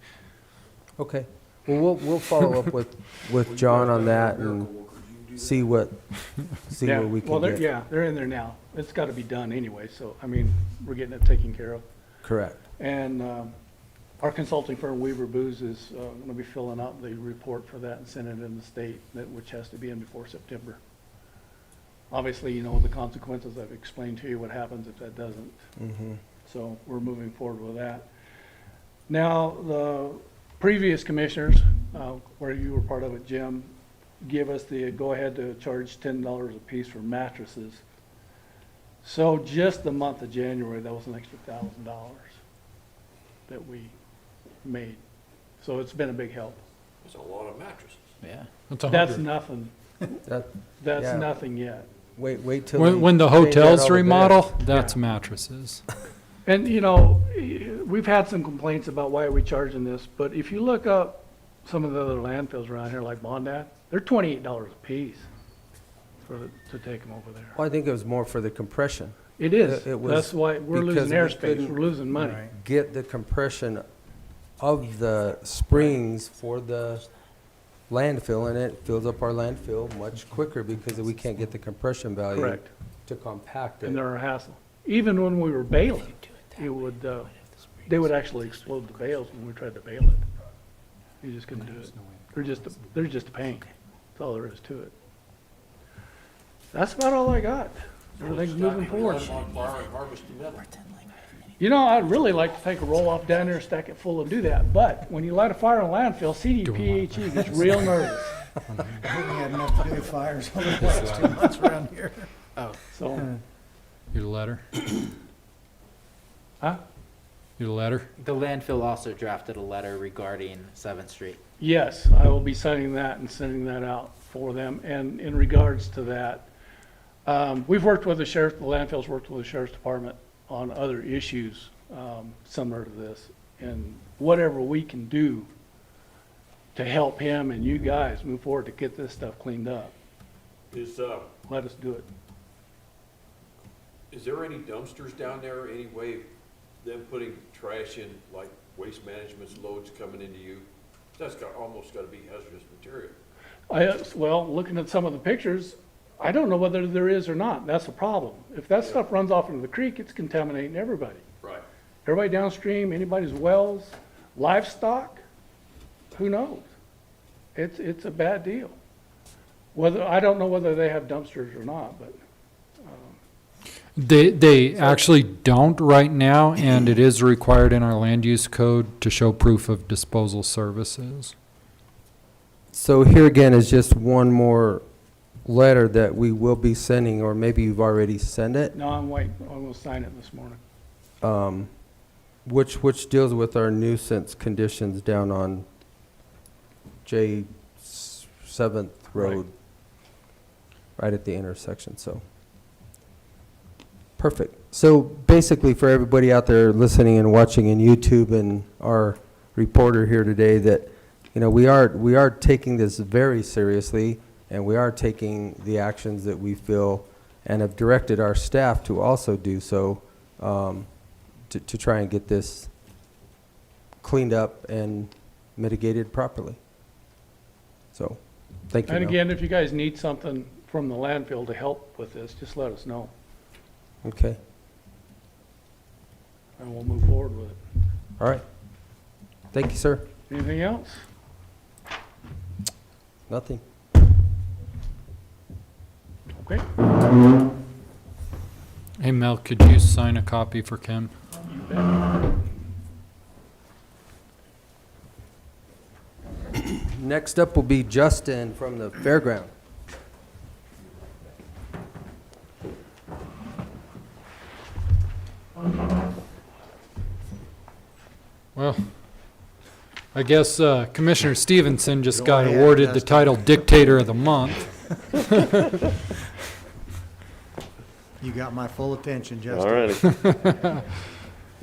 Okay. Well, we'll follow up with John on that and see what Yeah, we well, can get. yeah, they're in there now. It's got to be done anyway, so, I mean, we're getting it taken care of. Correct. And our consulting firm, Weaver Booz, is going to be filling out the report for that and sending it in the state, which has to be in before September. Obviously, you know the consequences. I've explained to you what happens if that doesn't. Mm-hmm. So we're moving forward with that. Now, the previous commissioners, where you were part of it, Jim, give us the go-ahead to charge $10 a piece for mattresses. So just the month of January, that was an extra $1,000 that we made. So it's been a big help. That's a lot of mattresses. Yeah. That's nothing. That, That's yeah. nothing yet. Wait till When the they change out hotels all the remodel, beds. that's mattresses. And, you know, we've had some complaints about why are we charging this, but if you look up some of the other landfills around here, like Bondat, they're $28 a piece to take them over there. Well, I think it was more for the compression. It is. It was That's why we're because losing we airspace, couldn't we're losing money. Get the compression of the springs for the landfill, and it fills up our landfill much quicker because we can't get the compression value Correct. to compact it. And they're a hassle. Even when we were baling, it would, they would actually explode the bales when we tried to bale it. You just couldn't do it. They're just a pain. That's all there is to it. That's about all I got. Everything's moving forward. You know, I'd really like to take a roll-off down there, stack it full and do that, but when you light a fire in a landfill, CDPHE gets real nervous. We had enough to do fires over the last 2 months around here. Oh, So, Your letter? huh? Your letter? the landfill also drafted a letter regarding 7th Street. Yes, I will be signing that and sending that out for them. And in regards to that, we've worked with the sheriff, the landfill's worked with the sheriff's department on other issues similar to this. And whatever we can do to help him and you guys move forward to get this stuff cleaned up, let us do it. Is there any dumpsters down there, any way of them putting trash in, like Waste Management's loads coming into you? That's almost gotta be hazardous material. Well, looking at some of the pictures, I don't know whether there is or not. That's the problem. If that stuff runs off into the creek, it's contaminating everybody. Right. Everybody downstream, anybody's wells, livestock, who knows? It's a bad deal. I don't know whether they have dumpsters or not, but, They actually don't right now, and it is required in our land use code to show proof of disposal services. So here again is just one more letter that we will be sending, or maybe you've already sent it, no, I'm waiting. I'm gonna sign it this morning. which deals with our nuisance conditions down on J 7th Road, right at the intersection, so. Perfect. So basically for everybody out there listening and watching in YouTube and our reporter here today, that, you know, we are taking this very seriously, and we are taking the actions that we feel and have directed our staff to also do so, to try and get this cleaned up and mitigated properly. So, thank you. And Mel. again, if you guys need something from the landfill to help with this, just let us know, Okay, and we'll move forward with it. all right. Thank you, sir. Anything else? Nothing. Okay. Hey Mel, could you sign a copy for Kim? Next up will be Justin from the fairground. Well, I guess Commissioner Stevenson just Go got ahead, awarded the Justin. title Dictator of the Month. You got my full attention, Justin. All righty.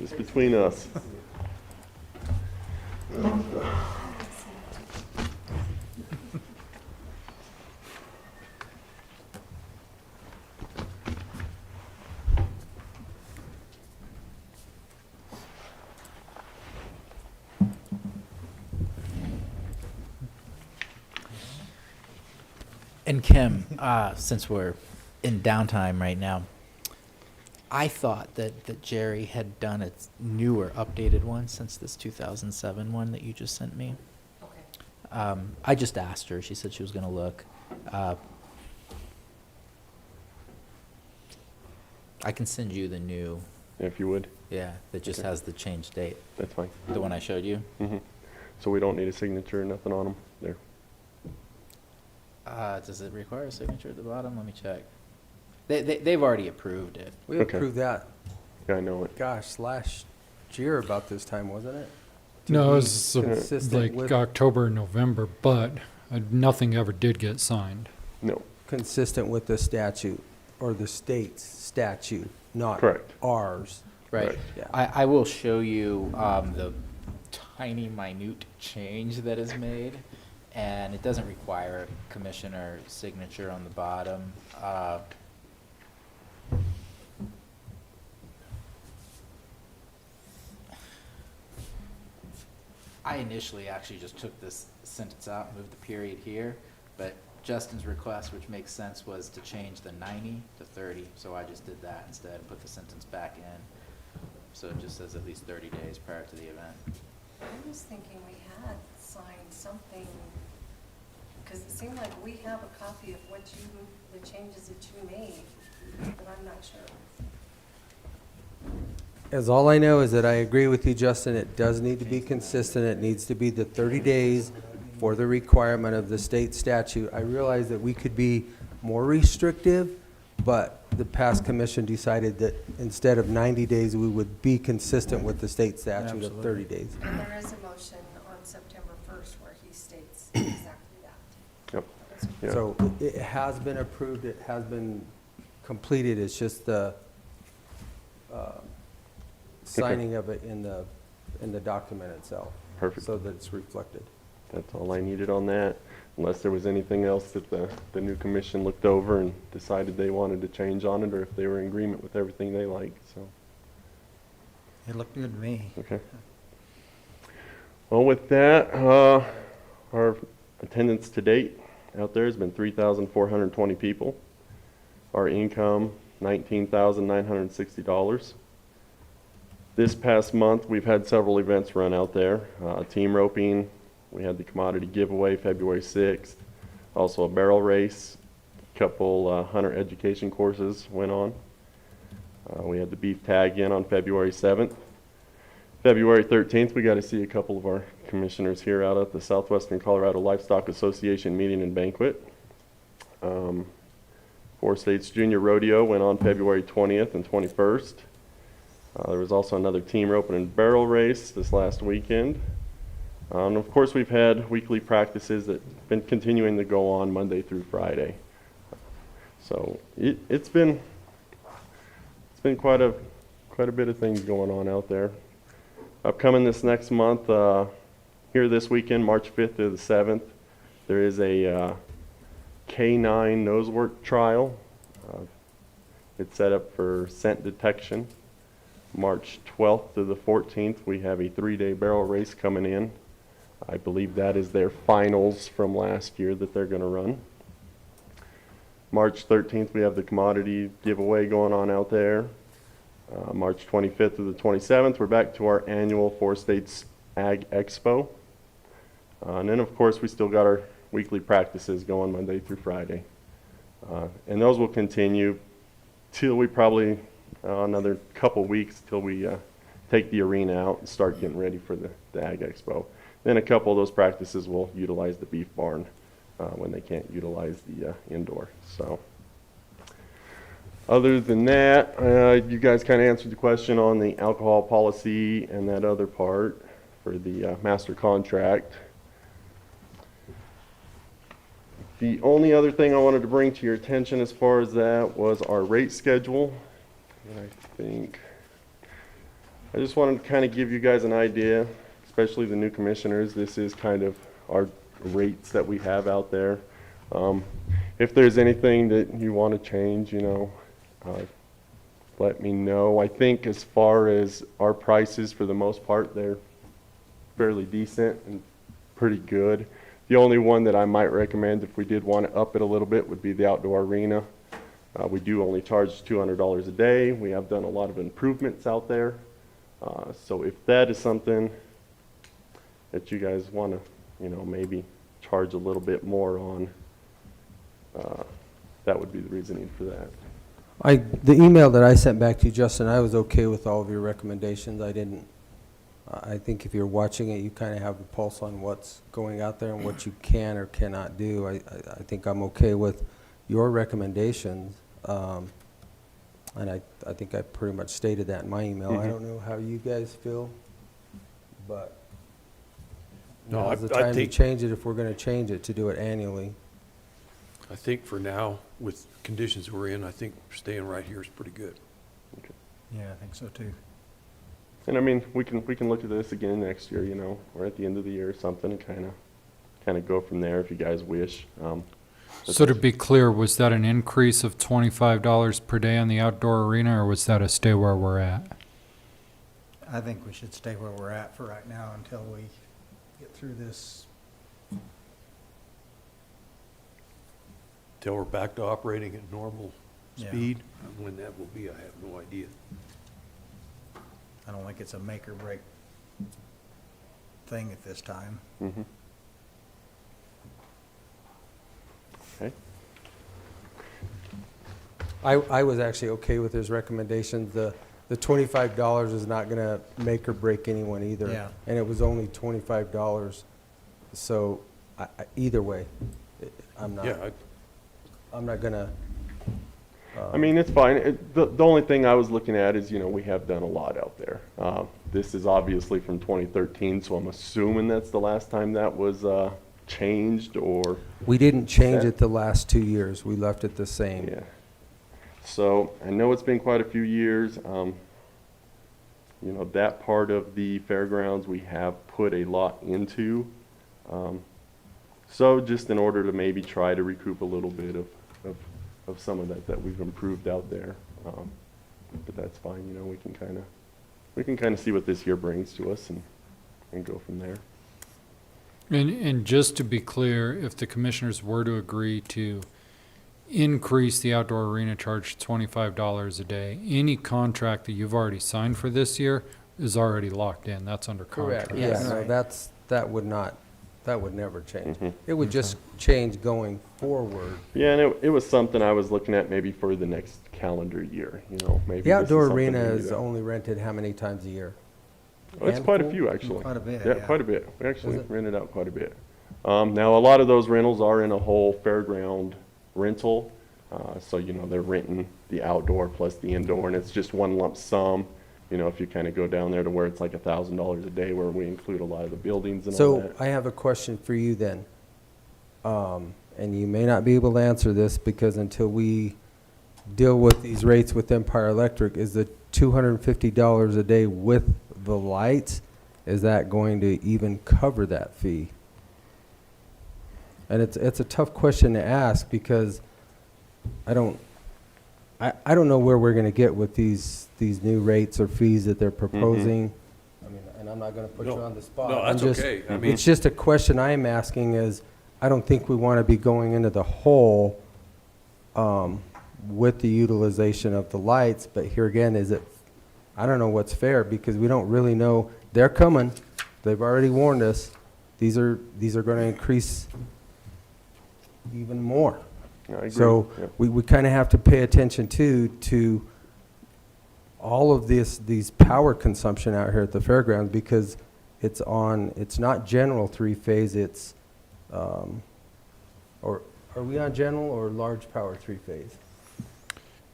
Just between us. And Kim, since we're in downtime right now, I thought that Jerry had done a newer, updated one since this 2007 one that you just sent me. Okay. I just asked her. She said she was going to look. I can send you the new. If you would. Yeah, that just has the change date. That's fine. The one I showed you? Mm-hmm. So we don't need a signature or nothing on them there. Does it require a signature at the bottom? Let me check. They've already approved it. We Okay. approved that, Yeah, I know it. gosh, last year about this time, wasn't it? To No, it be was consistent like with- October, November, but nothing ever did get signed. No. Consistent with the statute, or the state's statute, not Correct. ours. Right. Yeah. I will show you the tiny, minute change that is made, and it doesn't require a commissioner signature on the bottom. I initially actually just took this sentence out and moved the period here, but Justin's request, which makes sense, was to change the 90 to 30, so I just did that instead and put the sentence back in. So it just says at least 30 days prior to the event. I was thinking we had signed something, because it seemed like we have a copy of what the changes that you made, but I'm not sure. As all I know is that I agree with you, Justin, it does need to be consistent, it needs to be the 30 days for the requirement of the state statute. I realize that we could be more restrictive, but the past commission decided that instead of 90 days, we would be consistent with the state statute of 30 days. And there is a motion on September 1st where he states exactly that. Yep. Yeah. So it has been approved, it has been completed, it's just the signing of it in the document itself. Perfect. So that it's reflected. That's all I needed on that, unless there was anything else that the new commission looked over and decided they wanted to change on it, or if they were in agreement with everything they liked, so. It looked good to me. Okay. Well, with that, our attendance to date out there has been 3,420 people. Our income, $19,960. This past month, we've had several events run out there. Team roping, we had the commodity giveaway February 6th. Also a barrel race, a couple hunter education courses went on. We had the beef tag in on February 7th. February 13th, we got to see a couple of our commissioners here out at the Southwestern Colorado Livestock Association meeting and banquet. Four States Junior Rodeo went on February 20th and 21st. There was also another team roping and barrel race this last weekend. And of course, we've had weekly practices that have been continuing to go on Monday through Friday. So it's been quite a bit of things going on out there. Upcoming this next month, here this weekend, March 5th to the 7th, there is a K9 nosework trial. It's set up for scent detection. March 12th to the 14th, we have a 3-day barrel race coming in. I believe that is their finals from last year that they're going to run. March 13th, we have the commodity giveaway going on out there. March 25th to the 27th, we're back to our annual Four States Ag Expo. And then, of course, we still got our weekly practices going Monday through Friday. And those will continue till we probably, another couple weeks till we take the arena out and start getting ready for the Ag Expo. Then a couple of those practices will utilize the beef barn when they can't utilize the indoor. So other than that, you guys kind of answered the question on the alcohol policy and that other part for the master contract. The only other thing I wanted to bring to your attention as far as that was our rate schedule. And I just wanted to kind of give you guys an idea, especially the new commissioners. This is kind of our rates that we have out there. If there's anything that you want to change, let me know. I think as far as our prices, for the most part, they're fairly decent and pretty good. The only one that I might recommend if we did want to up it a little bit would be the outdoor arena. We do only charge $200 a day. We have done a lot of improvements out there. So if that is something that you guys want to, maybe charge a little bit more on, that would be the reasoning for that. The email that I sent back to you, Justin, I was okay with all of your recommendations. I think if you're watching it, you kind of have the pulse on what's going out there and what you can or cannot do. I think I'm okay with your recommendations. And I think I pretty much stated that in my email. I don't know how you guys feel, but now's the time to change it if we're going to change it, to do it annually. I think for now, with conditions we're in, I think staying right here is pretty good. Okay. Yeah, I think so too. And I mean, we can look at this again next year, or at the end of the year or something, kind of go from there if you guys wish. So to be clear, was that an increase of $25 per day on the outdoor arena, or was that a stay where we're at? I think we should stay where we're at for right now until we get through this. Till we're back to operating at normal Yeah. speed. And when that will be, I have no idea. I don't think it's a make or break thing at this time. Mm-hmm. Okay. I was actually okay with his recommendations. The $25 is not going to make or break anyone either. Yeah. And it was only $25. So either way, I'm not. Yeah, I'm not going to. I mean, it's fine. The only thing I was looking at is, we have done a lot out there. This is obviously from 2013, so I'm assuming that's the last time that was changed, or... We didn't change it the last 2 years. We left it the same. Yeah. So I know it's been quite a few years. That part of the fairgrounds we have put a lot into. So just in order to maybe try to recoup a little bit of some of that we've improved out there. But that's fine, we can kind of see what this year brings to us and go from there. And just to be clear, if the commissioners were to agree to increase the outdoor arena charge to $25 a day, any contract that you've already signed for this year is already locked in. That's under contract. Correct. Yeah, no, that would never change. It would just change going forward. Yeah, and it was something I was looking at maybe for the next calendar year, maybe. The outdoor arena is only rented how many times a year? Oh, it's quite a few, actually. Quite a bit, Yeah, yeah. quite a bit. We actually rented out quite a bit. Now, a lot of those rentals are in a whole fairground rental. So, they're renting the outdoor plus the indoor, and it's just one lump sum. If you kind of go down there to where it's like $1,000 a day, where we include a lot of the buildings and all that. So I have a question for you then. And you may not be able to answer this because until we deal with these rates with Empire Electric, is the $250 a day with the lights, is that going to even cover that fee? And it's a tough question to ask because I don't know where we're going to get with these new rates or fees that they're proposing. I mean, and I'm not going to put you on the spot. No, that's okay. I mean, it's just a question I'm asking is, I don't think we want to be going into the hole with the utilization of the lights, but here again, I don't know what's fair because we don't really know. They're coming. They've already warned us. These are going to increase even more. I agree. So Yep. we kind of have to pay attention to all of these power consumption out here at the fairgrounds, because it's not general three-phase, it's, or are we on general or large power three-phase?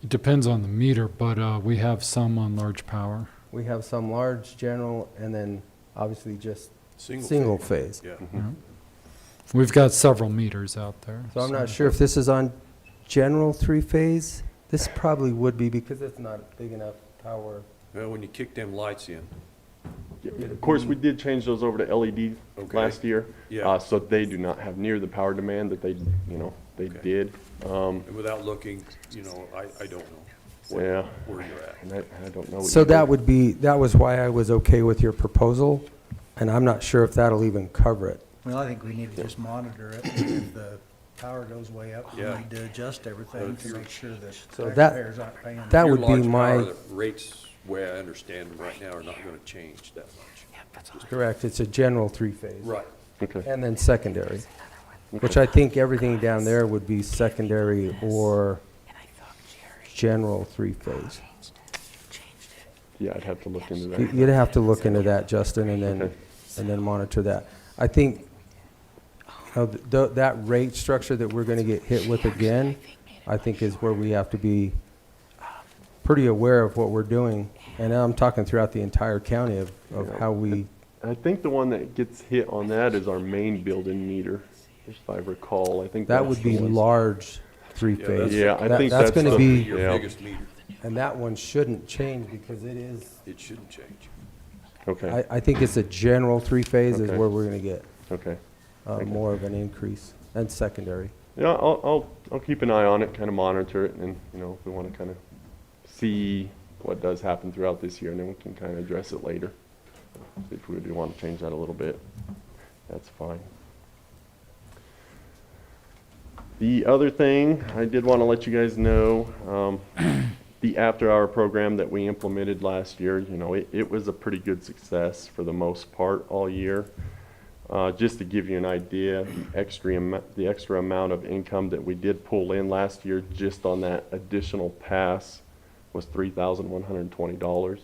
It depends on the meter, but we have some on large power. We have some large, general, and then obviously just Single single phase. phase. Yeah. Yeah. We've got several meters out there. So I'm not sure if this is on general three-phase. This probably would be, because it's not big enough power. Well, when you kick them lights in, Of course, we did change those over to LED Okay. last year. Yeah. So they do not have near the power demand that they Okay. did. and without looking, I don't know Yeah. where you're at. And I don't know. So either. that was why I was okay with your proposal, and I'm not sure if that'll even cover it. Well, I think we need to just monitor it. If the power goes way up, we Yeah. need to adjust everything to make sure that So taxpayers aren't paying. that Your would be large my- power, the rates, the way I understand them right now, are not gonna change that much. Correct, it's a general three-phase. Right. Okay. And then secondary, which I think everything down there would be secondary or general three-phase. Yeah, I'd have to look into that. You'd have to look into that, Justin, and Okay. then monitor that. I think, that rate structure that we're gonna get hit with again, I think is where we have to be pretty aware of what we're doing. And I'm talking throughout the entire county of Yeah. how we, I think the one that gets hit on that is our main building meter, if I recall. I think that that's would be the one. large three-phase. Yeah, I That- think that's gonna be, Your yeah. biggest meter, and that one shouldn't change because it shouldn't change. Okay, I think it's a general three-phase is Okay. where we're gonna get okay. more of an increase, and secondary. Yeah, I'll keep an eye on it, kind of monitor it, and, if we want to kind of see what does happen throughout this year, and then we can kind of address it later. If we do want to change that a little bit, that's fine. The other thing, I did want to let you guys know, the after-hour program that we implemented last year, it was a pretty good success for the most part all year. Just to give you an idea, the extra amount of income that we did pull in last year just on that additional pass was $3,120.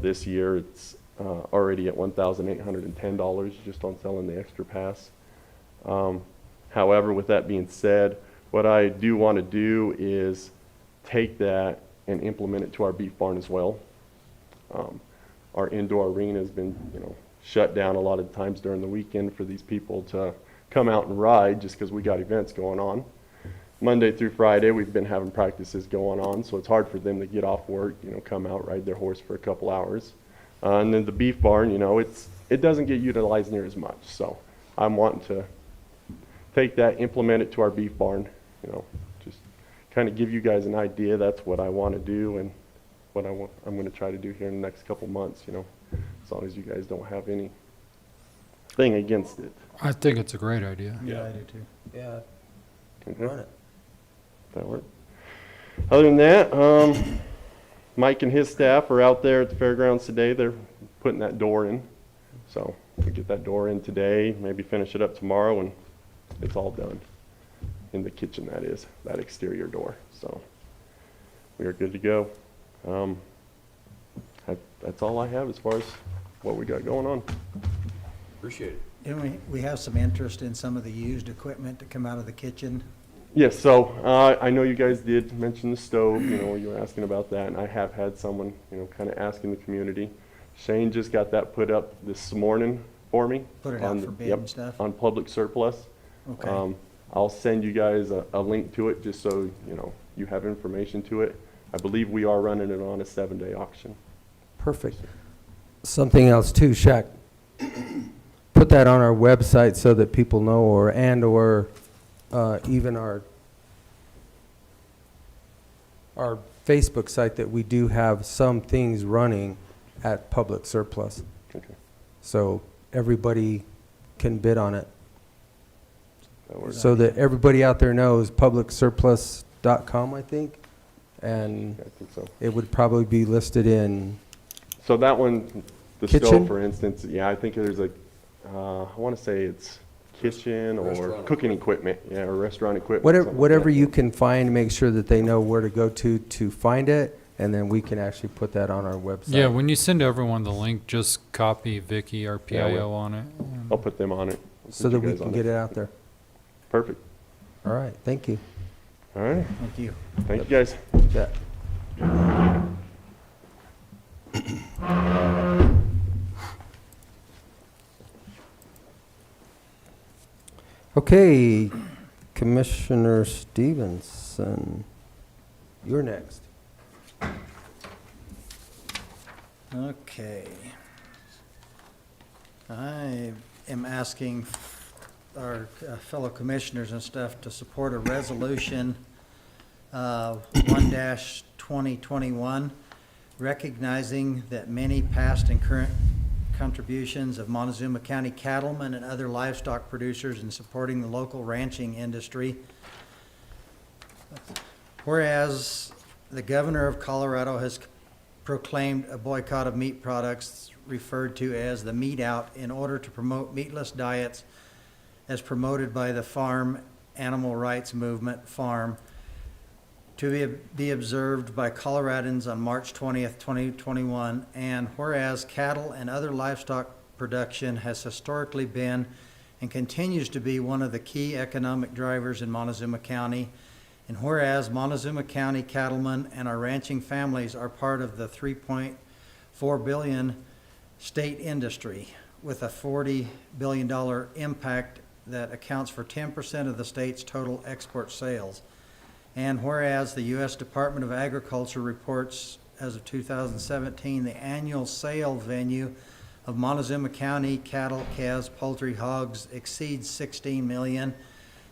This year, it's already at $1,810 just on selling the extra pass. However, with that being said, what I do want to do is take that and implement it to our beef barn as well. Our indoor arena has been, shut down a lot of times during the weekend for these people to come out and ride just because we got events going on. Monday through Friday, we've been having practices going on, so it's hard for them to get off work, come out, ride their horse for a couple hours. And then the beef barn, it doesn't get utilized near as much. So I'm wanting to take that, implement it to our beef barn, just kind of give you guys an idea. That's what I want to do and what I'm going to try to do here in the next couple months, as long as you guys don't have anything against it. I think it's a great idea. Yeah, I do too. Yeah, Okay. run it. That work? Other than that, Mike and his staff are out there at the fairgrounds today. They're putting that door in. So we get that door in today, maybe finish it up tomorrow, and it's all done. In the kitchen, that is, that exterior door. So we are good to go. That's all I have as far as what we got going on. Appreciate it. And we have some interest in some of the used equipment to come out of the kitchen. Yes, so I know you guys did mention the stove, you were asking about that, and I have had someone, kind of asking the community. Shane just got that put up this morning for me. Put it out on for the- bid yep, and stuff? on public surplus. Okay. I'll send you guys a link to it just so, you have information to it. I believe we are running it on a 7-day auction. Perfect. Something else too, Shaq. Put that on our website so that people know, or even our Facebook site, that we do have some things running at public surplus. Okay. So everybody can bid on it. That works. So that everybody out there knows, publicsurplus.com, I think. And I think so. it would probably be listed in, So that one, the Kitchen? stove, for instance, yeah, I think there's I want to say it's kitchen or Restaurant cooking equipment, yeah, or restaurant equipment. Whatever, something like whatever that. you can find, make sure that they know where to go to find it, and then we can actually put that on our website. Yeah, when you send everyone the link, just copy Vicky, our Yeah, PIO, on it. I'll put them on it. I'll So put that you we guys can on get it out there. Perfect. All right, thank you. All right. Thank you. Thank you, guys. Yeah. Okay, Commissioner Stevenson, you're next. Okay. I am asking our fellow commissioners and stuff to support a resolution 1-2021, recognizing that many past and current contributions of Montezuma County cattlemen and other livestock producers in supporting the local ranching industry. Whereas the governor of Colorado has proclaimed a boycott of meat products referred to as the meat out in order to promote meatless diets as promoted by the farm animal rights movement, FARM, to be observed by Coloradans on March 20th, 2021, and whereas cattle and other livestock production has historically been and continues to be one of the key economic drivers in Montezuma County, and whereas Montezuma County cattlemen and our ranching families are part of the $3.4 billion state industry with a $40 billion impact that accounts for 10% of the state's total export sales. And whereas the U.S. Department of Agriculture reports as of 2017, the annual sale venue of Montezuma County cattle, calves, poultry, hogs exceeds 16 million.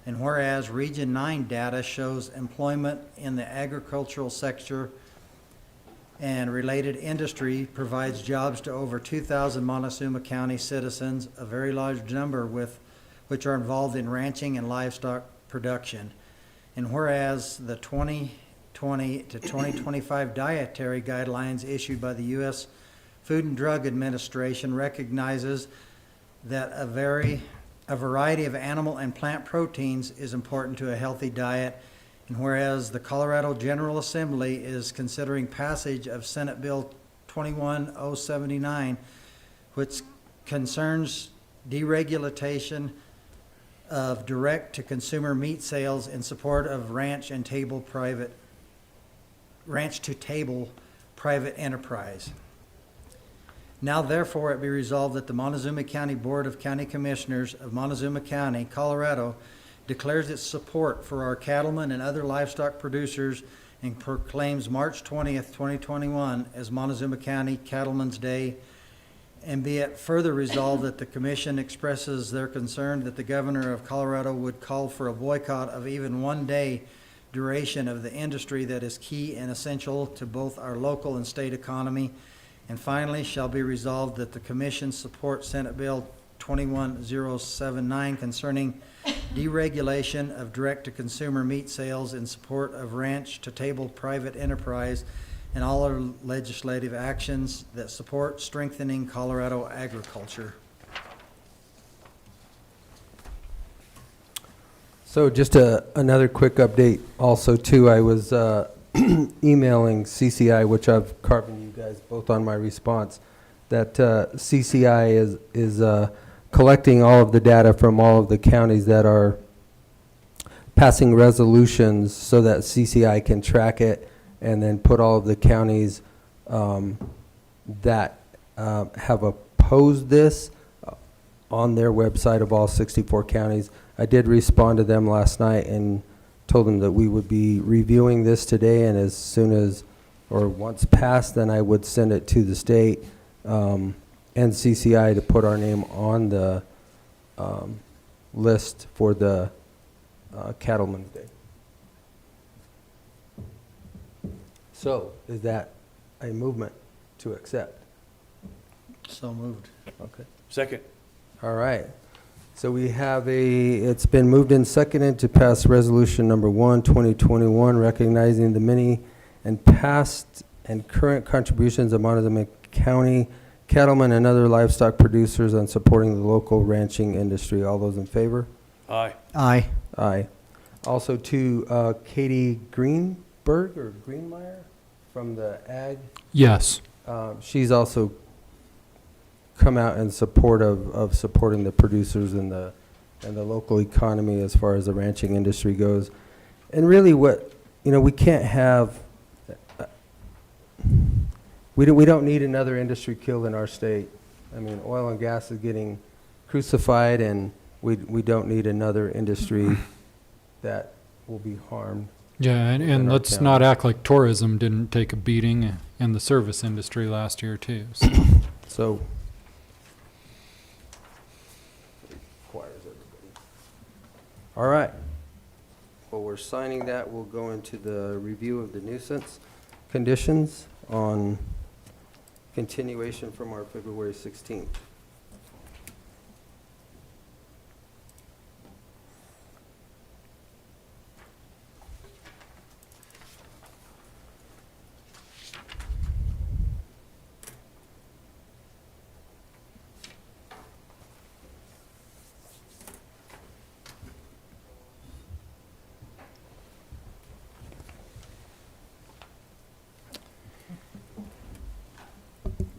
And whereas Region 9 data shows employment in the agricultural sector and related industry provides jobs to over 2,000 Montezuma County citizens, a very large number which are involved in ranching and livestock production. And whereas the 2020 to 2025 dietary guidelines issued by the U.S. Food and Drug Administration recognizes that a variety of animal and plant proteins is important to a healthy diet. And whereas the Colorado General Assembly is considering passage of Senate Bill 21079, which concerns deregulation of direct-to-consumer meat sales in support of ranch-to-table private enterprise. Now therefore it be resolved that the Montezuma County Board of County Commissioners of Montezuma County, Colorado, declares its support for our cattlemen and other livestock producers and proclaims March 20th, 2021 as Montezuma County Cattlemen's Day. And be it further resolved that the commission expresses their concern that the governor of Colorado would call for a boycott of even 1 day duration of the industry that is key and essential to both our local and state economy. And finally, shall be resolved that the commission support Senate Bill 21079 concerning deregulation of direct-to-consumer meat sales in support of ranch-to-table private enterprise and all other legislative actions that support strengthening Colorado agriculture. So just another quick update also too, I was emailing CCI, which I've carboned you guys both on my response, that CCI is collecting all of the data from all of the counties that are passing resolutions so that CCI can track it and then put all of the counties that have opposed this on their website of all 64 counties. I did respond to them last night and told them that we would be reviewing this today, and as soon as, or once passed, then I would send it to the state and CCI to put our name on the list for the Cattlemen's Day. So, is that a movement to accept? So moved. Okay. Second. All right. So we have it's been moved and seconded to pass resolution number 1, 2021, recognizing the many and past and current contributions of Montezuma County cattlemen and other livestock producers and supporting the local ranching industry. All those in favor? Aye. Aye. Aye. Also to Katie Greenberg or Greenmeyer from the Ag. Yes. She's also come out in support of supporting the producers and the local economy as far as the ranching industry goes. And really we can't have, we don't need another industry killed in our state. I mean, oil and gas is getting crucified, and we don't need another industry that will be harmed. Yeah, in and our let's town. not act like tourism didn't take a beating in the service industry last year too. So. All right. Well, we're signing that. We'll go into the review of the nuisance conditions on continuation from our February 16th.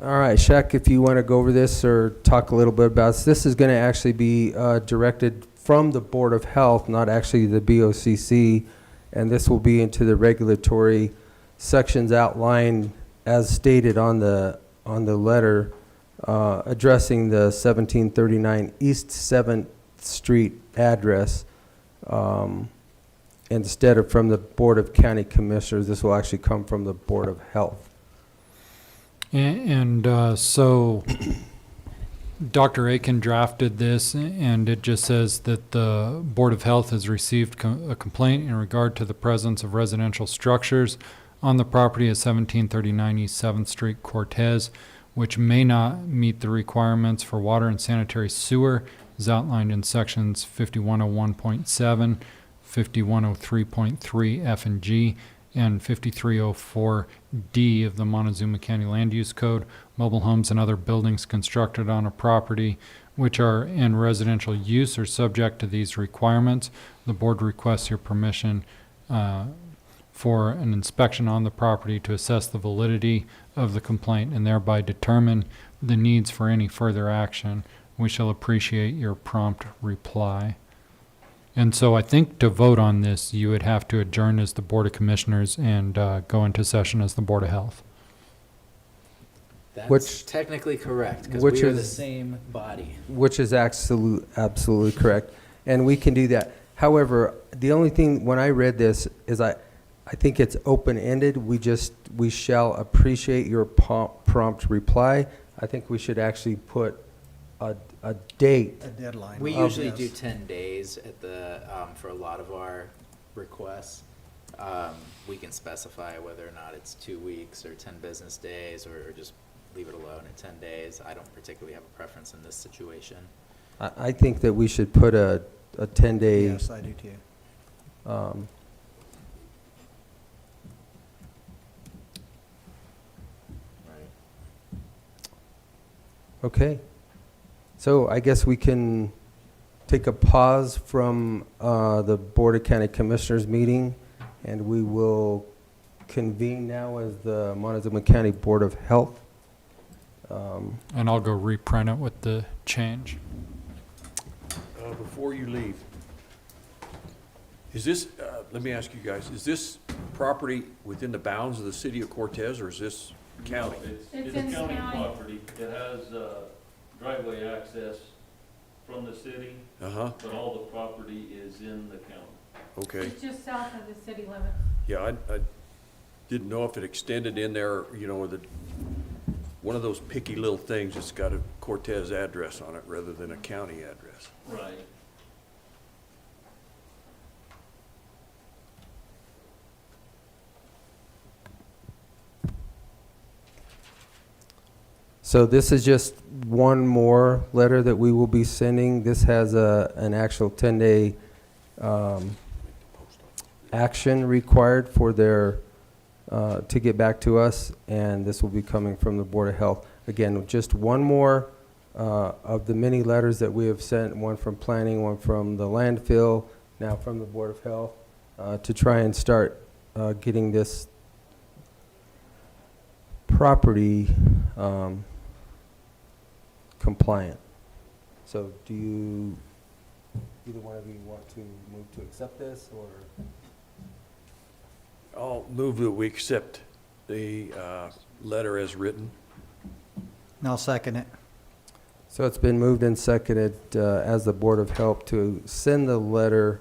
All right, Shaq, if you want to go over this or talk a little bit about this is going to actually be directed from the Board of Health, not actually the BOCC, and this will be into the regulatory sections outlined as stated on the letter addressing the 1739 East 7th Street address. Instead of from the Board of County Commissioners, this will actually come from the Board of Health. And so Dr. Aiken drafted this, and it just says that the Board of Health has received a complaint in regard to the presence of residential structures on the property at 1739 East 7th Street, Cortez, which may not meet the requirements for water and sanitary sewer as outlined in sections 5101.7, 5103.3 F and G, and 5304D of the Montezuma County Land Use Code. Mobile homes and other buildings constructed on a property which are in residential use are subject to these requirements. The board requests your permission for an inspection on the property to assess the validity of the complaint and thereby determine the needs for any further action. We shall appreciate your prompt reply. And so I think to vote on this, you would have to adjourn as the Board of Commissioners and go into session as the Board of Health. That's technically correct, because we are the same body. Which is absolutely correct. And we can do that. However, the only thing, when I read this, is I think it's open-ended. We shall appreciate your prompt reply. I think we should actually put a date. A deadline. We usually do 10 days at the, for a lot of our requests. We can specify whether or not it's 2 weeks or 10 business days or just leave it alone at 10 days. I don't particularly have a preference in this situation. I think that we should put a 10-day. Yes, I do too. Okay. So I guess we can take a pause from the Board of County Commissioners meeting, and we will convene now as the Montezuma County Board of Health. And I'll go reprint it with the change. Before you leave, is this, let me ask you guys, is this property within the bounds of the city of Cortez, or is this county? It's county property. It has driveway access from the city, but all the property is in the county. Okay. It's just south of the city limits. Yeah, I didn't know if it extended in there, one of those picky little things that's got a Cortez address on it rather than a county address. Right. So this is just one more letter that we will be sending. This has an actual 10-day action required for their to get back to us, and this will be coming from the Board of Health. again, just one more of the many letters that we have sent, one from planning, one from the landfill, now from the Board of Health, to try and start getting this property compliant. So do you, either one of you want to move to accept this, or? I'll move that we accept the letter as written. And I'll second it. So it's been moved and seconded as the Board of Health to send the letter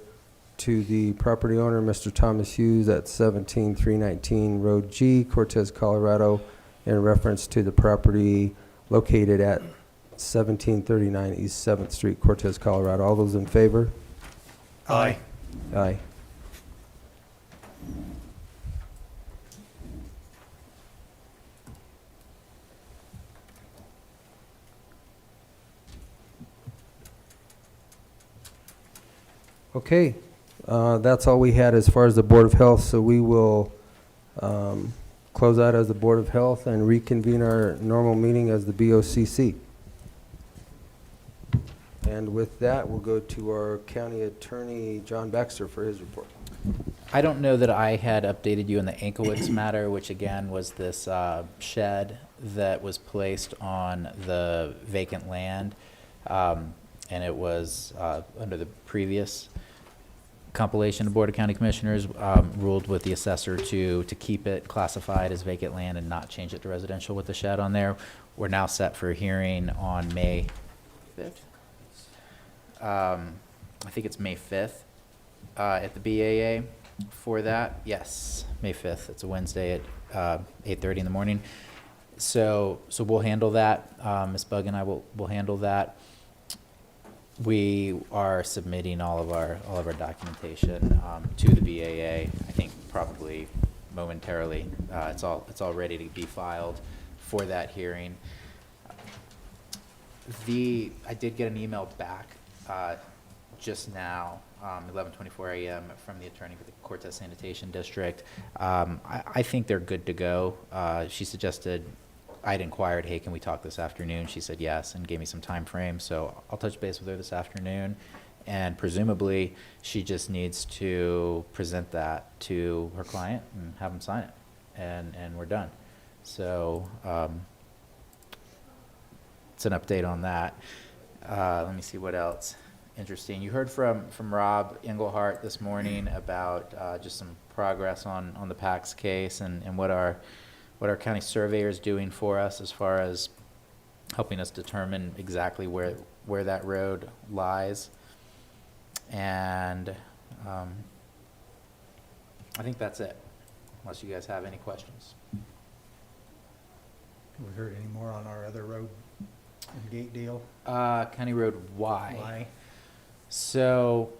to the property owner, Mr. Thomas Hughes, at 17319 Road G, Cortez, Colorado, in reference to the property located at 1739 East 7th Street, Cortez, Colorado. All those in favor? Aye. Aye. Okay, that's all we had as far as the Board of Health, so we will close out as the Board of Health and reconvene our normal meeting as the BOCC. And with that, we'll go to our County Attorney, John Baxter, for his report. I don't know that I had updated you on the Ankowitz matter, which again was this shed that was placed on the vacant land. And it was under the previous compilation, the Board of County Commissioners ruled with the assessor to keep it classified as vacant land and not change it to residential with the shed on there. We're now set for a hearing on May 5th. I think it's May 5th at the BAA for that. Yes, May 5th. It's a Wednesday at 8:30 in the morning. So we'll handle that. Ms. Bug and I will handle that. We are submitting all of our documentation to the BAA. I think probably momentarily. It's all ready to be filed for that hearing. I did get an email back just now, 11:24 a.m. from the attorney for the Cortez Sanitation District. I think they're good to go. She suggested, I'd inquired, hey, can we talk this afternoon? She said yes and gave me some time frame. So I'll touch base with her this afternoon. And presumably, she just needs to present that to her client and have them sign it. And we're done. So it's an update on that. Let me see what else interesting. You heard from Rob Englehart this morning about just some progress on the PAX case and what our county surveyor is doing for us as far as helping us determine exactly where that road lies. And I think that's it, unless you guys have any questions. Have we heard any more on our other road and gate deal? County Road Y. So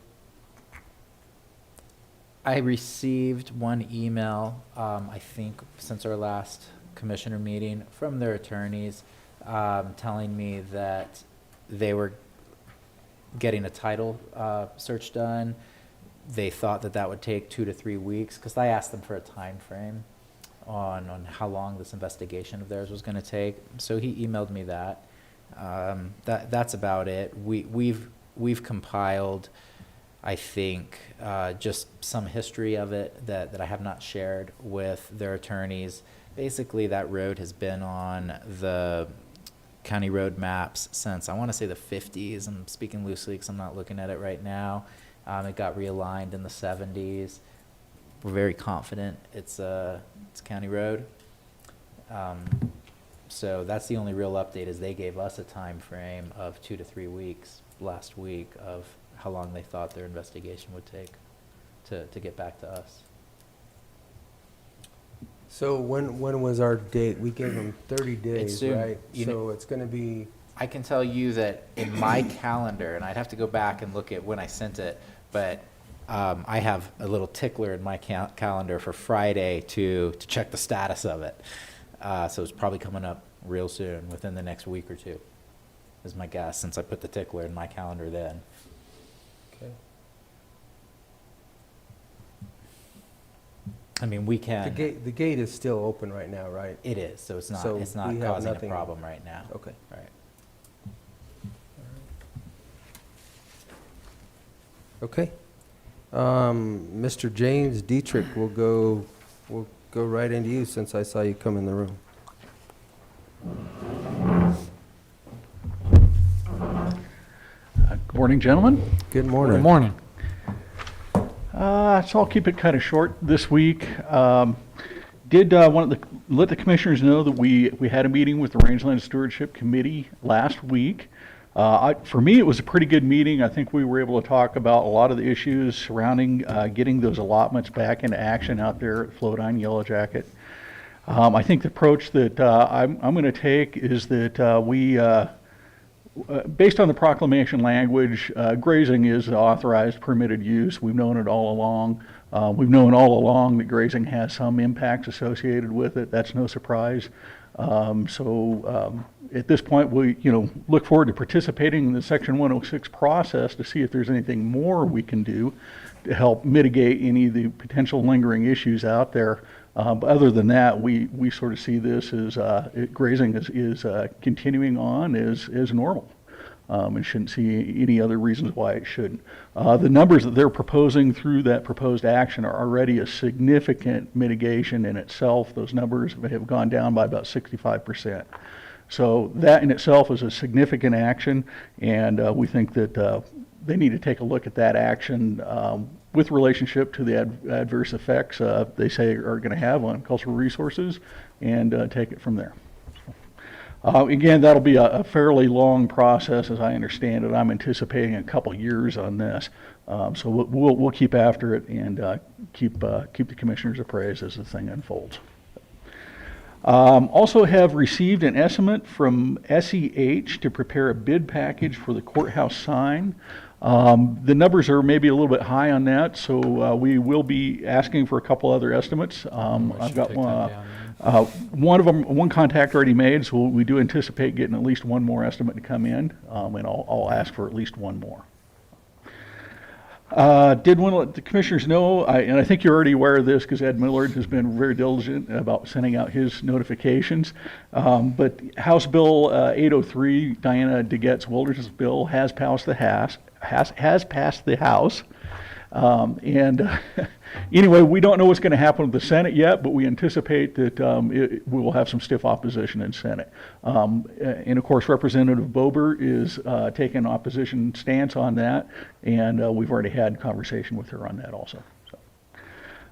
I received one email, I think since our last commissioner meeting, from their attorneys telling me that they were getting a title search done. They thought that would take 2 to 3 weeks, because I asked them for a time frame on how long this investigation of theirs was going to take. So he emailed me that. That's about it. We've compiled, I think, just some history of it that I have not shared with their attorneys. Basically, that road has been on the county road maps since, I want to say, the 50s. I'm speaking loosely because I'm not looking at it right now. It got realigned in the 70s. We're very confident it's a county road. So that's the only real update, is they gave us a time frame of 2 to 3 weeks last week of how long they thought their investigation would take to get back to us. So when was our date? We gave them 30 It's days, soon. right? You So it's going to be, I can tell you that in my calendar, and I'd have to go back and look at when I sent it, but I have a little tickler in my calendar for Friday to check the status of it. So it's probably coming up real soon, within the next week or two, is my guess, since I put the tickler in my calendar then. okay. I mean, we The can, gate is still open right now, right? it is, so it's So not we have causing a nothing- problem right now. Okay. Right. Okay. Mr. James Dietrich, we'll go right into you since I saw you come in the room. Good morning, gentlemen. Good morning. Good morning. So I'll keep it kind of short this week. Did want to let the commissioners know that we had a meeting with the Rangeland Stewardship Committee last week. For me, it was a pretty good meeting. I think we were able to talk about a lot of the issues surrounding getting those allotments back into action out there at Flowdine Yellow Jacket. I think the approach that I'm going to take is that we, based on the proclamation language, grazing is authorized permitted use. We've known it all along. We've known all along that grazing has some impacts associated with it. That's no surprise. At this point, we look forward to participating in the Section 106 process to see if there's anything more we can do to help mitigate any of the potential lingering issues out there. But other than that, we sort of see this as grazing is continuing on as normal. And shouldn't see any other reasons why it shouldn't. The numbers that they're proposing through that proposed action are already a significant mitigation in itself. Those numbers have gone down by about 65%. So that in itself is a significant action, and we think that they need to take a look at that action with relationship to the adverse effects they say are going to have on cultural resources, and take it from there. Again, that'll be a fairly long process, as I understand it. I'm anticipating a couple years on this, so we'll keep after it and keep the commissioners appraised as the thing unfolds. Also have received an estimate from SEH to prepare a bid package for the courthouse sign. The numbers are maybe a little bit high on that, so we will be asking for a couple other estimates. I've got one contact already made, so we do anticipate getting at least one more estimate to come in, and I'll ask for at least one more. Did want to let the commissioners know, and I think you're already aware of this because Ed Millard has been very diligent about sending out his notifications, but House Bill 803, Diana DeGette's wilderness bill, has passed the House. Anyway, we don't know what's going to happen with the Senate yet, but we anticipate that we will have some stiff opposition in Senate. And of course, Representative Bober is taking an opposition stance on that, and we've already had conversation with her on that also. So,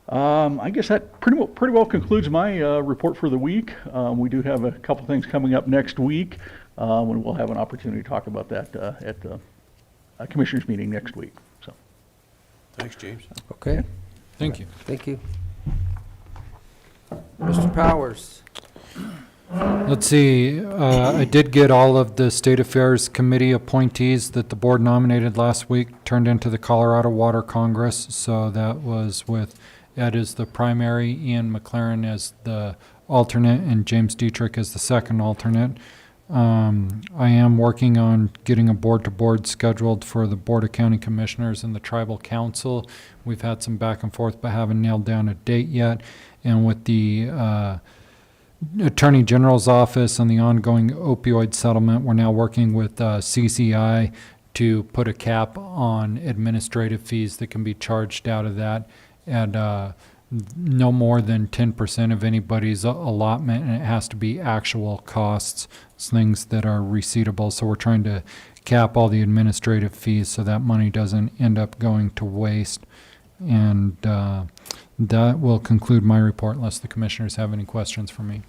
I guess that pretty well concludes my report for the week. We do have a couple things coming up next week, when we'll have an opportunity to talk about that at the commissioners meeting next week. So, Thanks, James. Okay. Thank you. Thank you. Mr. Powers. Let's see, I did get all of the State Affairs Committee appointees that the board nominated last week turned into the Colorado Water Congress. So that was with Ed as the primary, Ian McLaren as the alternate, and James Dietrich as the second alternate. I am working on getting a board-to-board scheduled for the Board of County Commissioners and the Tribal Council. We've had some back and forth, but haven't nailed down a date yet. And with the Attorney General's office on the ongoing opioid settlement, we're now working with CCI to put a cap on administrative fees that can be charged out of that at no more than 10% of anybody's allotment, and it has to be actual costs, things that are receivable. So we're trying to cap all the administrative fees so that money doesn't end up going to waste. And that will conclude my report unless the commissioners have any questions for me.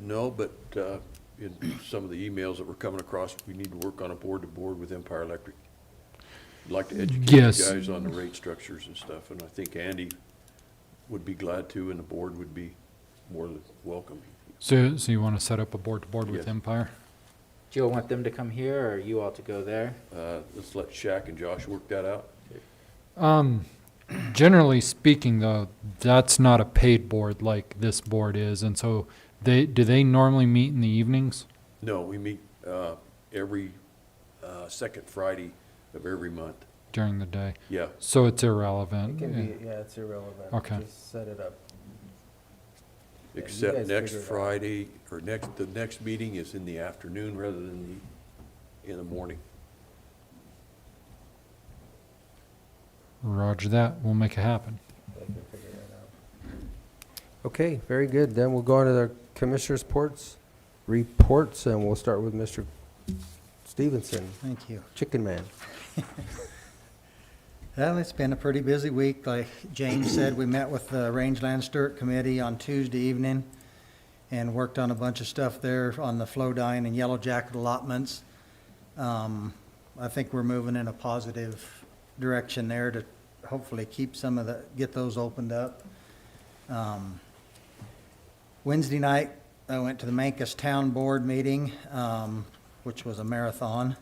No, but in some of the emails that were coming across, we need to work on a board-to-board with Empire Electric. I'd like to educate you guys on the rate structures and stuff, and I think Andy would be glad to, and the board would be more than welcome. So you want to set up a board-to-board with Yes. Empire? Do you want them to come here, or you all to go there? Let's let Shaq and Josh work that out. Generally speaking, though, that's not a paid board like this board is, and so do they normally meet in the evenings? No, we meet every second Friday of every month. during the day. Yeah. So it's It irrelevant. can be, yeah, it's irrelevant. Okay. Just set it up. Yeah, you Except guys next figure it out. Friday, or the next meeting is in the afternoon rather than in the morning. Roger that. We'll make it happen. They can figure that out. Okay, very good. Then we'll go on to the commissioners' reports, and we'll start with Mr. Stevenson, Thank you. Chicken Man. Well, it's been a pretty busy week. Like James said, we met with the Rangeland Stewart Committee on Tuesday evening and worked on a bunch of stuff there on the Flowdine and Yellow Jacket allotments. I think we're moving in a positive direction there to hopefully keep get those opened up. Wednesday night, I went to the Mancos Town Board meeting, which was a marathon.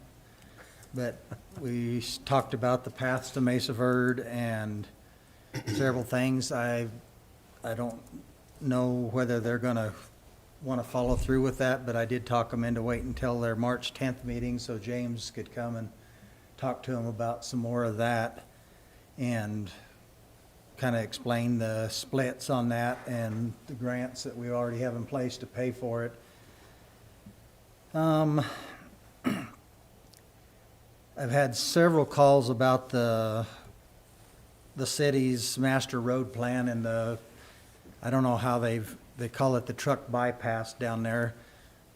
But we talked about the paths to Mesa Verde and several things. I don't know whether they're gonna want to follow through with that, but I did talk them into waiting until their March 10th meeting so James could come and talk to them about some more of that and kind of explain the splits on that and the grants that we already have in place to pay for it. I've had several calls about the city's master road plan and I don't know how they call it the truck bypass down there.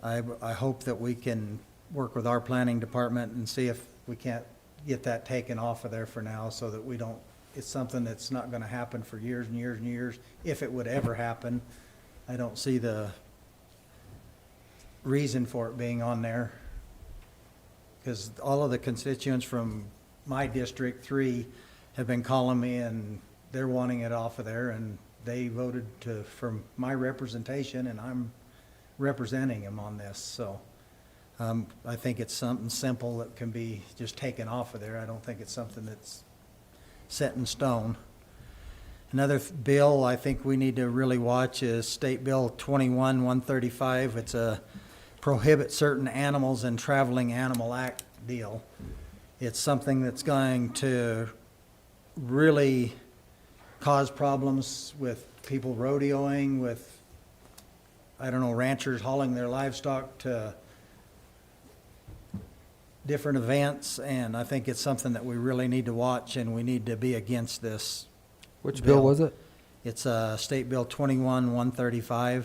I hope that we can work with our planning department and see if we can't get that taken off of there for now so that we don't, it's something that's not gonna happen for years and years and years, if it would ever happen. I don't see the reason for it being on there. Because all of the constituents from my District 3 have been calling me and they're wanting it off of there and they voted from my representation and I'm representing them on this. So I think it's something simple that can be just taken off of there. I don't think it's something that's set in stone. Another bill I think we need to really watch is State Bill 21-135. It's a prohibit certain animals and traveling animal act deal. It's something that's going to really cause problems with people rodeoing, with, I don't know, ranchers hauling their livestock to different events, and I think it's something that we really need to watch and we need to be against this. Which bill was it? It's State Bill 21-135.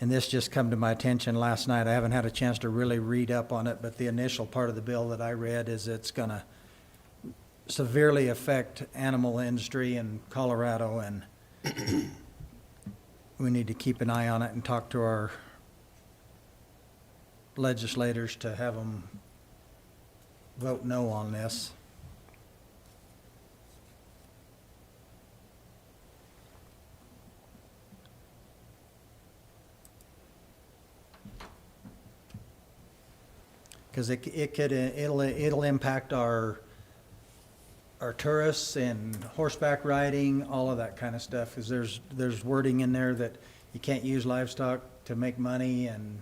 And this just come to my attention last night. I haven't had a chance to really read up on it, but the initial part of the bill that I read is it's going to severely affect animal industry in Colorado, and we need to keep an eye on it and talk to our legislators to have them vote no on this. Because it'll impact our tourists and horseback riding, all of that kind of stuff. Because there's wording in there that you can't use livestock to make money, and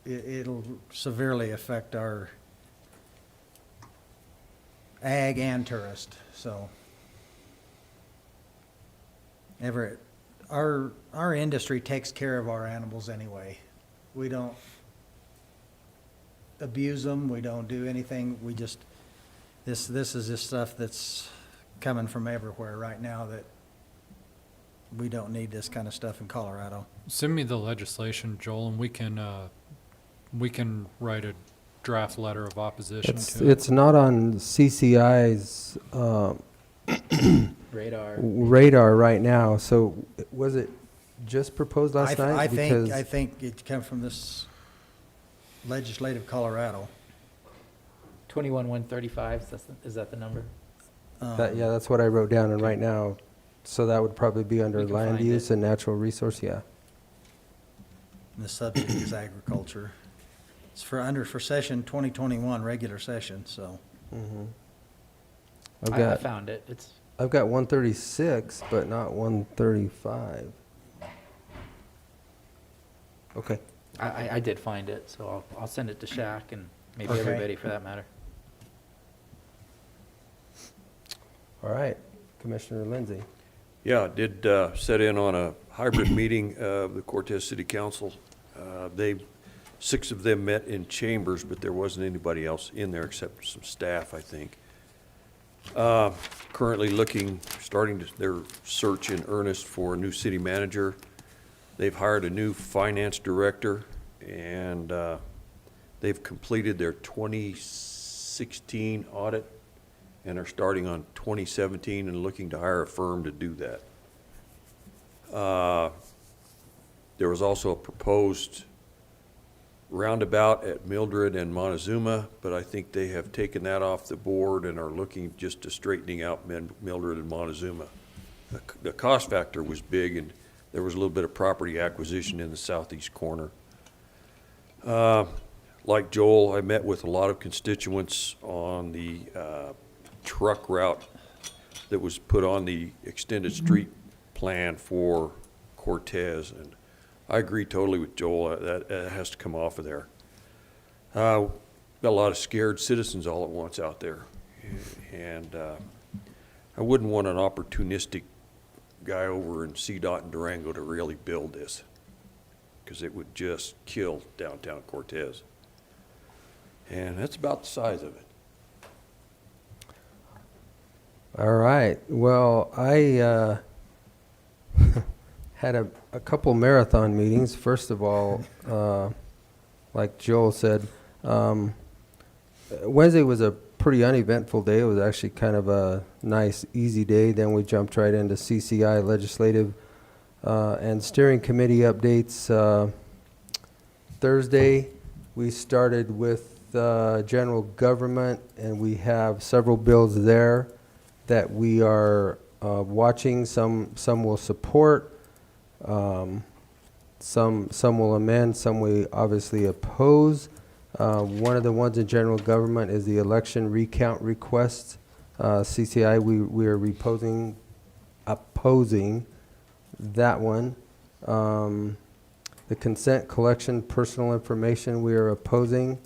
it'll severely affect our ag and tourist. So our industry takes care of our animals anyway. We don't abuse them, we don't do anything, we just, this is just stuff that's coming from everywhere right now that we don't need this kind of stuff in Colorado. Send me the legislation, Joel, and we can write a draft letter of opposition to it. It's not on CCI's radar right now. So was it just proposed last night? I think it came from this legislative Colorado. 21-135, is that the number? Yeah, that's what I wrote down, and right now, so that would probably be under We can land find use it. and natural resource, yeah. And the subject is agriculture. It's for session 2021, regular session, so. I found it. I've got 136, but not 135. Okay. I did find it, so I'll send it to Shaq and maybe Okay. everybody for that matter. All right, Commissioner Lindsay. Yeah, I did set in on a hybrid meeting of the Cortez City Council. Six of them met in chambers, but there wasn't anybody else in there except some staff, I think. Currently starting their search in earnest for a new city manager. They've hired a new finance director, and they've completed their 2016 audit and are starting on 2017 and looking to hire a firm to do that. There was also a proposed roundabout at Mildred and Montezuma, but I think they have taken that off the board and are looking just to straightening out Mildred and Montezuma. The cost factor was big, and there was a little bit of property acquisition in the southeast corner. Like Joel, I met with a lot of constituents on the truck route that was put on the extended street plan for Cortez, and I agree totally with Joel. That has to come off of there. Got a lot of scared citizens all at once out there, and I wouldn't want an opportunistic guy over in CDOT and Durango to really build this, because it would just kill downtown Cortez. And that's about the size of it. All right. Well, I had a couple marathon meetings. First of all, like Joel said, Wednesday was a pretty uneventful day. It was actually kind of a nice, easy day. Then we jumped right into CCI legislative and steering committee updates. Thursday, we started with general government, and we have several bills there that we are watching. Some will support, some will amend, some we obviously oppose. One of the ones in general government is the election recount request. CCI, we are opposing that one. The consent collection personal information we are opposing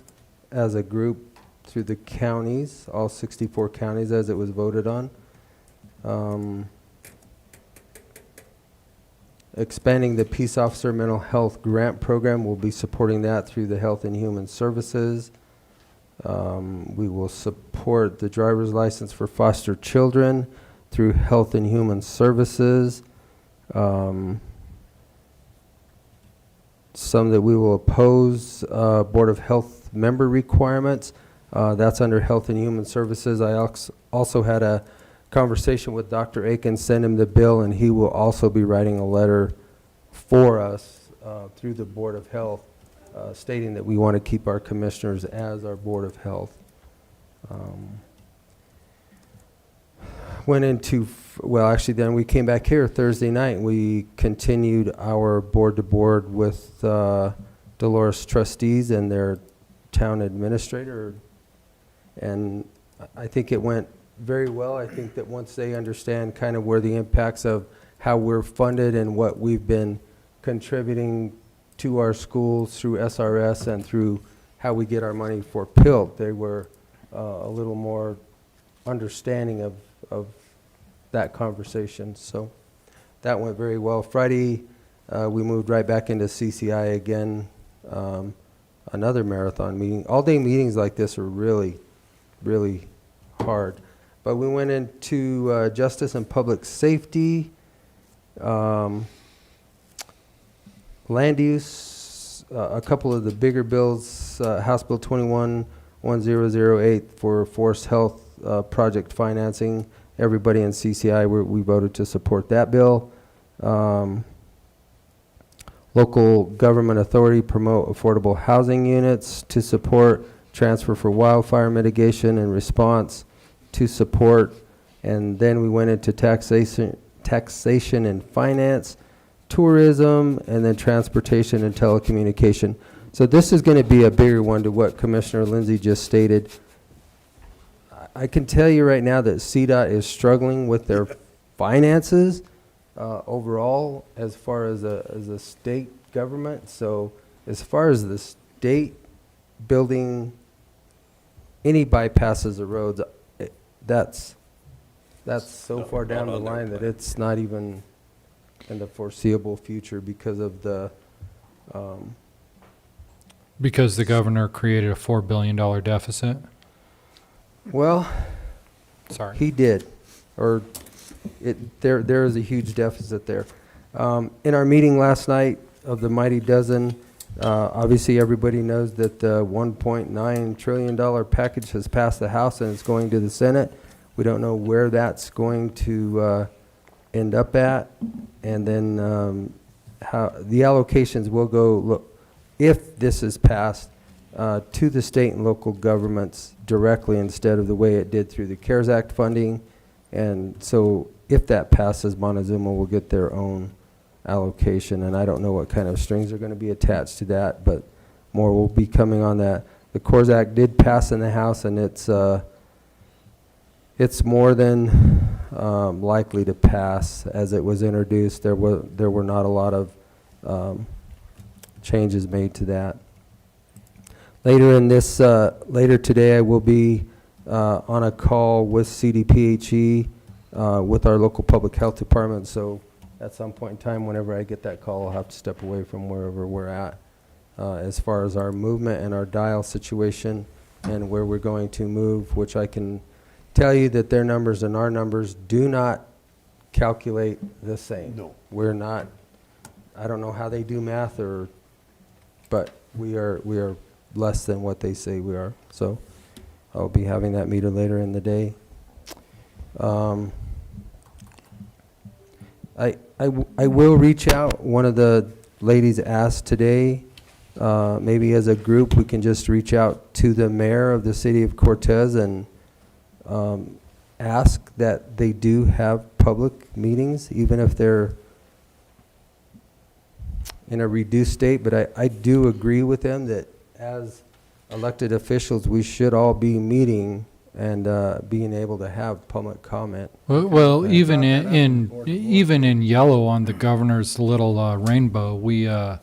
as a group through the counties, all 64 counties as it was voted on. Expanding the Peace Officer Mental Health Grant Program, we'll be supporting that through the Health and Human Services. We will support the driver's license for foster children through Health and Human Services. Some that we will oppose, Board of Health member requirements. That's under Health and Human Services. I also had a conversation with Dr. Aiken, send him the bill, and he will also be writing a letter for us through the Board of Health stating that we want to keep our commissioners as our Board of Health. Went into, well, actually then we came back here Thursday night. We continued our board-to-board with Dolores trustees and their town administrator, and I think it went very well. I think that once they understand kind of where the impacts of how we're funded and what we've been contributing to our schools through SRS and through how we get our money for PILT, they were a little more understanding of that conversation. So that went very well. Friday, we moved right back into CCI again, another marathon meeting. All-day meetings like this are really, really hard. But we went into justice and public safety, land use, a couple of the bigger bills, House Bill 21-1008 for forest health project financing. Everybody in CCI, we voted to support that bill. Local government authority promote affordable housing units to support, transfer for wildfire mitigation and response to support. And then we went into taxation and finance, tourism, and then transportation and telecommunication. So this is going to be a bigger one to what Commissioner Lindsay just stated. I can tell you right now that CDOT is struggling with their finances overall as far as a state government. So as far as the state building any bypasses of roads, that's that's so Not- far down not the on their line that plan. it's not even in the foreseeable future because of the, Because the governor created a $4 billion deficit? well, Sorry. he did, or there is a huge deficit there. In our meeting last night of the Mighty Dozen, obviously everybody knows that the $1.9 trillion package has passed the House and it's going to the Senate. We don't know where that's going to end up at, and then how the allocations will go. Look, if this is passed, to the state and local governments directly instead of the way it did through the CARES Act funding. And so if that passes, Montezuma will get their own allocation, and I don't know what kind of strings are going to be attached to that, but more will be coming on that. The CARES Act did pass in the House, and it's more than likely to pass as it was introduced. There were not a lot of changes made to that. Later today, I will be on a call with CDPHE with our local public health department. So at some point in time, whenever I get that call, I'll have to step away from wherever we're at as far as our movement and our dial situation and where we're going to move, which I can tell you that their numbers and our numbers do not calculate the same. No. We're not, I don't know how they do math, but we are less than what they say we are. So I'll be having that meter later in the day. I will reach out. One of the ladies asked today, maybe as a group we can just reach out to the mayor of the city of Cortez and ask that they do have public meetings, even if they're in a reduced state. But I do agree with them that as elected officials, we should all be meeting and being able to have public comment. Well, even in yellow on the governor's little rainbow, we are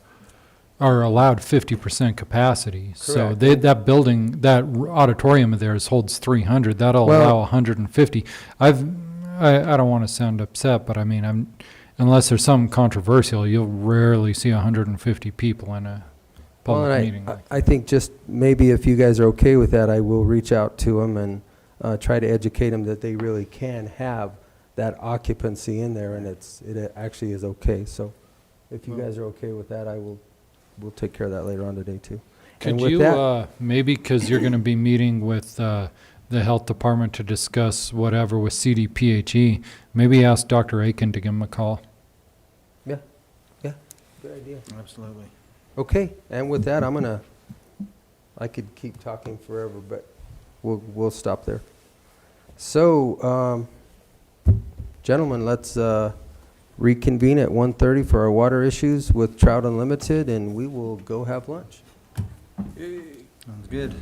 allowed 50% capacity. So Correct. that building, that auditorium of theirs holds 300. That'll Well- allow 150. I don't want to sound upset, but I mean, unless there's something controversial, you'll rarely see 150 people in a public Well, meeting. and I think just maybe if you guys are okay with that, I will reach out to them and try to educate them that they really can have that occupancy in there, and it actually is okay. So if you guys are okay with that, we'll take care of that later on today too. Could And with you, that- maybe because you're going to be meeting with the health department to discuss whatever with CDPHE, maybe ask Dr. Aiken to give him a call? Yeah, good idea. Absolutely. Okay, and with that, I could keep talking forever, but we'll stop there. So, gentlemen, let's reconvene at 1:30 for our water issues with Trout Unlimited, and we will go have lunch. Sounds good.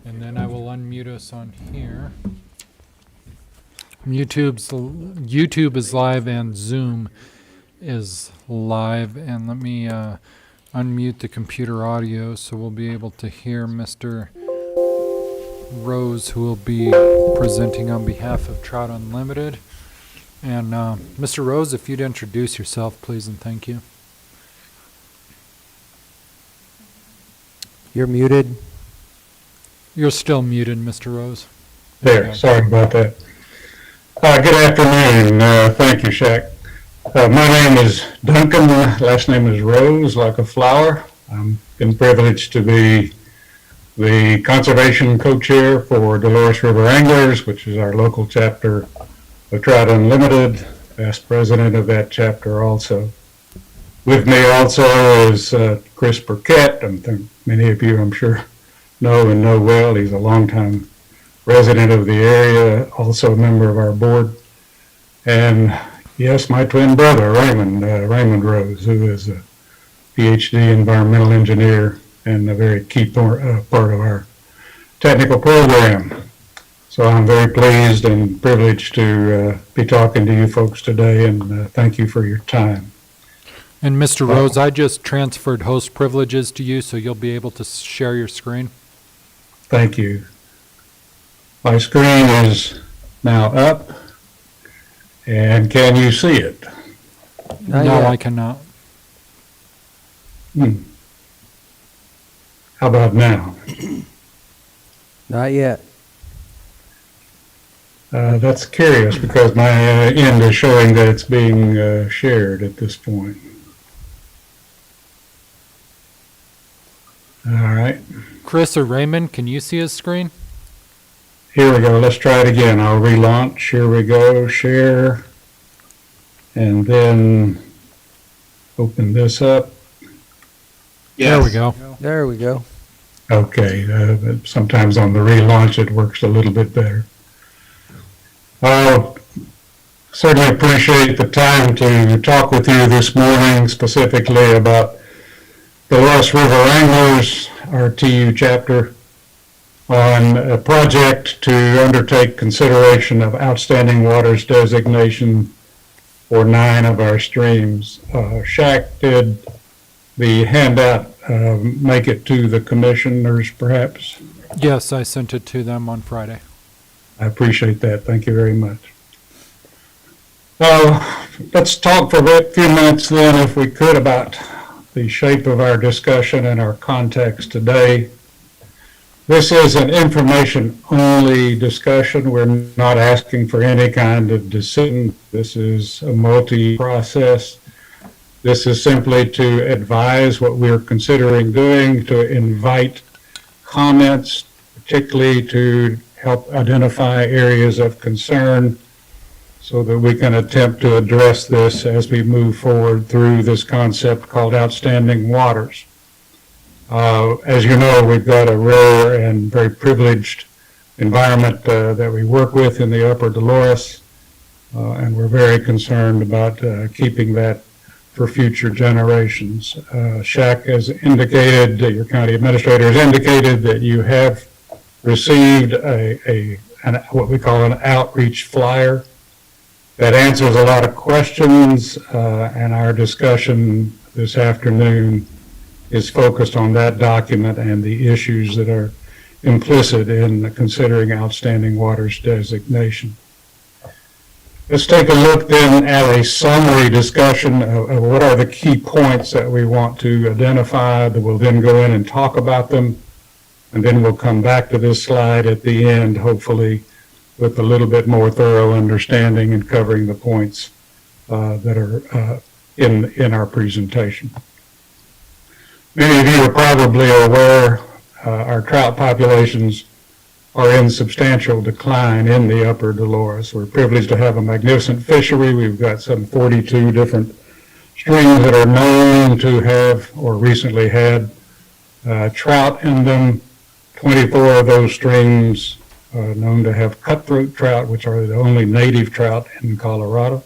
And then I will unmute us on here. YouTube is live and Zoom is live. And let me unmute the computer audio so we'll be able to hear Mr. Rose, who will be presenting on behalf of Trout Unlimited. And Mr. Rose, if you'd introduce yourself, please, and thank you. You're muted. You're still muted, Mr. Rose. There, sorry about that. Good afternoon. Thank you, Shaq. My name is Duncan. Last name is Rose, like a flower. I'm been privileged to be the conservation co-chair for Dolores River Anglers, which is our local chapter of Trout Unlimited, past president of that chapter also. With me also is Chris Burkett. I think many of you, I'm sure, know and know well. He's a longtime resident of the area, also a member of our board. And yes, my twin brother, Raymond Rose, who is a PhD environmental engineer and a very key part of our technical program. So I'm very pleased and privileged to be talking to you folks today, and thank you for your time. And Mr. Rose, I just transferred host privileges to you, so you'll be able to share your screen. Thank you. My screen is now up, and can you see it? No, I cannot. How about now? Not yet. That's curious because my end is showing that it's being shared at this point. All right. Chris or Raymond, can you see his screen? Here we go. Let's try it again. I'll relaunch. Here we go. Share. And then open this up. There we go. There we go. Okay. Sometimes on the relaunch it works a little bit better. I certainly appreciate the time to talk with you this morning specifically about the Dolores River Anglers, our TU chapter, on a project to undertake consideration of outstanding waters designation for 9 of our streams. Shaq, did the handout make it to the commissioners perhaps? Yes, I sent it to them on Friday. I appreciate that. Thank you very much. Let's talk for a few minutes then, if we could, about the shape of our discussion and our context today. This is an information-only discussion. We're not asking for any kind of decision. This is a multi-process. This is simply to advise what we're considering doing, to invite comments, particularly to help identify areas of concern so that we can attempt to address this as we move forward through this concept called outstanding waters. As you know, we've got a rare and very privileged environment that we work with in the Upper Dolores, and we're very concerned about keeping that for future generations. Shaq has indicated, your county administrator has indicated that you have received what we call an outreach flyer that answers a lot of questions, and our discussion this afternoon is focused on that document and the issues that are implicit in considering outstanding waters designation. Let's take a look then at a summary discussion of what are the key points that we want to identify. That we'll then go in and talk about them, and then we'll come back to this slide at the end, hopefully with a little bit more thorough understanding and covering the points that are in our presentation. Many of you are probably aware our trout populations are in substantial decline in the Upper Dolores. We're privileged to have a magnificent fishery. We've got some 42 different streams that are known to have or recently had trout in them. 24 of those streams are known to have cutthroat trout, which are the only native trout in Colorado.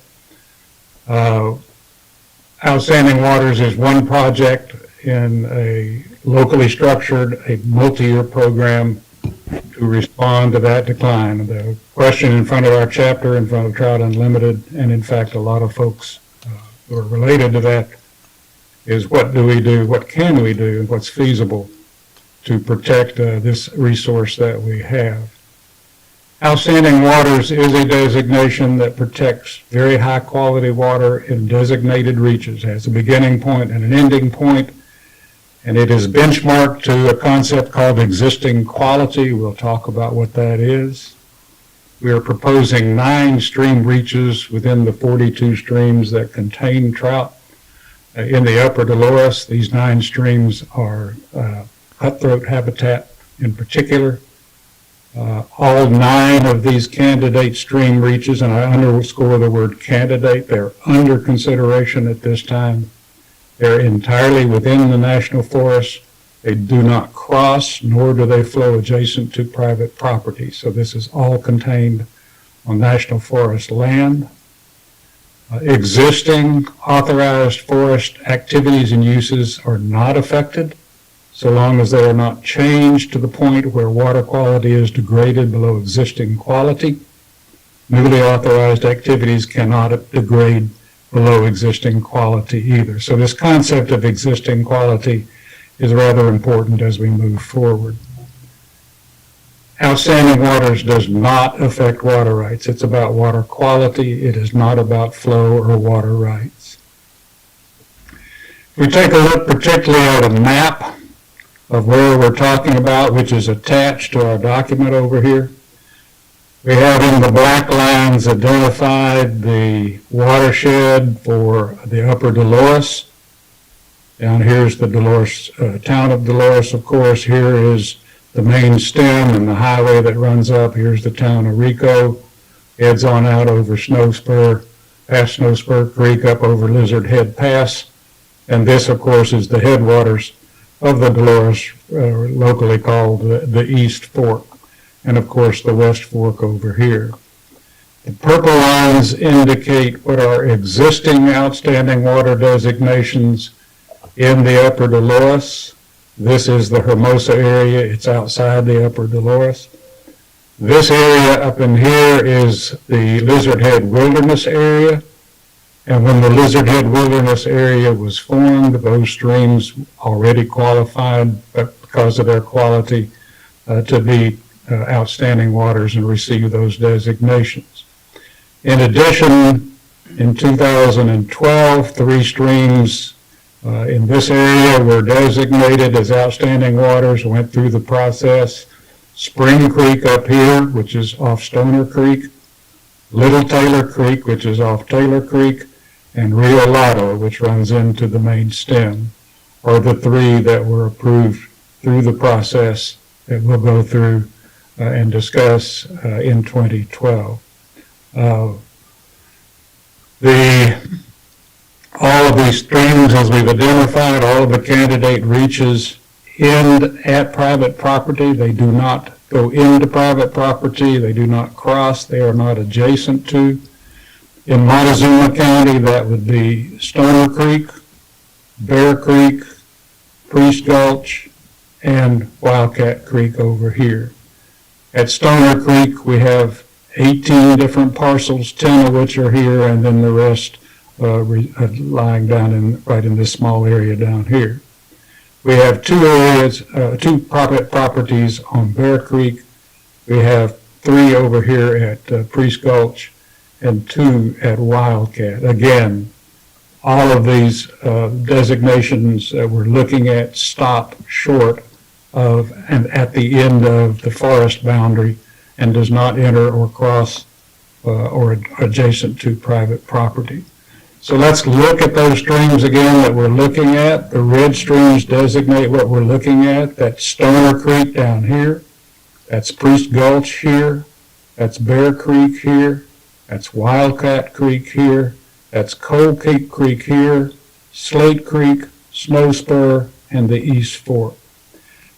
Outstanding Waters is one project in a locally structured, a multi-year program to respond to that decline. The question in front of our chapter, in front of Trout Unlimited, and in fact a lot of folks who are related to that, is what do we do, what can we do, and what's feasible to protect this resource that we have. Outstanding Waters is a designation that protects very high quality water in designated reaches. It has a beginning point and an ending point, and it is benchmarked to a concept called existing quality. We'll talk about what that is. We are proposing 9 stream reaches within the 42 streams that contain trout. In the upper Dolores, these 9 streams are cutthroat habitat in particular. All 9 of these candidate stream reaches, and I underscore the word candidate, they're under consideration at this time. They're entirely within the national forest. They do not cross, nor do they flow adjacent to private property. So this is all contained on national forest land. Existing authorized forest activities and uses are not affected, so long as they are not changed to the point where water quality is degraded below existing quality. Newly authorized activities cannot degrade below existing quality either. So this concept of existing quality is rather important as we move forward. Outstanding Waters does not affect water rights. It's about water quality. It is not about flow or water rights. If we take a look particularly at a map of where we're talking about, which is attached to our document over here, we have in the black lines identified the watershed for the upper Dolores. Down here's the Dolores, town of Dolores, of course. Here is the main stem and the highway that runs up. Here's the town of Rico. Heads on out over Snowspur, past Snowspur Creek, up over Lizard Head Pass. And this, of course, is the headwaters of the Dolores, locally called the East Fork, and of course the West Fork over here. The purple lines indicate what are existing outstanding water designations in the upper Dolores. This is the Hermosa area. It's outside the upper Dolores. This area up in here is the Lizard Head Wilderness area. And when the Lizard Head Wilderness area was formed, those streams already qualified because of their quality to be outstanding waters and receive those designations. In addition, in 2012, 3 streams in this area were designated as outstanding waters, went through the process. Spring Creek up here, which is off Stoner Creek, Little Taylor Creek, which is off Taylor Creek, and Rio Lato, which runs into the main stem, are the 3 that were approved through the process that we'll go through and discuss in 2012. All of these streams, as we've identified, all of the candidate reaches end at private property. They do not go into private property. They do not cross. They are not adjacent to. In Montezuma County, that would be Stoner Creek, Bear Creek, Priest Gulch, and Wildcat Creek over here. At Stoner Creek, we have 18 different parcels, 10 of which are here, and then the rest lying down right in this small area down here. We have 2 areas, 2 private properties on Bear Creek. We have 3 over here at Priest Gulch, and 2 at Wildcat. Again, all of these designations that we're looking at stop short of and at the end of the forest boundary and does not enter or cross or adjacent to private property. So let's look at those streams again that we're looking at. The red streams designate what we're looking at. That's Stoner Creek down here. That's Priest Gulch here. That's Bear Creek here. That's Wildcat Creek here. That's Coal Creek here, Slate Creek, Snow Spur, and the East Fork.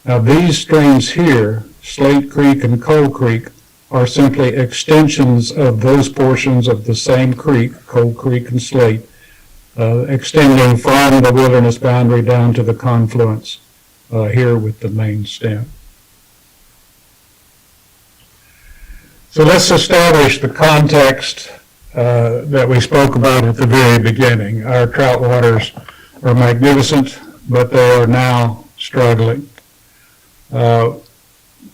Now these streams here, Slate Creek and Coal Creek, are simply extensions of those portions of the same creek, Coal Creek and Slate, extending from the wilderness boundary down to the confluence here with the main stem. So let's establish the context that we spoke about at the very beginning. Our trout waters are magnificent, but they are now struggling. They're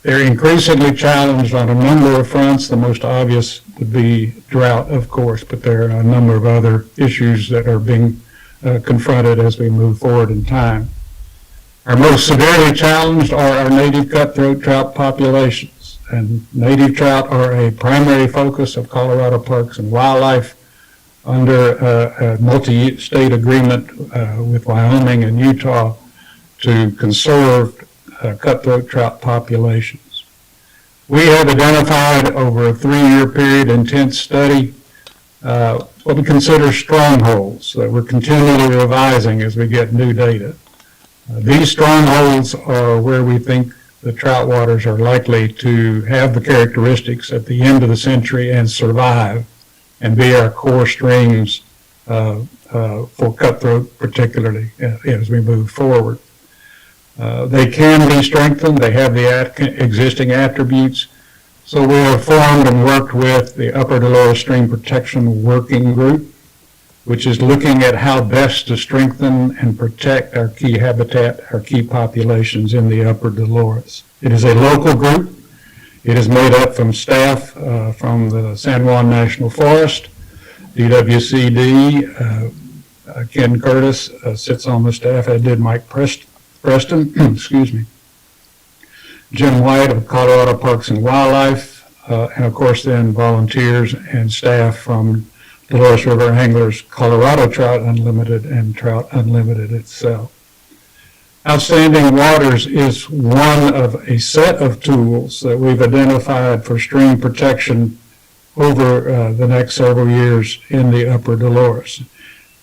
increasingly challenged on a number of fronts. The most obvious would be drought, of course, but there are a number of other issues that are being confronted as we move forward in time. Our most severely challenged are our native cutthroat trout populations. And native trout are a primary focus of Colorado Parks and Wildlife under a multi-state agreement with Wyoming and Utah to conserve cutthroat trout populations. We have identified over a 3-year period intense study what we consider strongholds that we're continually revising as we get new data. These strongholds are where we think the trout waters are likely to have the characteristics at the end of the century and survive and be our core streams for cutthroat, particularly as we move forward. They can be strengthened. They have the existing attributes. So we have formed and worked with the Upper Dolores Stream Protection Working Group, which is looking at how best to strengthen and protect our key habitat, our key populations in the Upper Dolores. It is a local group. It is made up from staff from the San Juan National Forest, DWCD, Ken Curtis sits on the staff, as did Mike Preston, excuse me, Jim White of Colorado Parks and Wildlife, and of course then volunteers and staff from Dolores River Anglers, Colorado Trout Unlimited, and Trout Unlimited itself. Outstanding Waters is one of a set of tools that we've identified for stream protection over the next several years in the Upper Dolores.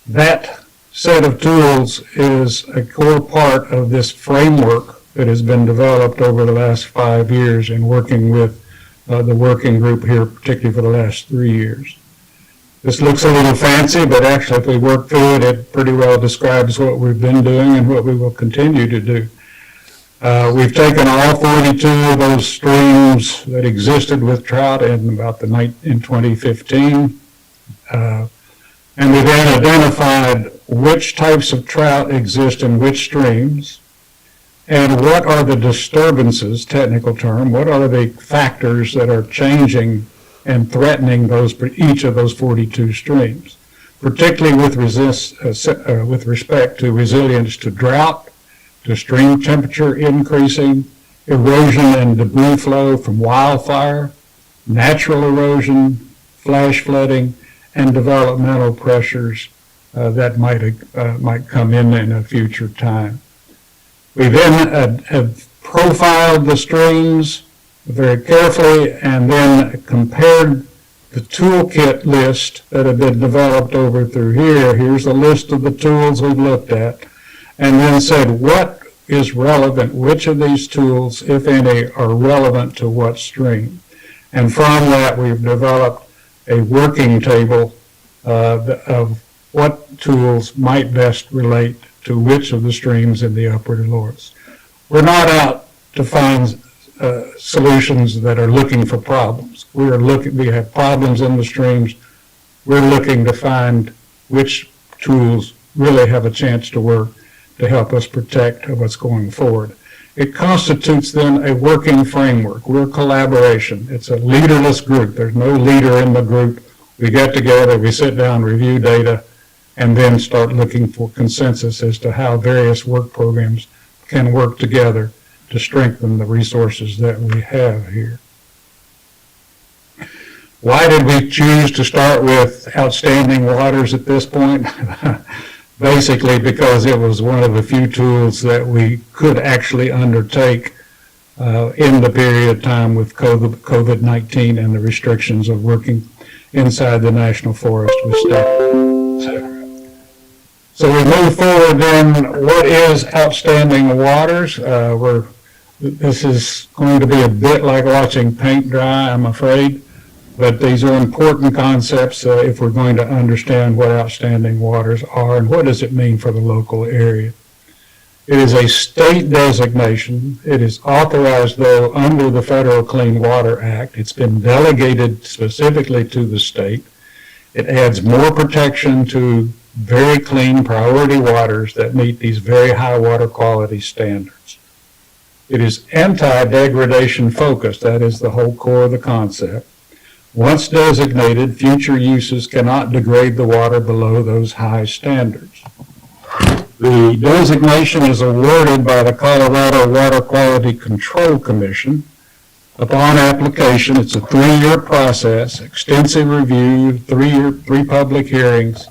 That set of tools is a core part of this framework that has been developed over the last 5 years in working with the working group here, particularly for the last 3 years. This looks a little fancy, but actually if we work through it, it pretty well describes what we've been doing and what we will continue to do. We've taken all 42 of those streams that existed with trout in about in 2015, and we then identified which types of trout exist in which streams, and what are the disturbances, technical term, what are the factors that are changing and threatening each of those 42 streams, particularly with respect to resilience to drought, to stream temperature increasing, erosion and debris flow from wildfire, natural erosion, flash flooding, and developmental pressures that might come in a future time. We then have profiled the streams very carefully and then compared the toolkit list that have been developed over through here. Here's a list of the tools we've looked at, and then said what is relevant, which of these tools, if any, are relevant to what stream. And from that, we've developed a working table of what tools might best relate to which of the streams in the Upper Dolores. We're not out to find solutions that are looking for problems. We have problems in the streams. We're looking to find which tools really have a chance to work to help us protect what's going forward. It constitutes then a working framework. We're a collaboration. It's a leaderless group. There's no leader in the group. We get together, we sit down, review data, and then start looking for consensus as to how various work programs can work together to strengthen the resources that we have here. Why did we choose to start with Outstanding Waters at this point? Basically because it was one of the few tools that we could actually undertake in the period of time with COVID-19 and the restrictions of working inside the National Forest with staff. So we move forward then. What is Outstanding Waters? This is going to be a bit like watching paint dry, I'm afraid, but these are important concepts if we're going to understand what Outstanding Waters are and what does it mean for the local area. It is a state designation. It is authorized, though, under the Federal Clean Water Act. It's been delegated specifically to the state. It adds more protection to very clean priority waters that meet these very high water quality standards. It is anti-degradation focused. That is the whole core of the concept. Once designated, future uses cannot degrade the water below those high standards. The designation is awarded by the Colorado Water Quality Control Commission. Upon application, it's a 3-year process, extensive review, 3 public hearings,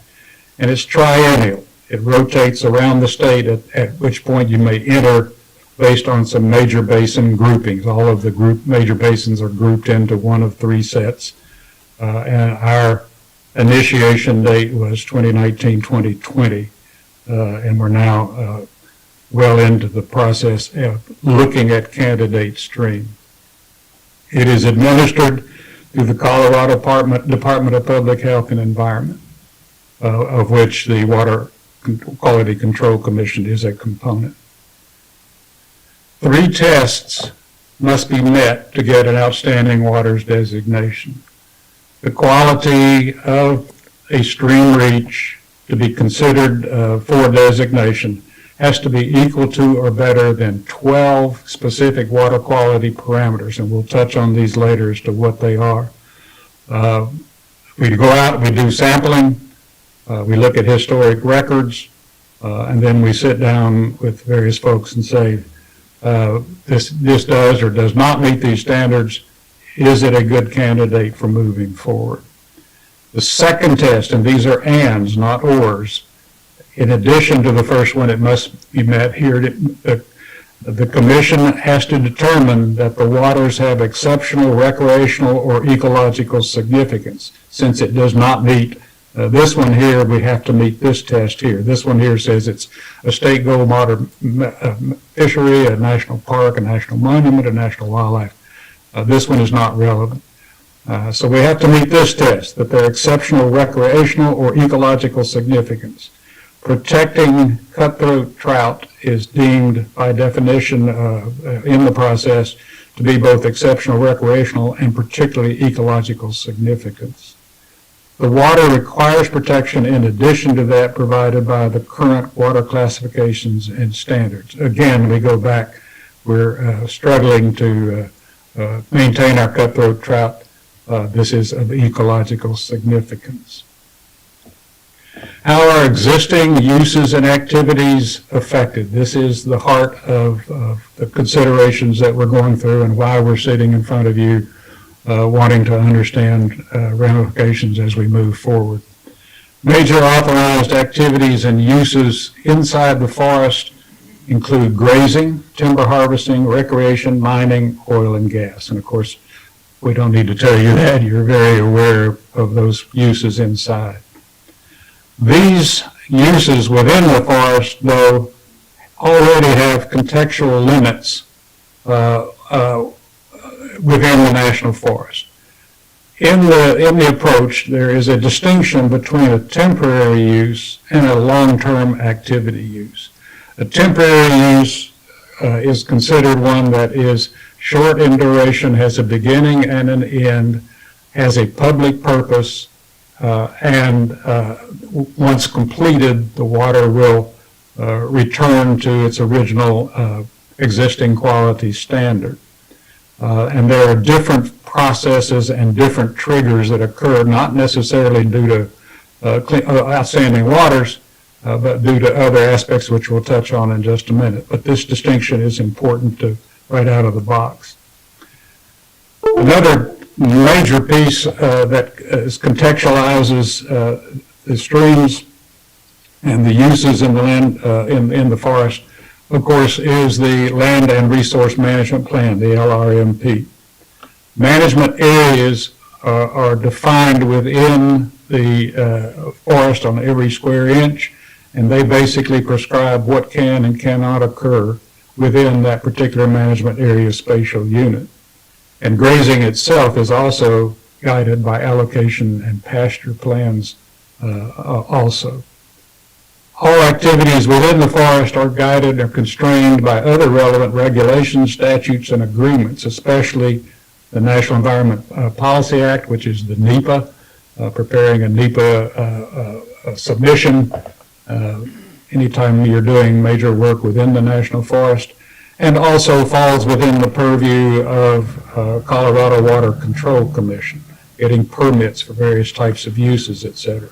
and it's triennial. It rotates around the state, at which point you may enter based on some major basin groupings. All of the major basins are grouped into one of 3 sets. And our initiation date was 2019-2020. And we're now well into the process of looking at candidate stream. It is administered through the Colorado Department of Public Health and Environment, of which the Water Quality Control Commission is a component. 3 tests must be met to get an outstanding waters designation. The quality of a stream reach to be considered for designation has to be equal to or better than 12 specific water quality parameters, and we'll touch on these later as to what they are. We go out, we do sampling, we look at historic records, and then we sit down with various folks and say, this does or does not meet these standards. Is it a good candidate for moving forward? The second test, and these are ands, not ors, in addition to the first one, it must be met here. The commission has to determine that the waters have exceptional recreational or ecological significance. Since it does not meet this one here, we have to meet this test here. This one here says it's a state gold water fishery, a national park, a national monument, a national wildlife. This one is not relevant. So we have to meet this test, that they're exceptional recreational or ecological significance. Protecting cutthroat trout is deemed by definition in the process to be both exceptional recreational and particularly ecological significance. The water requires protection in addition to that provided by the current water classifications and standards. Again, we go back, we're struggling to maintain our cutthroat trout. This is of ecological significance. How are existing uses and activities affected? This is the heart of the considerations that we're going through and why we're sitting in front of you wanting to understand ramifications as we move forward. Major authorized activities and uses inside the forest include grazing, timber harvesting, recreation, mining, oil and gas. And of course, we don't need to tell you that. You're very aware of those uses inside. These uses within the forest, though, already have contextual limits within the national forest. In the approach, there is a distinction between a temporary use and a long-term activity use. A temporary use is considered one that is short in duration, has a beginning and an end, has a public purpose, and once completed, the water will return to its original existing quality standard. And there are different processes and different triggers that occur, not necessarily due to outstanding waters, but due to other aspects which we'll touch on in just a minute. But this distinction is important to right out of the box. Another major piece that contextualizes the streams and the uses in the land in the forest, of course, is the Land and Resource Management Plan, the LRMP. Management areas are defined within the forest on every square inch, and they basically prescribe what can and cannot occur within that particular management area spatial unit. And grazing itself is also guided by allocation and pasture plans also. All activities within the forest are guided or constrained by other relevant regulations, statutes, and agreements, especially the National Environment Policy Act, which is the NEPA, preparing a NEPA submission anytime you're doing major work within the national forest, and also falls within the purview of Colorado Water Control Commission, getting permits for various types of uses, et cetera.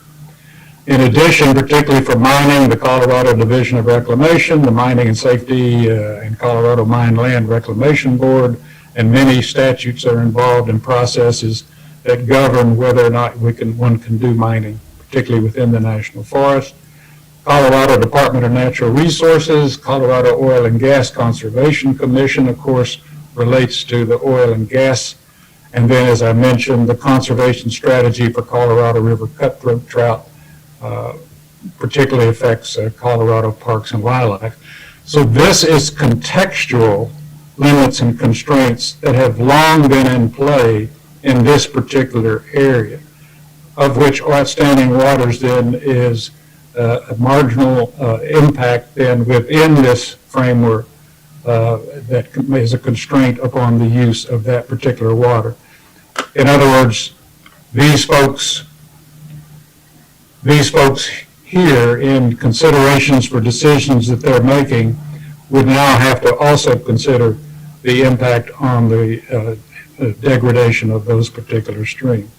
In addition, particularly for mining, the Colorado Division of Reclamation, the Mining and Safety and Colorado Mine Land Reclamation Board, and many statutes are involved in processes that govern whether or not one can do mining, particularly within the national forest. Colorado Department of Natural Resources, Colorado Oil and Gas Conservation Commission, of course, relates to the oil and gas. And then, as I mentioned, the conservation strategy for Colorado River cutthroat trout particularly affects Colorado Parks and Wildlife. So this is contextual limits and constraints that have long been in play in this particular area, of which outstanding waters then is a marginal impact then within this framework that is a constraint upon the use of that particular water. In other words, these folks here, in considerations for decisions that they're making, would now have to also consider the impact on the degradation of those particular streams.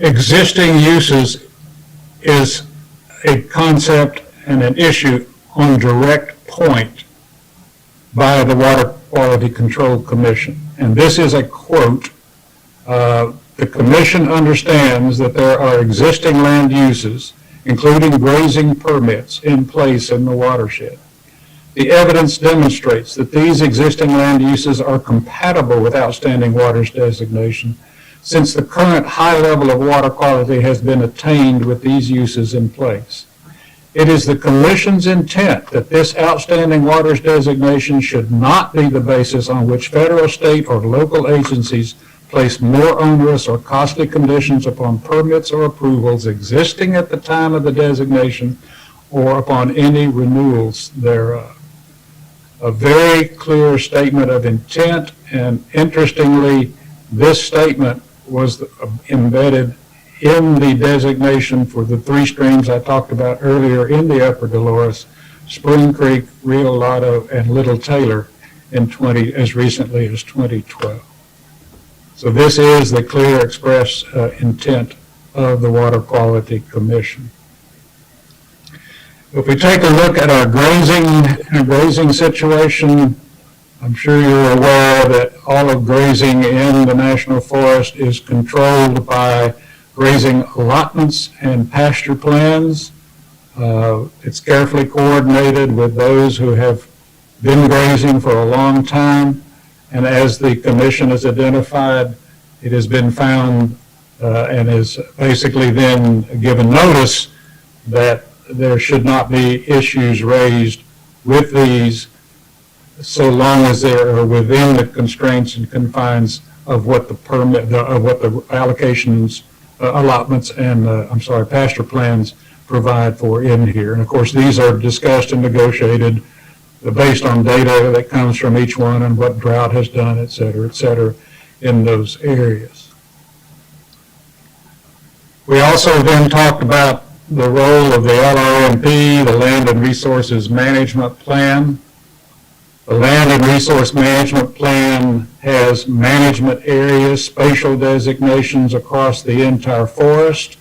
Existing uses is a concept and an issue on direct point by the Water Quality Control Commission. And this is a quote, the Commission understands that there are existing land uses, including grazing permits, in place in the watershed. The evidence demonstrates that these existing land uses are compatible with outstanding waters designation, since the current high level of water quality has been attained with these uses in place. It is the Commission's intent that this outstanding waters designation should not be the basis on which federal, state, or local agencies place more onerous or costly conditions upon permits or approvals existing at the time of the designation or upon any renewals thereof. A very clear statement of intent, and interestingly, this statement was embedded in the designation for the three streams I talked about earlier in the Upper Dolores, Spring Creek, Rio Lotto, and Little Taylor as recently as 2012. So this is the clear express intent of the Water Quality Commission. If we take a look at our grazing situation, I'm sure you're aware that all of grazing in the National Forest is controlled by grazing allotments and pasture plans. It's carefully coordinated with those who have been grazing for a long time. And as the Commission has identified, it has been found and is basically then given notice that there should not be issues raised with these so long as they are within the constraints and confines of what the allocations, allotments, and pasture plans provide for in here. And of course, these are discussed and negotiated based on data that comes from each one and what drought has done, et cetera, in those areas. We also then talked about the role of the LRMP, the Land and Resources Management Plan. The Land and Resource Management Plan has management areas, spatial designations across the entire forest.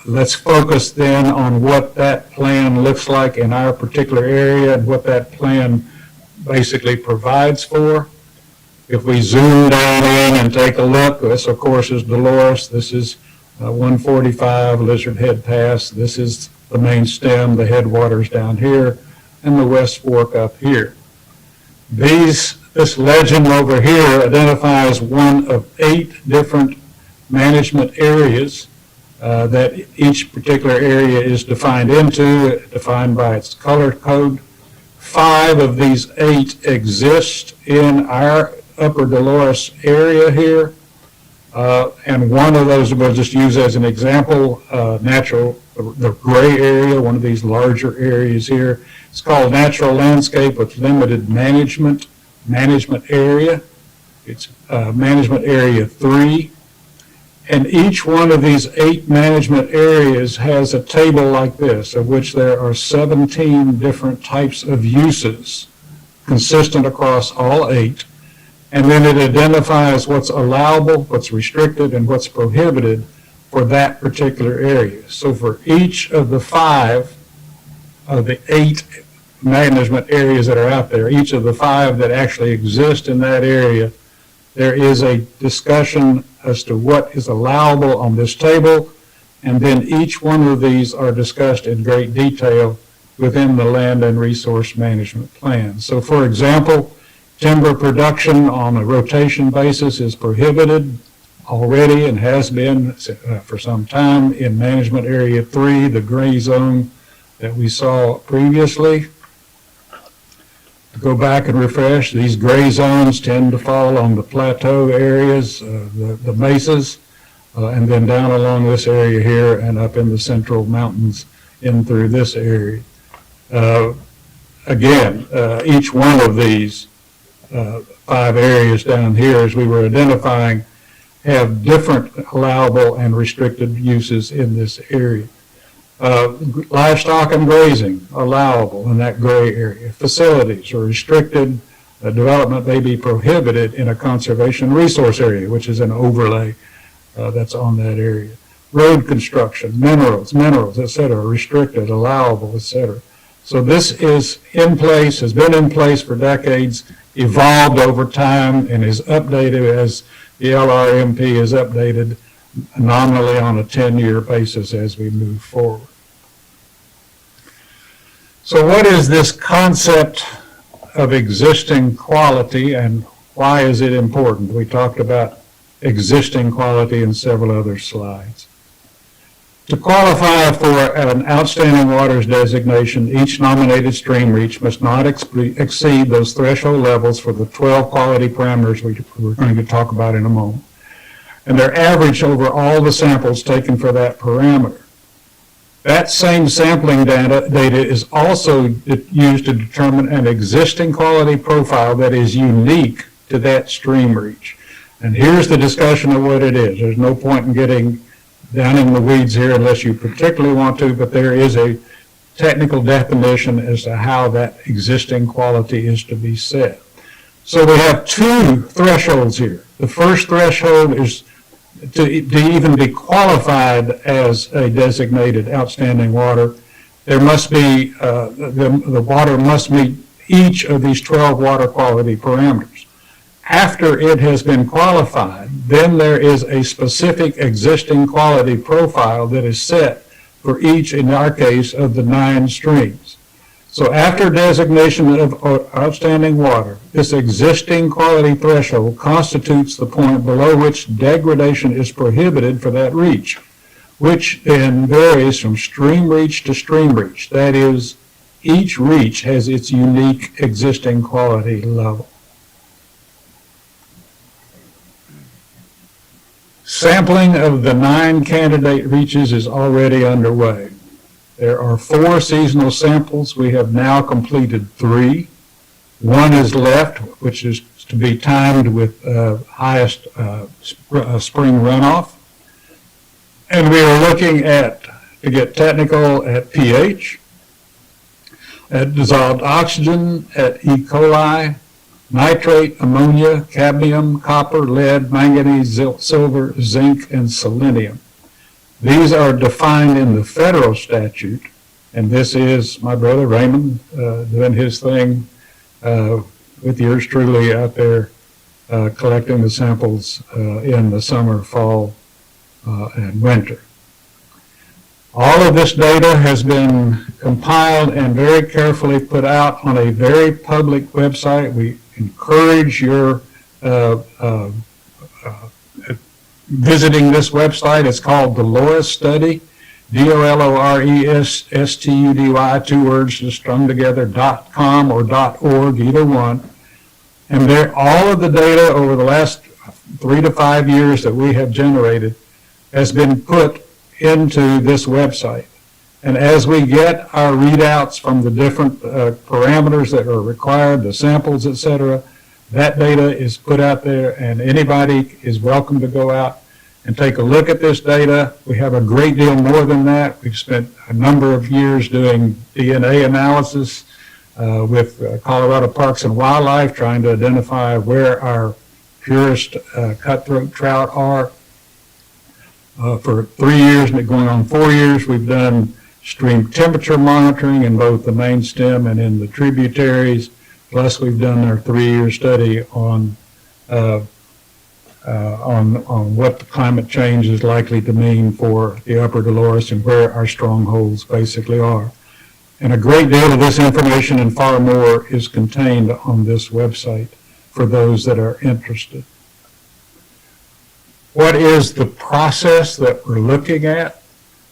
Let's focus then on what that plan looks like in our particular area and what that plan basically provides for. If we zoom down in and take a look, this of course is Dolores, this is 145 Lizard Head Pass, this is the main stem, the headwaters down here, and the West Fork up here. This legend over here identifies one of 8 different management areas that each particular area is defined by its color code. 5 of these 8 exist in our Upper Dolores area here. And one of those we'll just use as an example, the gray area, one of these larger areas here. It's called natural landscape with limited management area. It's management area 3. And each one of these 8 management areas has a table like this, of which there are 17 different types of uses consistent across all 8. And then it identifies what's allowable, what's restricted, and what's prohibited for that particular area. So for each of the 5 of the 8 management areas that are out there, each of the 5 that actually exist in that area, there is a discussion as to what is allowable on this table, and then each one of these are discussed in great detail within the land and resource management plan. So for example, timber production on a rotation basis is prohibited already and has been for some time in management area 3, the gray zone that we saw previously. Go back and refresh. These gray zones tend to fall on the plateau areas, the mesas, and then down along this area here and up in the central mountains in through this area. Again, each one of these 5 areas down here, as we were identifying, have different allowable and restricted uses in this area. Livestock and grazing, allowable in that gray area. Facilities are restricted. Development may be prohibited in a conservation resource area, which is an overlay that's on that area. Road construction, minerals, et cetera, restricted, allowable, et cetera. So this is in place, has been in place for decades, evolved over time, and is updated as the LRMP is updated nominally on a 10-year basis as we move forward. So what is this concept of existing quality and why is it important? We talked about existing quality in several other slides. To qualify for an outstanding waters designation, each nominated stream reach must not exceed those threshold levels for the 12 quality parameters we're going to talk about in a moment. And they're averaged over all the samples taken for that parameter. That same sampling data is also used to determine an existing quality profile that is unique to that stream reach. And here's the discussion of what it is. There's no point in getting down in the weeds here unless you particularly want to, but there is a technical definition as to how that existing quality is to be set. So we have 2 thresholds here. The first threshold is to even be qualified as a designated outstanding water, there must be, the water must meet each of these 12 water quality parameters. After it has been qualified, then there is a specific existing quality profile that is set for each, in our case, of the 9 streams. So after designation of outstanding water, this existing quality threshold constitutes the point below which degradation is prohibited for that reach, which then varies from stream reach to stream reach. That is, each reach has its unique existing quality level. Sampling of the 9 candidate reaches is already underway. There are 4 seasonal samples. We have now completed 3. 1 is left, which is to be timed with highest spring runoff. And we are looking at, to get technical, at pH, at dissolved oxygen, at E. coli, nitrate, ammonia, cadmium, copper, lead, manganese, silver, zinc, and selenium. These are defined in the federal statute, and this is my brother Raymond doing his thing with yours truly out there collecting the samples in the summer, fall, and winter. All of this data has been compiled and very carefully put out on a very public website. We encourage your visiting this website. It's called the LORES Study, DOLORESSTUDY, 2 words just strung together, .com or .org, either one. And there, all of the data over the last 3 to 5 years that we have generated has been put into this website. And as we get our readouts from the different parameters that are required, the samples, et cetera, that data is put out there, and anybody is welcome to go out and take a look at this data. We have a great deal more than that. We've spent a number of years doing DNA analysis with Colorado Parks and Wildlife, trying to identify where our purest cutthroat trout are. For 3 years, and going on 4 years, we've done stream temperature monitoring in both the main stem and in the tributaries. Plus, we've done our 3-year study on what the climate change is likely to mean for the upper Dolores and where our strongholds basically are. And a great deal of this information and far more is contained on this website for those that are interested. What is the process that we're looking at?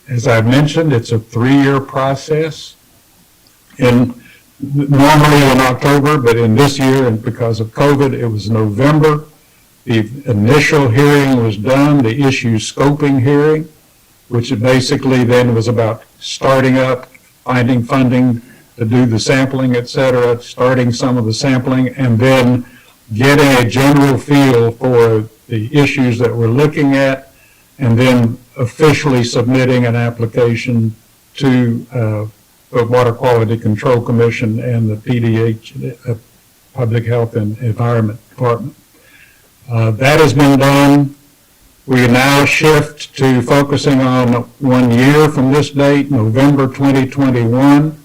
As I mentioned, it's a 3-year process. Normally in October, but in this year, and because of COVID, it was November. The initial hearing was done, the issue scoping hearing, which basically then was about starting up, finding funding to do the sampling, et cetera, starting some of the sampling, and then getting a general feel for the issues that we're looking at, and then officially submitting an application to the Water Quality Control Commission and the PDH, Public Health and Environment Department. That has been done. We now shift to focusing on 1 year from this date, November 2021,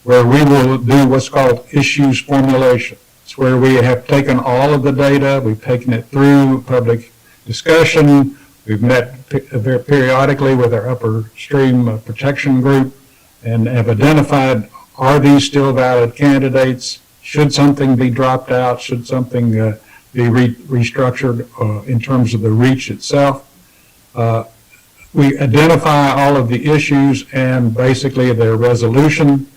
where we will do what's called issues formulation. It's where we have taken all of the data, we've taken it through public discussion, we've met periodically with our upper stream protection group and have identified, are these still valid candidates? Should something be dropped out? Should something be restructured in terms of the reach itself? We identify all of the issues and basically their resolution,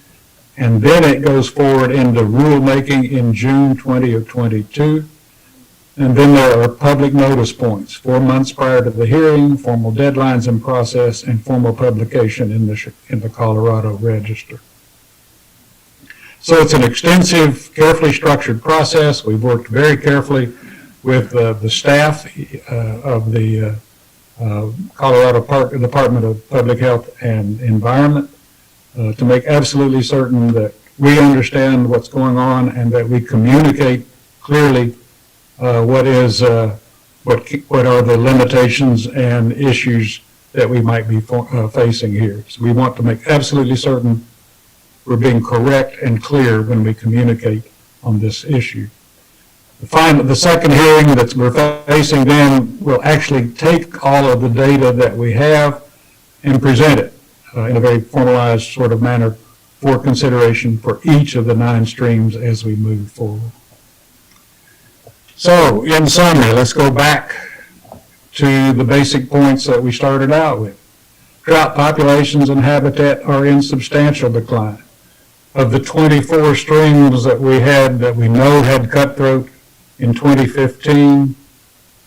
and then it goes forward into rulemaking in June 20 of 22. And then there are public notice points, 4 months prior to the hearing, formal deadlines in process, and formal publication in the Colorado Register. So it's an extensive, carefully structured process. We've worked very carefully with the staff of the Colorado Department of Public Health and Environment to make absolutely certain that we understand what's going on and that we communicate clearly what are the limitations and issues that we might be facing here. So we want to make absolutely certain we're being correct and clear when we communicate on this issue. The second hearing that we're facing then will actually take all of the data that we have and present it in a very formalized sort of manner for consideration for each of the 9 streams as we move forward. So, in summary, let's go back to the basic points that we started out with. Trout populations and habitat are in substantial decline. Of the 24 streams that we had that we know had cutthroat in 2015,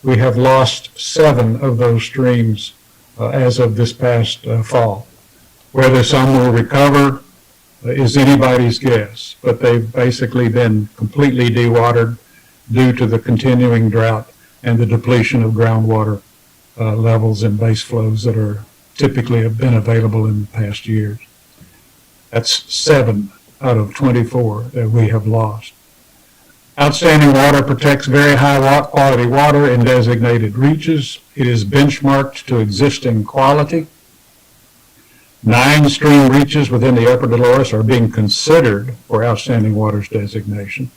we have lost 7 of those streams as of this past fall. Whether some will recover is anybody's guess, but they've basically been completely dewatered due to the continuing drought and the depletion of groundwater levels and base flows that are typically have been available in the past years. That's 7 out of 24 that we have lost. Outstanding water protects very high quality water in designated reaches. It is benchmarked to existing quality. 9 stream reaches within the upper Dolores are being considered for outstanding waters designation.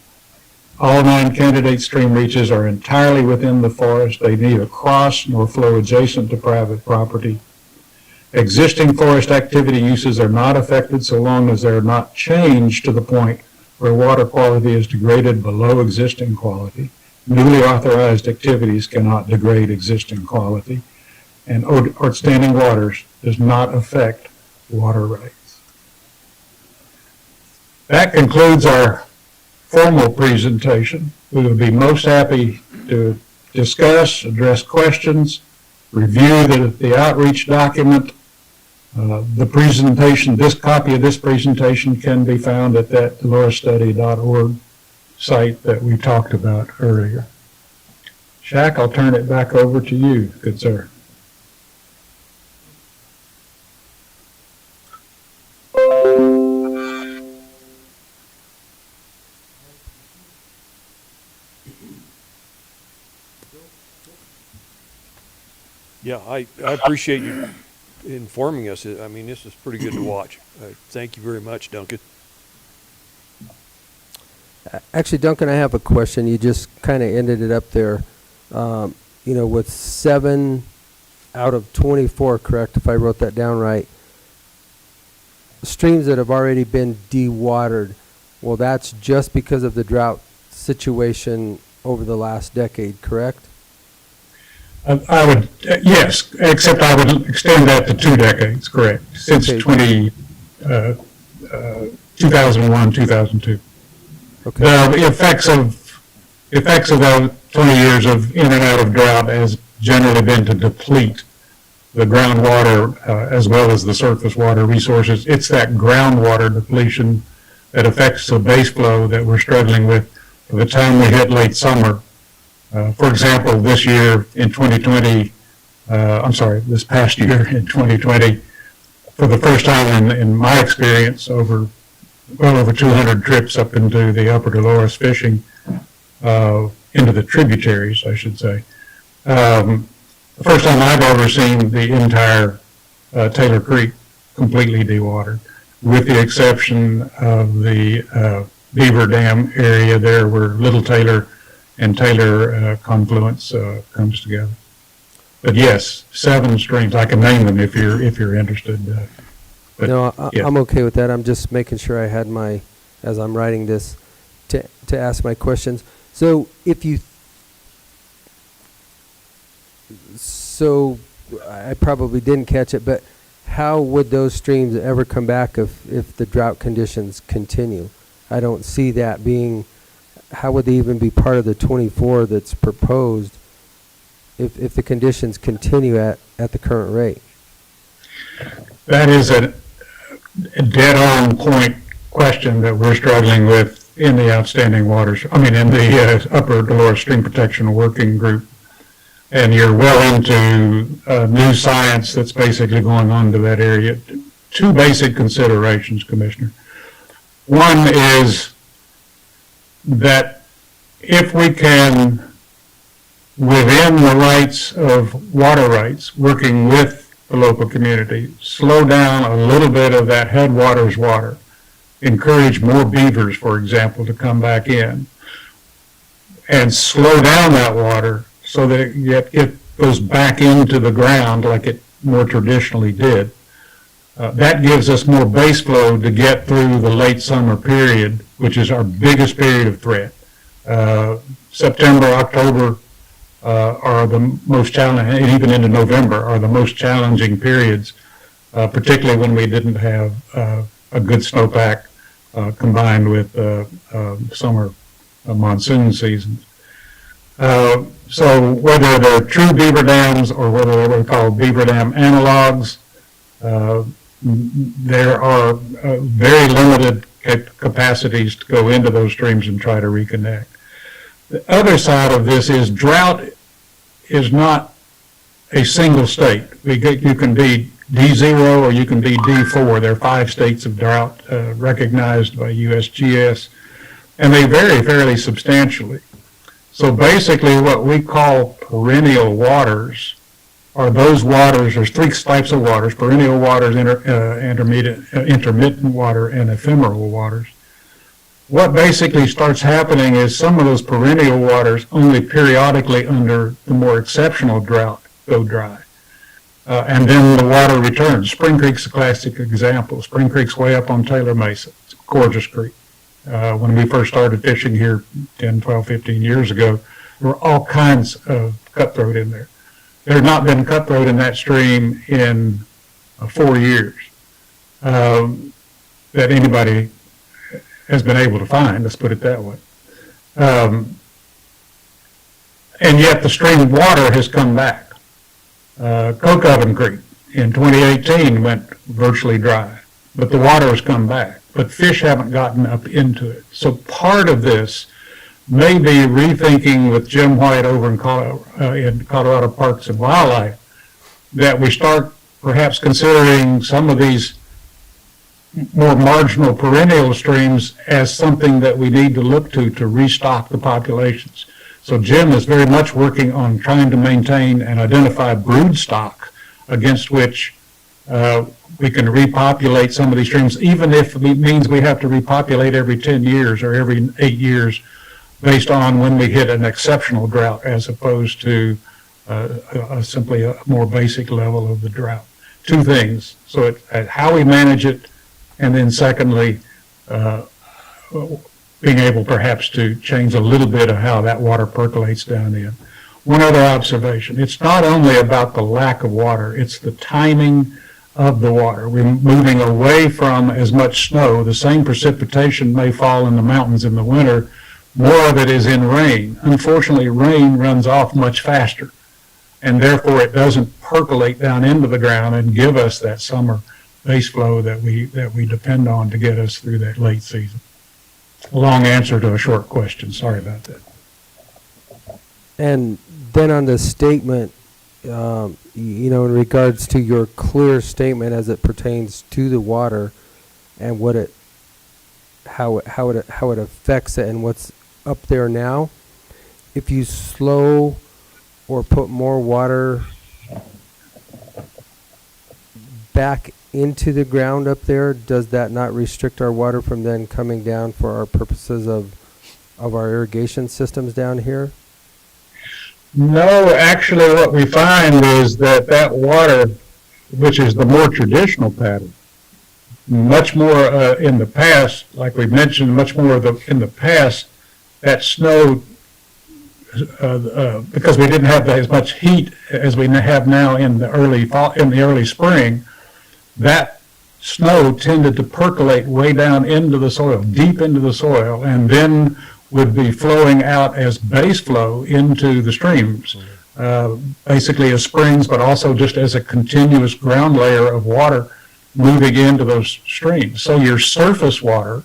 All 9 candidate stream reaches are entirely within the forest. They neither cross nor flow adjacent to private property. Existing forest activity uses are not affected so long as they are not changed to the point where water quality is degraded below existing quality. Newly authorized activities cannot degrade existing quality, and outstanding waters does not affect water rights. That concludes our formal presentation. We would be most happy to discuss, address questions, review the outreach document. The presentation, this copy of this presentation can be found at that DoloresStudy.org site that we talked about earlier. Shaq, I'll turn it back over to you, good sir. Yeah, I appreciate you informing us. I mean, this is pretty good to watch. Thank you very much, Duncan. Actually, Duncan, I have a question. You just kind of ended it up there. With 7 out of 24, correct, if I wrote that down right, streams that have already been dewatered, well, that's just because of the drought situation over the last decade, correct? I would, yes, except I would extend that to 2 decades, correct, since Okay. 2001, 2002. Okay. The effects of those 20 years of in and out of drought has generally been to deplete the groundwater as well as the surface water resources. It's that groundwater depletion that affects the base flow that we're struggling with by the time we hit late summer. For example, this year in 2020, this past year in 2020, for the first time in my experience, well over 200 trips up into the upper Dolores fishing, into the tributaries, I should say. The first time I've ever seen the entire Taylor Creek completely dewatered, with the exception of the Beaver Dam area there where Little Taylor and Taylor confluence comes together. But yes, 7 streams. I can name them if you're interested. But No, yeah. I'm okay with that. I'm just making sure I had as I'm writing this, to ask my questions. So I probably didn't catch it, but how would those streams ever come back if the drought conditions continue? I don't see that being, how would they even be part of the 24 that's proposed if the conditions continue at the current rate? That is a dead-on point question that we're struggling with in the outstanding waters, in the Upper Dolores Stream Protection Working Group. And you're well into new science that's basically going on to that area. 2 basic considerations, Commissioner. One is that if we can, within the rights of water rights, working with the local community, slow down a little bit of that headwaters water, encourage more beavers, for example, to come back in, and slow down that water so that it goes back into the ground like it more traditionally did. That gives us more base flow to get through the late summer period, which is our biggest period of threat. September, October are the most challenging, and even into November are the most challenging periods, particularly when we didn't have a good snowpack combined with summer monsoon seasons. So whether they're true beaver dams or whether they're what we call beaver dam analogs, there are very limited capacities to go into those streams and try to reconnect. The other side of this is drought is not a single state. You can be D0 or you can be D4. There are 5 states of drought recognized by USGS, and they vary fairly substantially. So basically what we call perennial waters are those waters. There's 3 types of waters: perennial waters, intermittent water, and ephemeral waters. What basically starts happening is some of those perennial waters only periodically under the more exceptional drought go dry. And then the water returns. Spring Creek's a classic example. Spring Creek's way up on Taylor Mesa. It's a gorgeous creek. When we first started fishing here 10, 12, 15 years ago, there were all kinds of cutthroat in there. There's not been cutthroat in that stream in 4 years that anybody has been able to find, let's put it that way. and yet the stream water has come back. Coke Oven Creek in 2018 went virtually dry, but the water has come back. But fish haven't gotten up into it. So part of this may be rethinking with Jim White over in Colorado Parks and Wildlife, that we start perhaps considering some of these more marginal perennial streams as something that we need to look to restock the populations. So Jim is very much working on trying to maintain and identify brood stock against which we can repopulate some of these streams, even if it means we have to repopulate every 10 years or every 8 years based on when we hit an exceptional drought as opposed to simply a more basic level of the drought. Two things. So how we manage it, and then secondly, being able perhaps to change a little bit of how that water percolates down in. One other observation, it's not only about the lack of water, it's the timing of the water. We're moving away from as much snow. The same precipitation may fall in the mountains in the winter. More of it is in rain. Unfortunately, rain runs off much faster, and therefore it doesn't percolate down into the ground and give us that summer base flow that we depend on to get us through that late season. A long answer to a short question. Sorry about that. And then on the statement, in regards to your clear statement as it pertains to the water and how it affects it and what's up there now, if you slow or put more water back into the ground up there, does that not restrict our water from then coming down for our purposes of our irrigation systems down here? No, actually what we find is that water, which is the more traditional pattern, much more in the past, like we mentioned, much more in the past, that snow, because we didn't have as much heat as we have now in the early fall, in the early spring, that snow tended to percolate way down into the soil, deep into the soil, and then would be flowing out as base flow into the streams, basically as springs, but also just as a continuous ground layer of water moving into those streams. So your surface water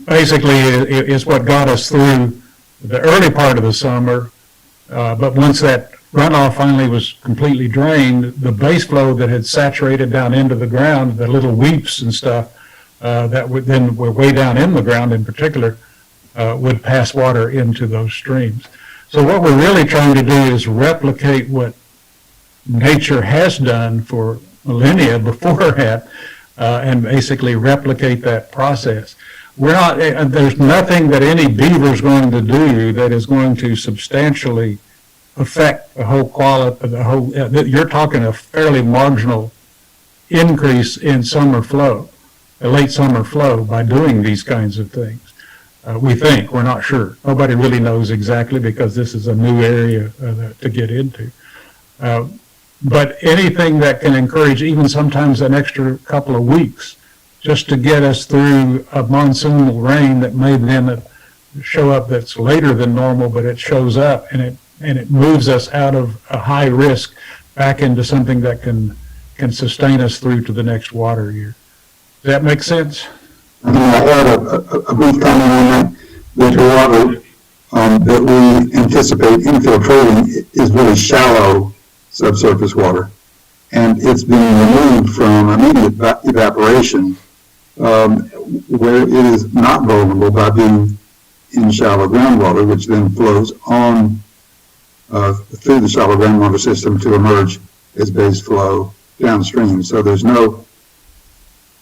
basically is what got us through the early part of the summer, but once that runoff finally was completely drained, the base flow that had saturated down into the ground, the little weeps and stuff, that were way down in the ground in particular, would pass water into those streams. So what we're really trying to do is replicate what nature has done for millennia beforehand, and basically replicate that process. There's nothing that any beaver is going to do that is going to substantially affect the whole quality, you're talking a fairly marginal increase in summer flow, a late summer flow by doing these kinds of things. We think, we're not sure. Nobody really knows exactly because this is a new area to get into. But anything that can encourage even sometimes an extra couple of weeks just to get us through a monsoonal rain that may then show up that's later than normal, but it shows up and it moves us out of a high risk back into something that can sustain us through to the next water year. Does that make sense? I had a brief comment on that. The water that we anticipate infiltrating is really shallow subsurface water, and it's being removed from immediate evaporation, where it is not vulnerable by being in shallow groundwater, which then flows on through the shallow groundwater system to emerge as base flow downstream. So there's no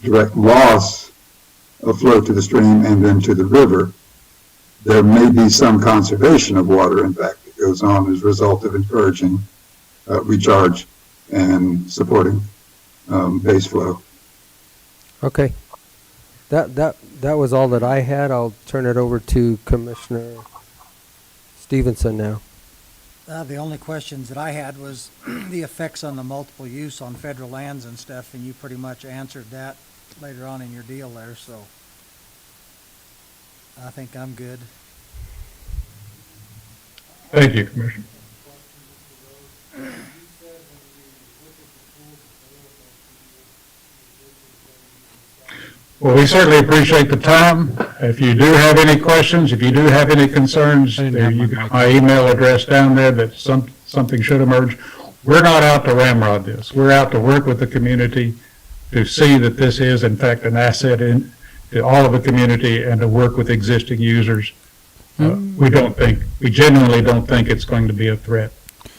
direct loss of flow to the stream and then to the river. There may be some conservation of water, in fact, that goes on as a result of encouraging recharge and supporting base flow. Okay. That was all that I had. I'll turn it over to Commissioner Stevenson now. The only questions that I had was the effects on the multiple use on federal lands and stuff, and you pretty much answered that later on in your deal there, so I think I'm good. Thank you, Commissioner. Well, we certainly appreciate the time. If you do have any questions, if you do have any concerns, there you got my email address down there that something should emerge. We're not out to ramrod this. We're out to work with the community to see that this is in fact an asset to all of the community and to work with existing users. We genuinely don't think it's going to be a threat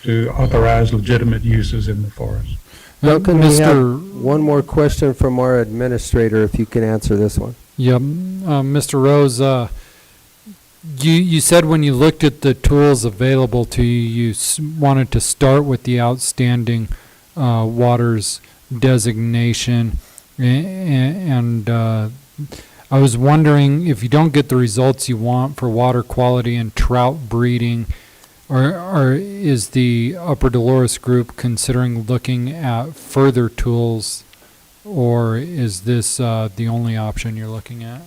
to authorize legitimate uses in the forest. Duncan, we have one more question from our administrator, if you can answer this one. Yeah, Mr. Rose, you said when you looked at the tools available to you, you wanted to start with the outstanding waters designation, and I was wondering if you don't get the results you want for water quality and trout breeding, or is the Upper Dolores group considering looking at further tools, or is this the only option you're looking at?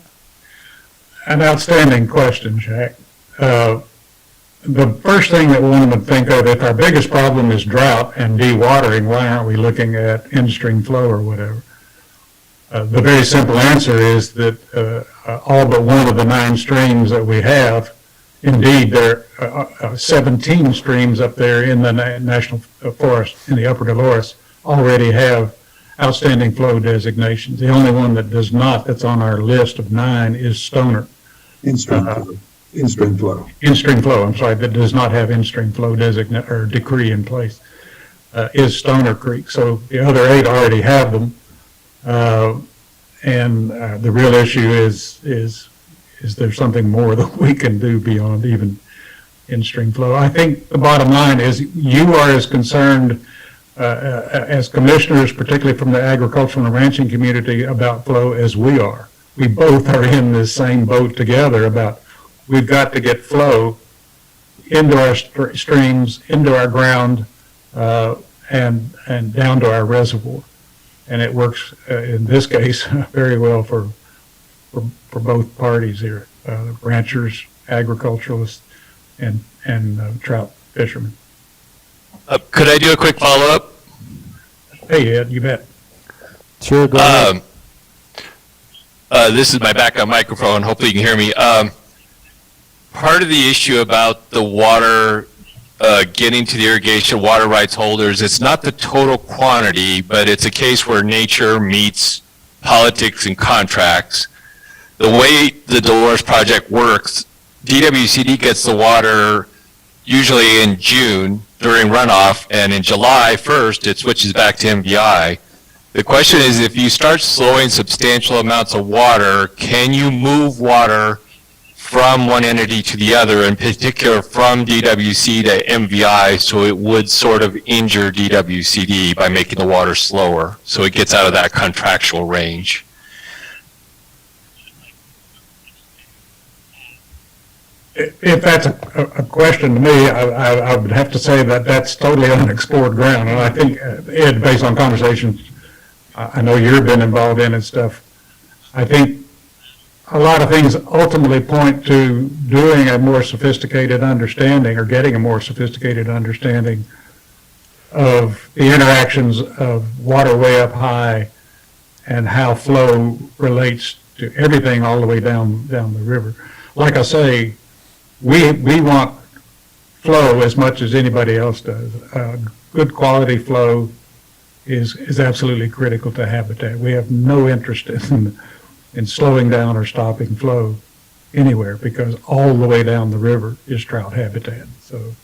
An outstanding question, Jack. The first thing that one would think of, if our biggest problem is drought and dewatering, why aren't we looking at in-stream flow or whatever? The very simple answer is that all but one of the 9 streams that we have, indeed, there are 17 streams up there in the National Forest in the Upper Dolores already have outstanding flow designations. The only one that does not, that's on our list of 9, is Stoner. In-stream flow. In-stream flow. In-stream flow, I'm sorry, that does not have in-stream flow decree in place, is Stoner Creek. So the other 8 already have them. And the real issue is there something more that we can do beyond even in-stream flow? I think the bottom line is you are as concerned as commissioners, particularly from the agricultural and ranching community, about flow as we are. We both are in this same boat together about we've got to get flow into our streams, into our ground, and down to our reservoir. And it works, in this case, very well for both parties here, ranchers, agriculturalists, and trout fishermen. Could I do a quick follow-up? Hey, Ed, you bet. Sure, go ahead. This is my backup microphone. Hopefully you can hear me. Part of the issue about the water getting to the irrigation water rights holders, it's not the total quantity, but it's a case where nature meets politics and contracts. The way the Dolores project works, DWCD gets the water usually in June during runoff, and in July 1st, it switches back to MVI. The question is, if you start slowing substantial amounts of water, can you move water from one entity to the other, in particular from DWC to MVI, so it would sort of injure DWCD by making the water slower, so it gets out of that contractual range? If that's a question to me, I would have to say that that's totally unexplored ground. And I think, Ed, based on conversations I know you've been involved in and stuff, I think a lot of things ultimately point to doing a more sophisticated understanding or getting a more sophisticated understanding of the interactions of water way up high and how flow relates to everything all the way down the river. Like I say, we want flow as much as anybody else does. Good quality flow is absolutely critical to habitat. We have no interest in slowing down or stopping flow anywhere, because all the way down the river is trout habitat. So,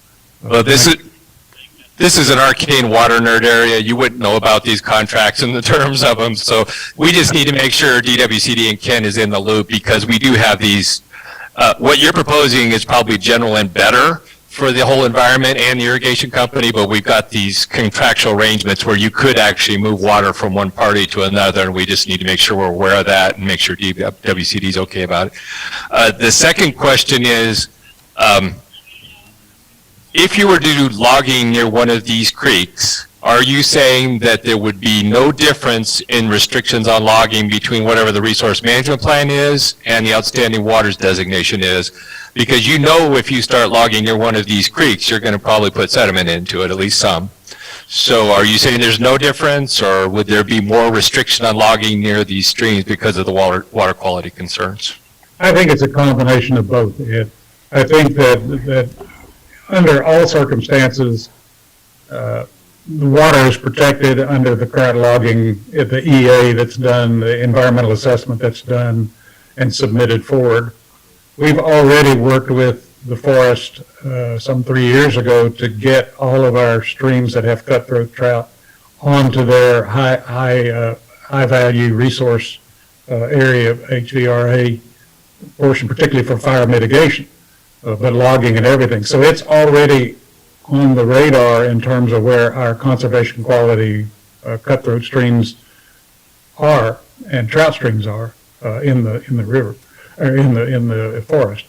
well, this is an arcane water nerd area. You wouldn't know about these contracts and the terms of them. So we just need to make sure DWCD and Ken is in the loop, because we do have these. What you're proposing is probably general and better for the whole environment and the irrigation company, but we've got these contractual arrangements where you could actually move water from one party to another, and we just need to make sure we're aware of that and make sure WCD is okay about it. The second question is, if you were to do logging near one of these creeks, are you saying that there would be no difference in restrictions on logging between whatever the resource management plan is and the outstanding waters designation is? Because you know if you start logging near one of these creeks, you're going to probably put sediment into it, at least some. So are you saying there's no difference, or would there be more restriction on logging near these streams because of the water quality concerns? I think it's a combination of both, Ed. I think that under all circumstances, the water is protected under the current logging, the EA that's done, the environmental assessment that's done and submitted forward. We've already worked with the forest some 3 years ago to get all of our streams that have cutthroat trout onto their high value resource area, HVRA portion, particularly for fire mitigation, but logging and everything. So it's already on the radar in terms of where our conservation quality cutthroat streams are and trout streams are in the river or in the forest.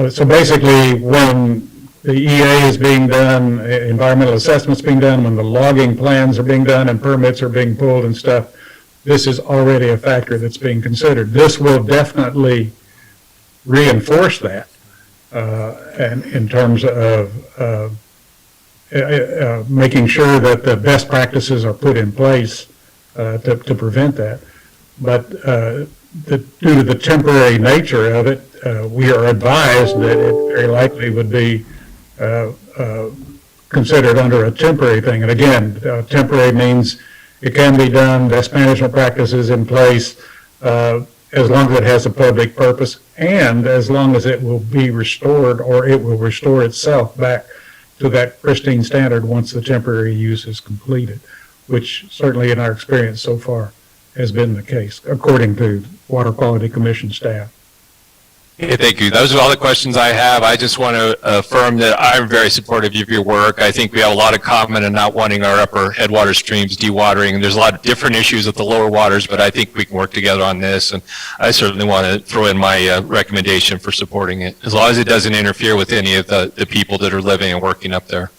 So basically, when the EA is being done, environmental assessments being done, when the logging plans are being done and permits are being pulled and stuff, this is already a factor that's being considered. This will definitely reinforce that, and in terms of making sure that the best practices are put in place to prevent that. But due to the temporary nature of it, we are advised that it very likely would be considered under a temporary thing. And again, temporary means it can be done, best management practices in place, as long as it has a public purpose and as long as it will be restored or it will restore itself back to that pristine standard once the temporary use is completed, which certainly in our experience so far has been the case, according to Water Quality Commission staff. Okay, thank you. Those are all the questions I have. I just want to affirm that I'm very supportive of your work. I think we have a lot of common in not wanting our upper headwater streams dewatering. There's a lot of different issues with the lower waters, but I think we can work together on this. And I certainly want to throw in my recommendation for supporting it, as long as it doesn't interfere with any of the people that are living and working up there.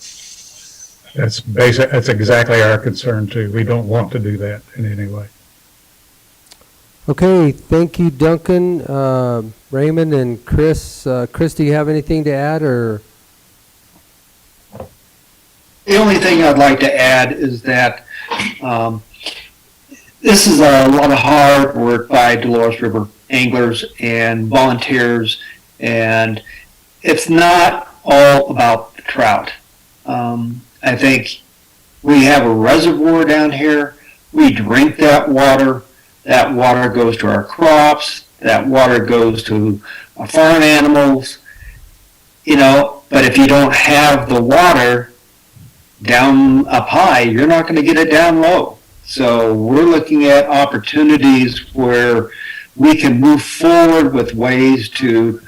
That's basic. That's exactly our concern too. We don't want to do that in any way. Okay, thank you, Duncan, Raymond, and Chris. Chris, do you have anything to add, or? The only thing I'd like to add is that this is a lot of hard work by Dolores River anglers and volunteers, and it's not all about the trout. I think we have a reservoir down here. We drink that water. That water goes to our crops. That water goes to our farm animals. You know, but if you don't have the water down up high, you're not going to get it down low. So we're looking at opportunities where we can move forward with ways to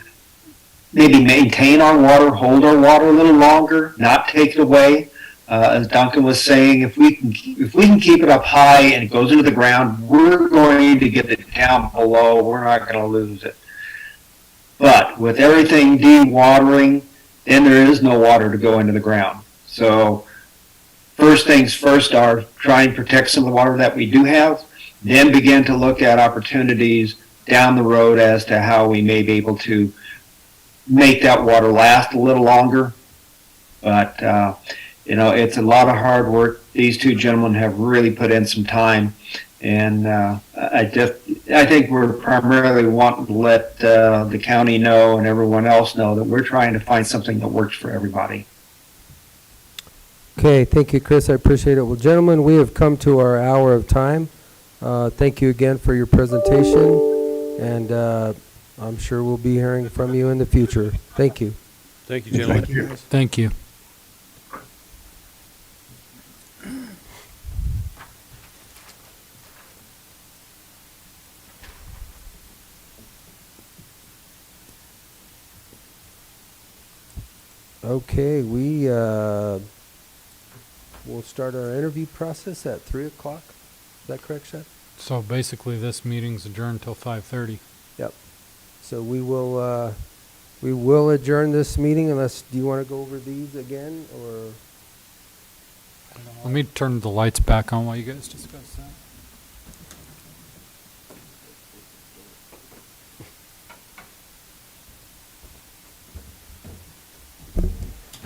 maybe maintain our water, hold our water a little longer, not take it away. As Duncan was saying, if we can keep it up high and it goes into the ground, we're going to get it down below. We're not going to lose it. But with everything dewatering, then there is no water to go into the ground. So first things first are try and protect some of the water that we do have, then begin to look at opportunities down the road as to how we may be able to make that water last a little longer. But you know, it's a lot of hard work. These two gentlemen have really put in some time, and I think we're primarily wanting to let the county know and everyone else know that we're trying to find something that works for everybody. Okay, thank you, Chris. I appreciate it. Well, gentlemen, we have come to our hour of time. Thank you again for your presentation, and I'm sure we'll be hearing from you in the future. Thank you. Thank you, gentlemen. Thank you. Thank you. Okay, we will start our interview process at 3 o'clock. Is that correct, Chef? So basically, this meeting's adjourned till 5:30. Yep. So we will adjourn this meeting unless, do you want to go over these again, or? Let me turn the lights back on while you guys discuss that.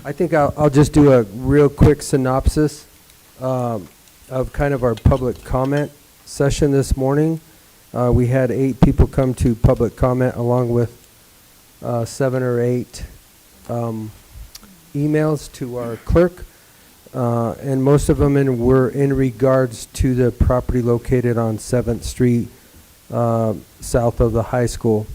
I think I'll just do a real quick synopsis of kind of our public comment session this morning. We had 8 people come to public comment along with 7 or 8 emails to our clerk. And most of them were in regards to the property located on 7th Street south of the high school.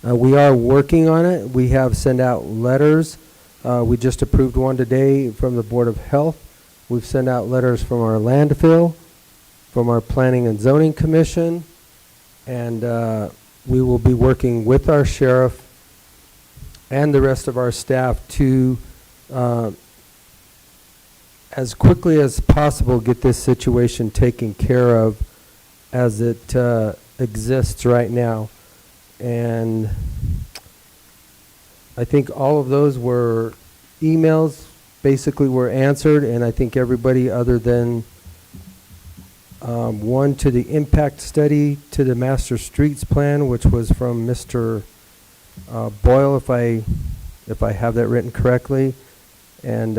We are working on it. We have sent out letters. We just approved one today from the Board of Health. We've sent out letters from our landfill, from our Planning and Zoning Commission, and we will be working with our sheriff and the rest of our staff to, as quickly as possible, get this situation taken care of as it exists right now. And I think all of those were emails, basically were answered, and I think everybody other than one to the impact study to the master streets plan, which was from Mr. Boyle, if I have that written correctly. And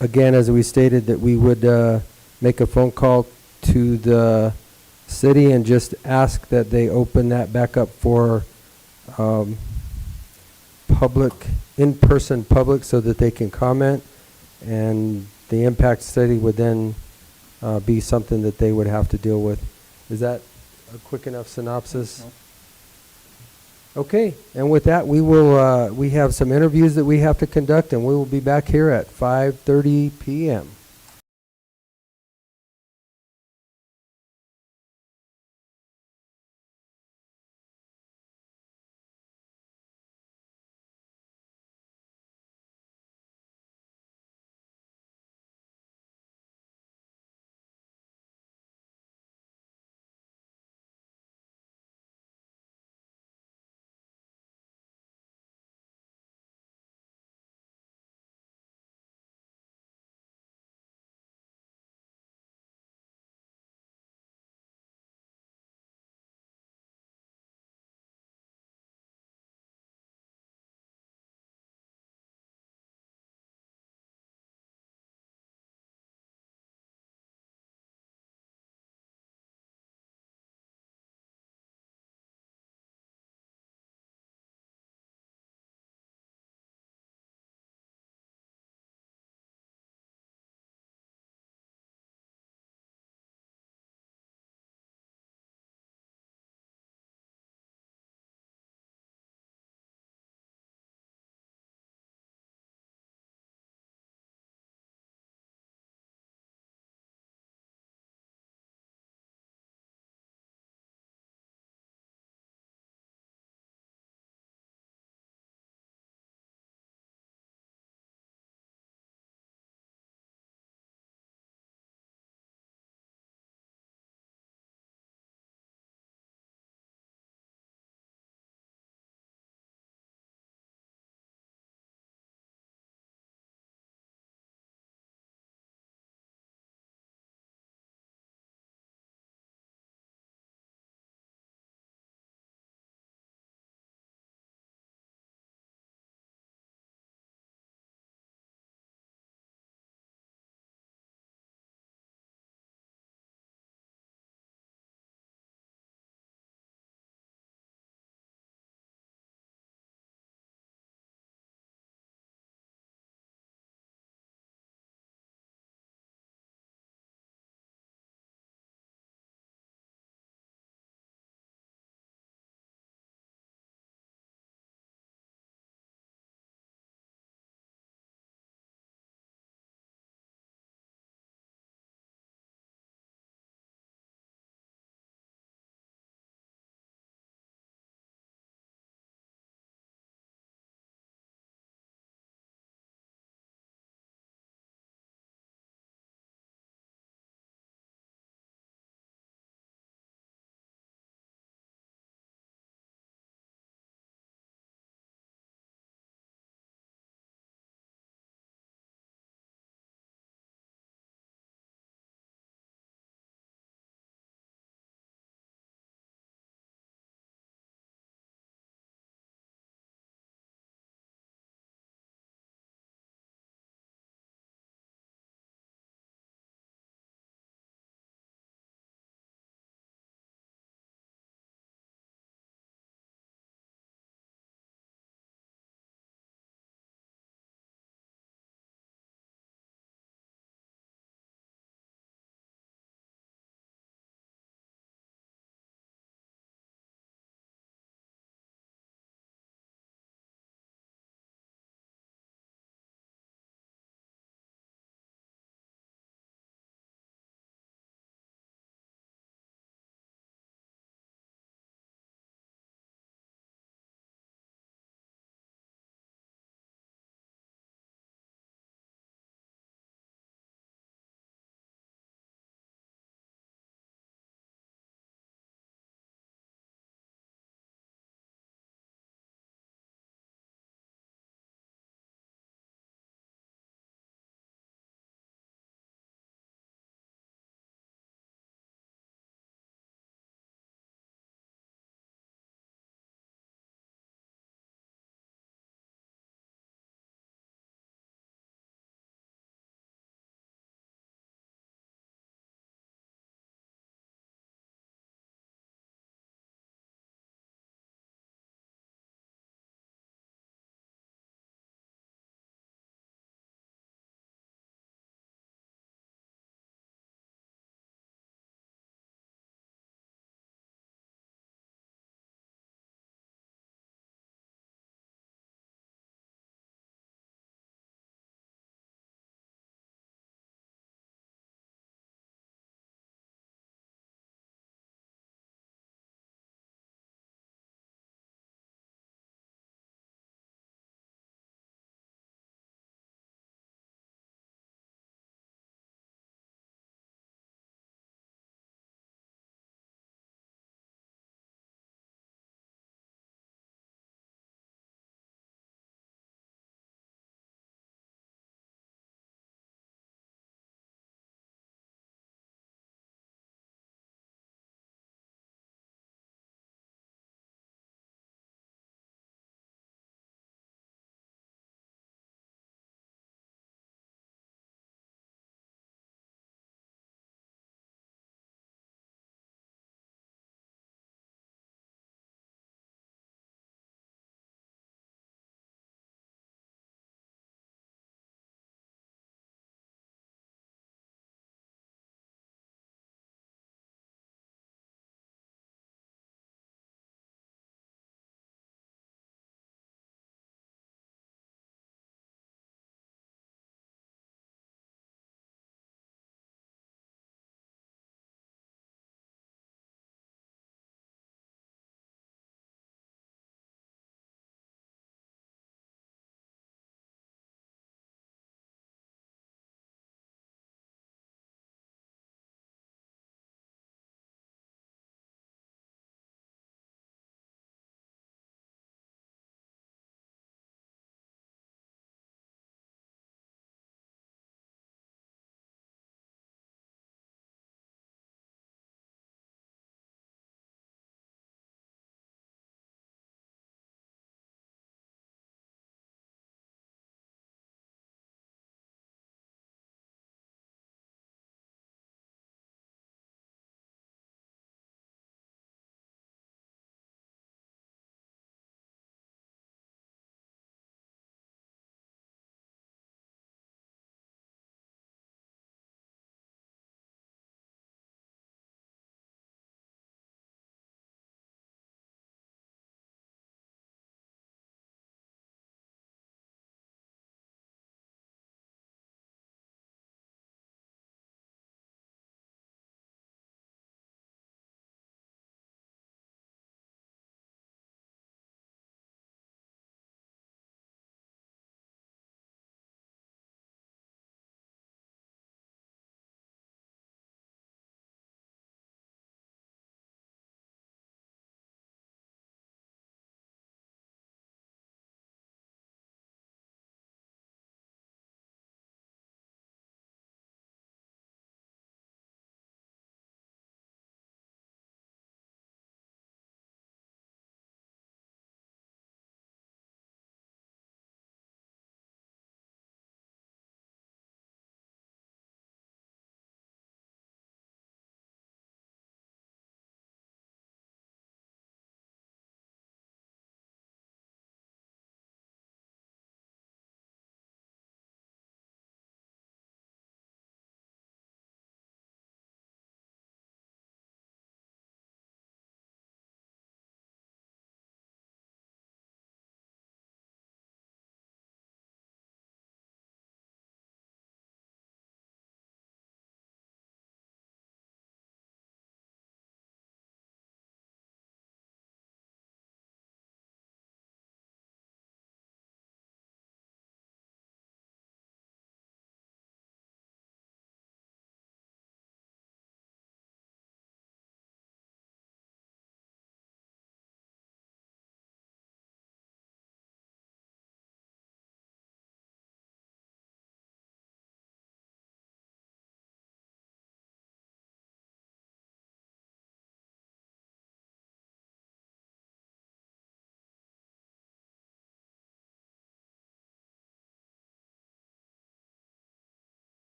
again, as we stated, that we would make a phone call to the city and just ask that they open that back up for public, in-person public, so that they can comment, and the impact study would then be something that they would have to deal with. Is that a quick enough synopsis? Okay, and with that, we will we have some interviews that we have to conduct, and we will be back here at 5:30 p.m.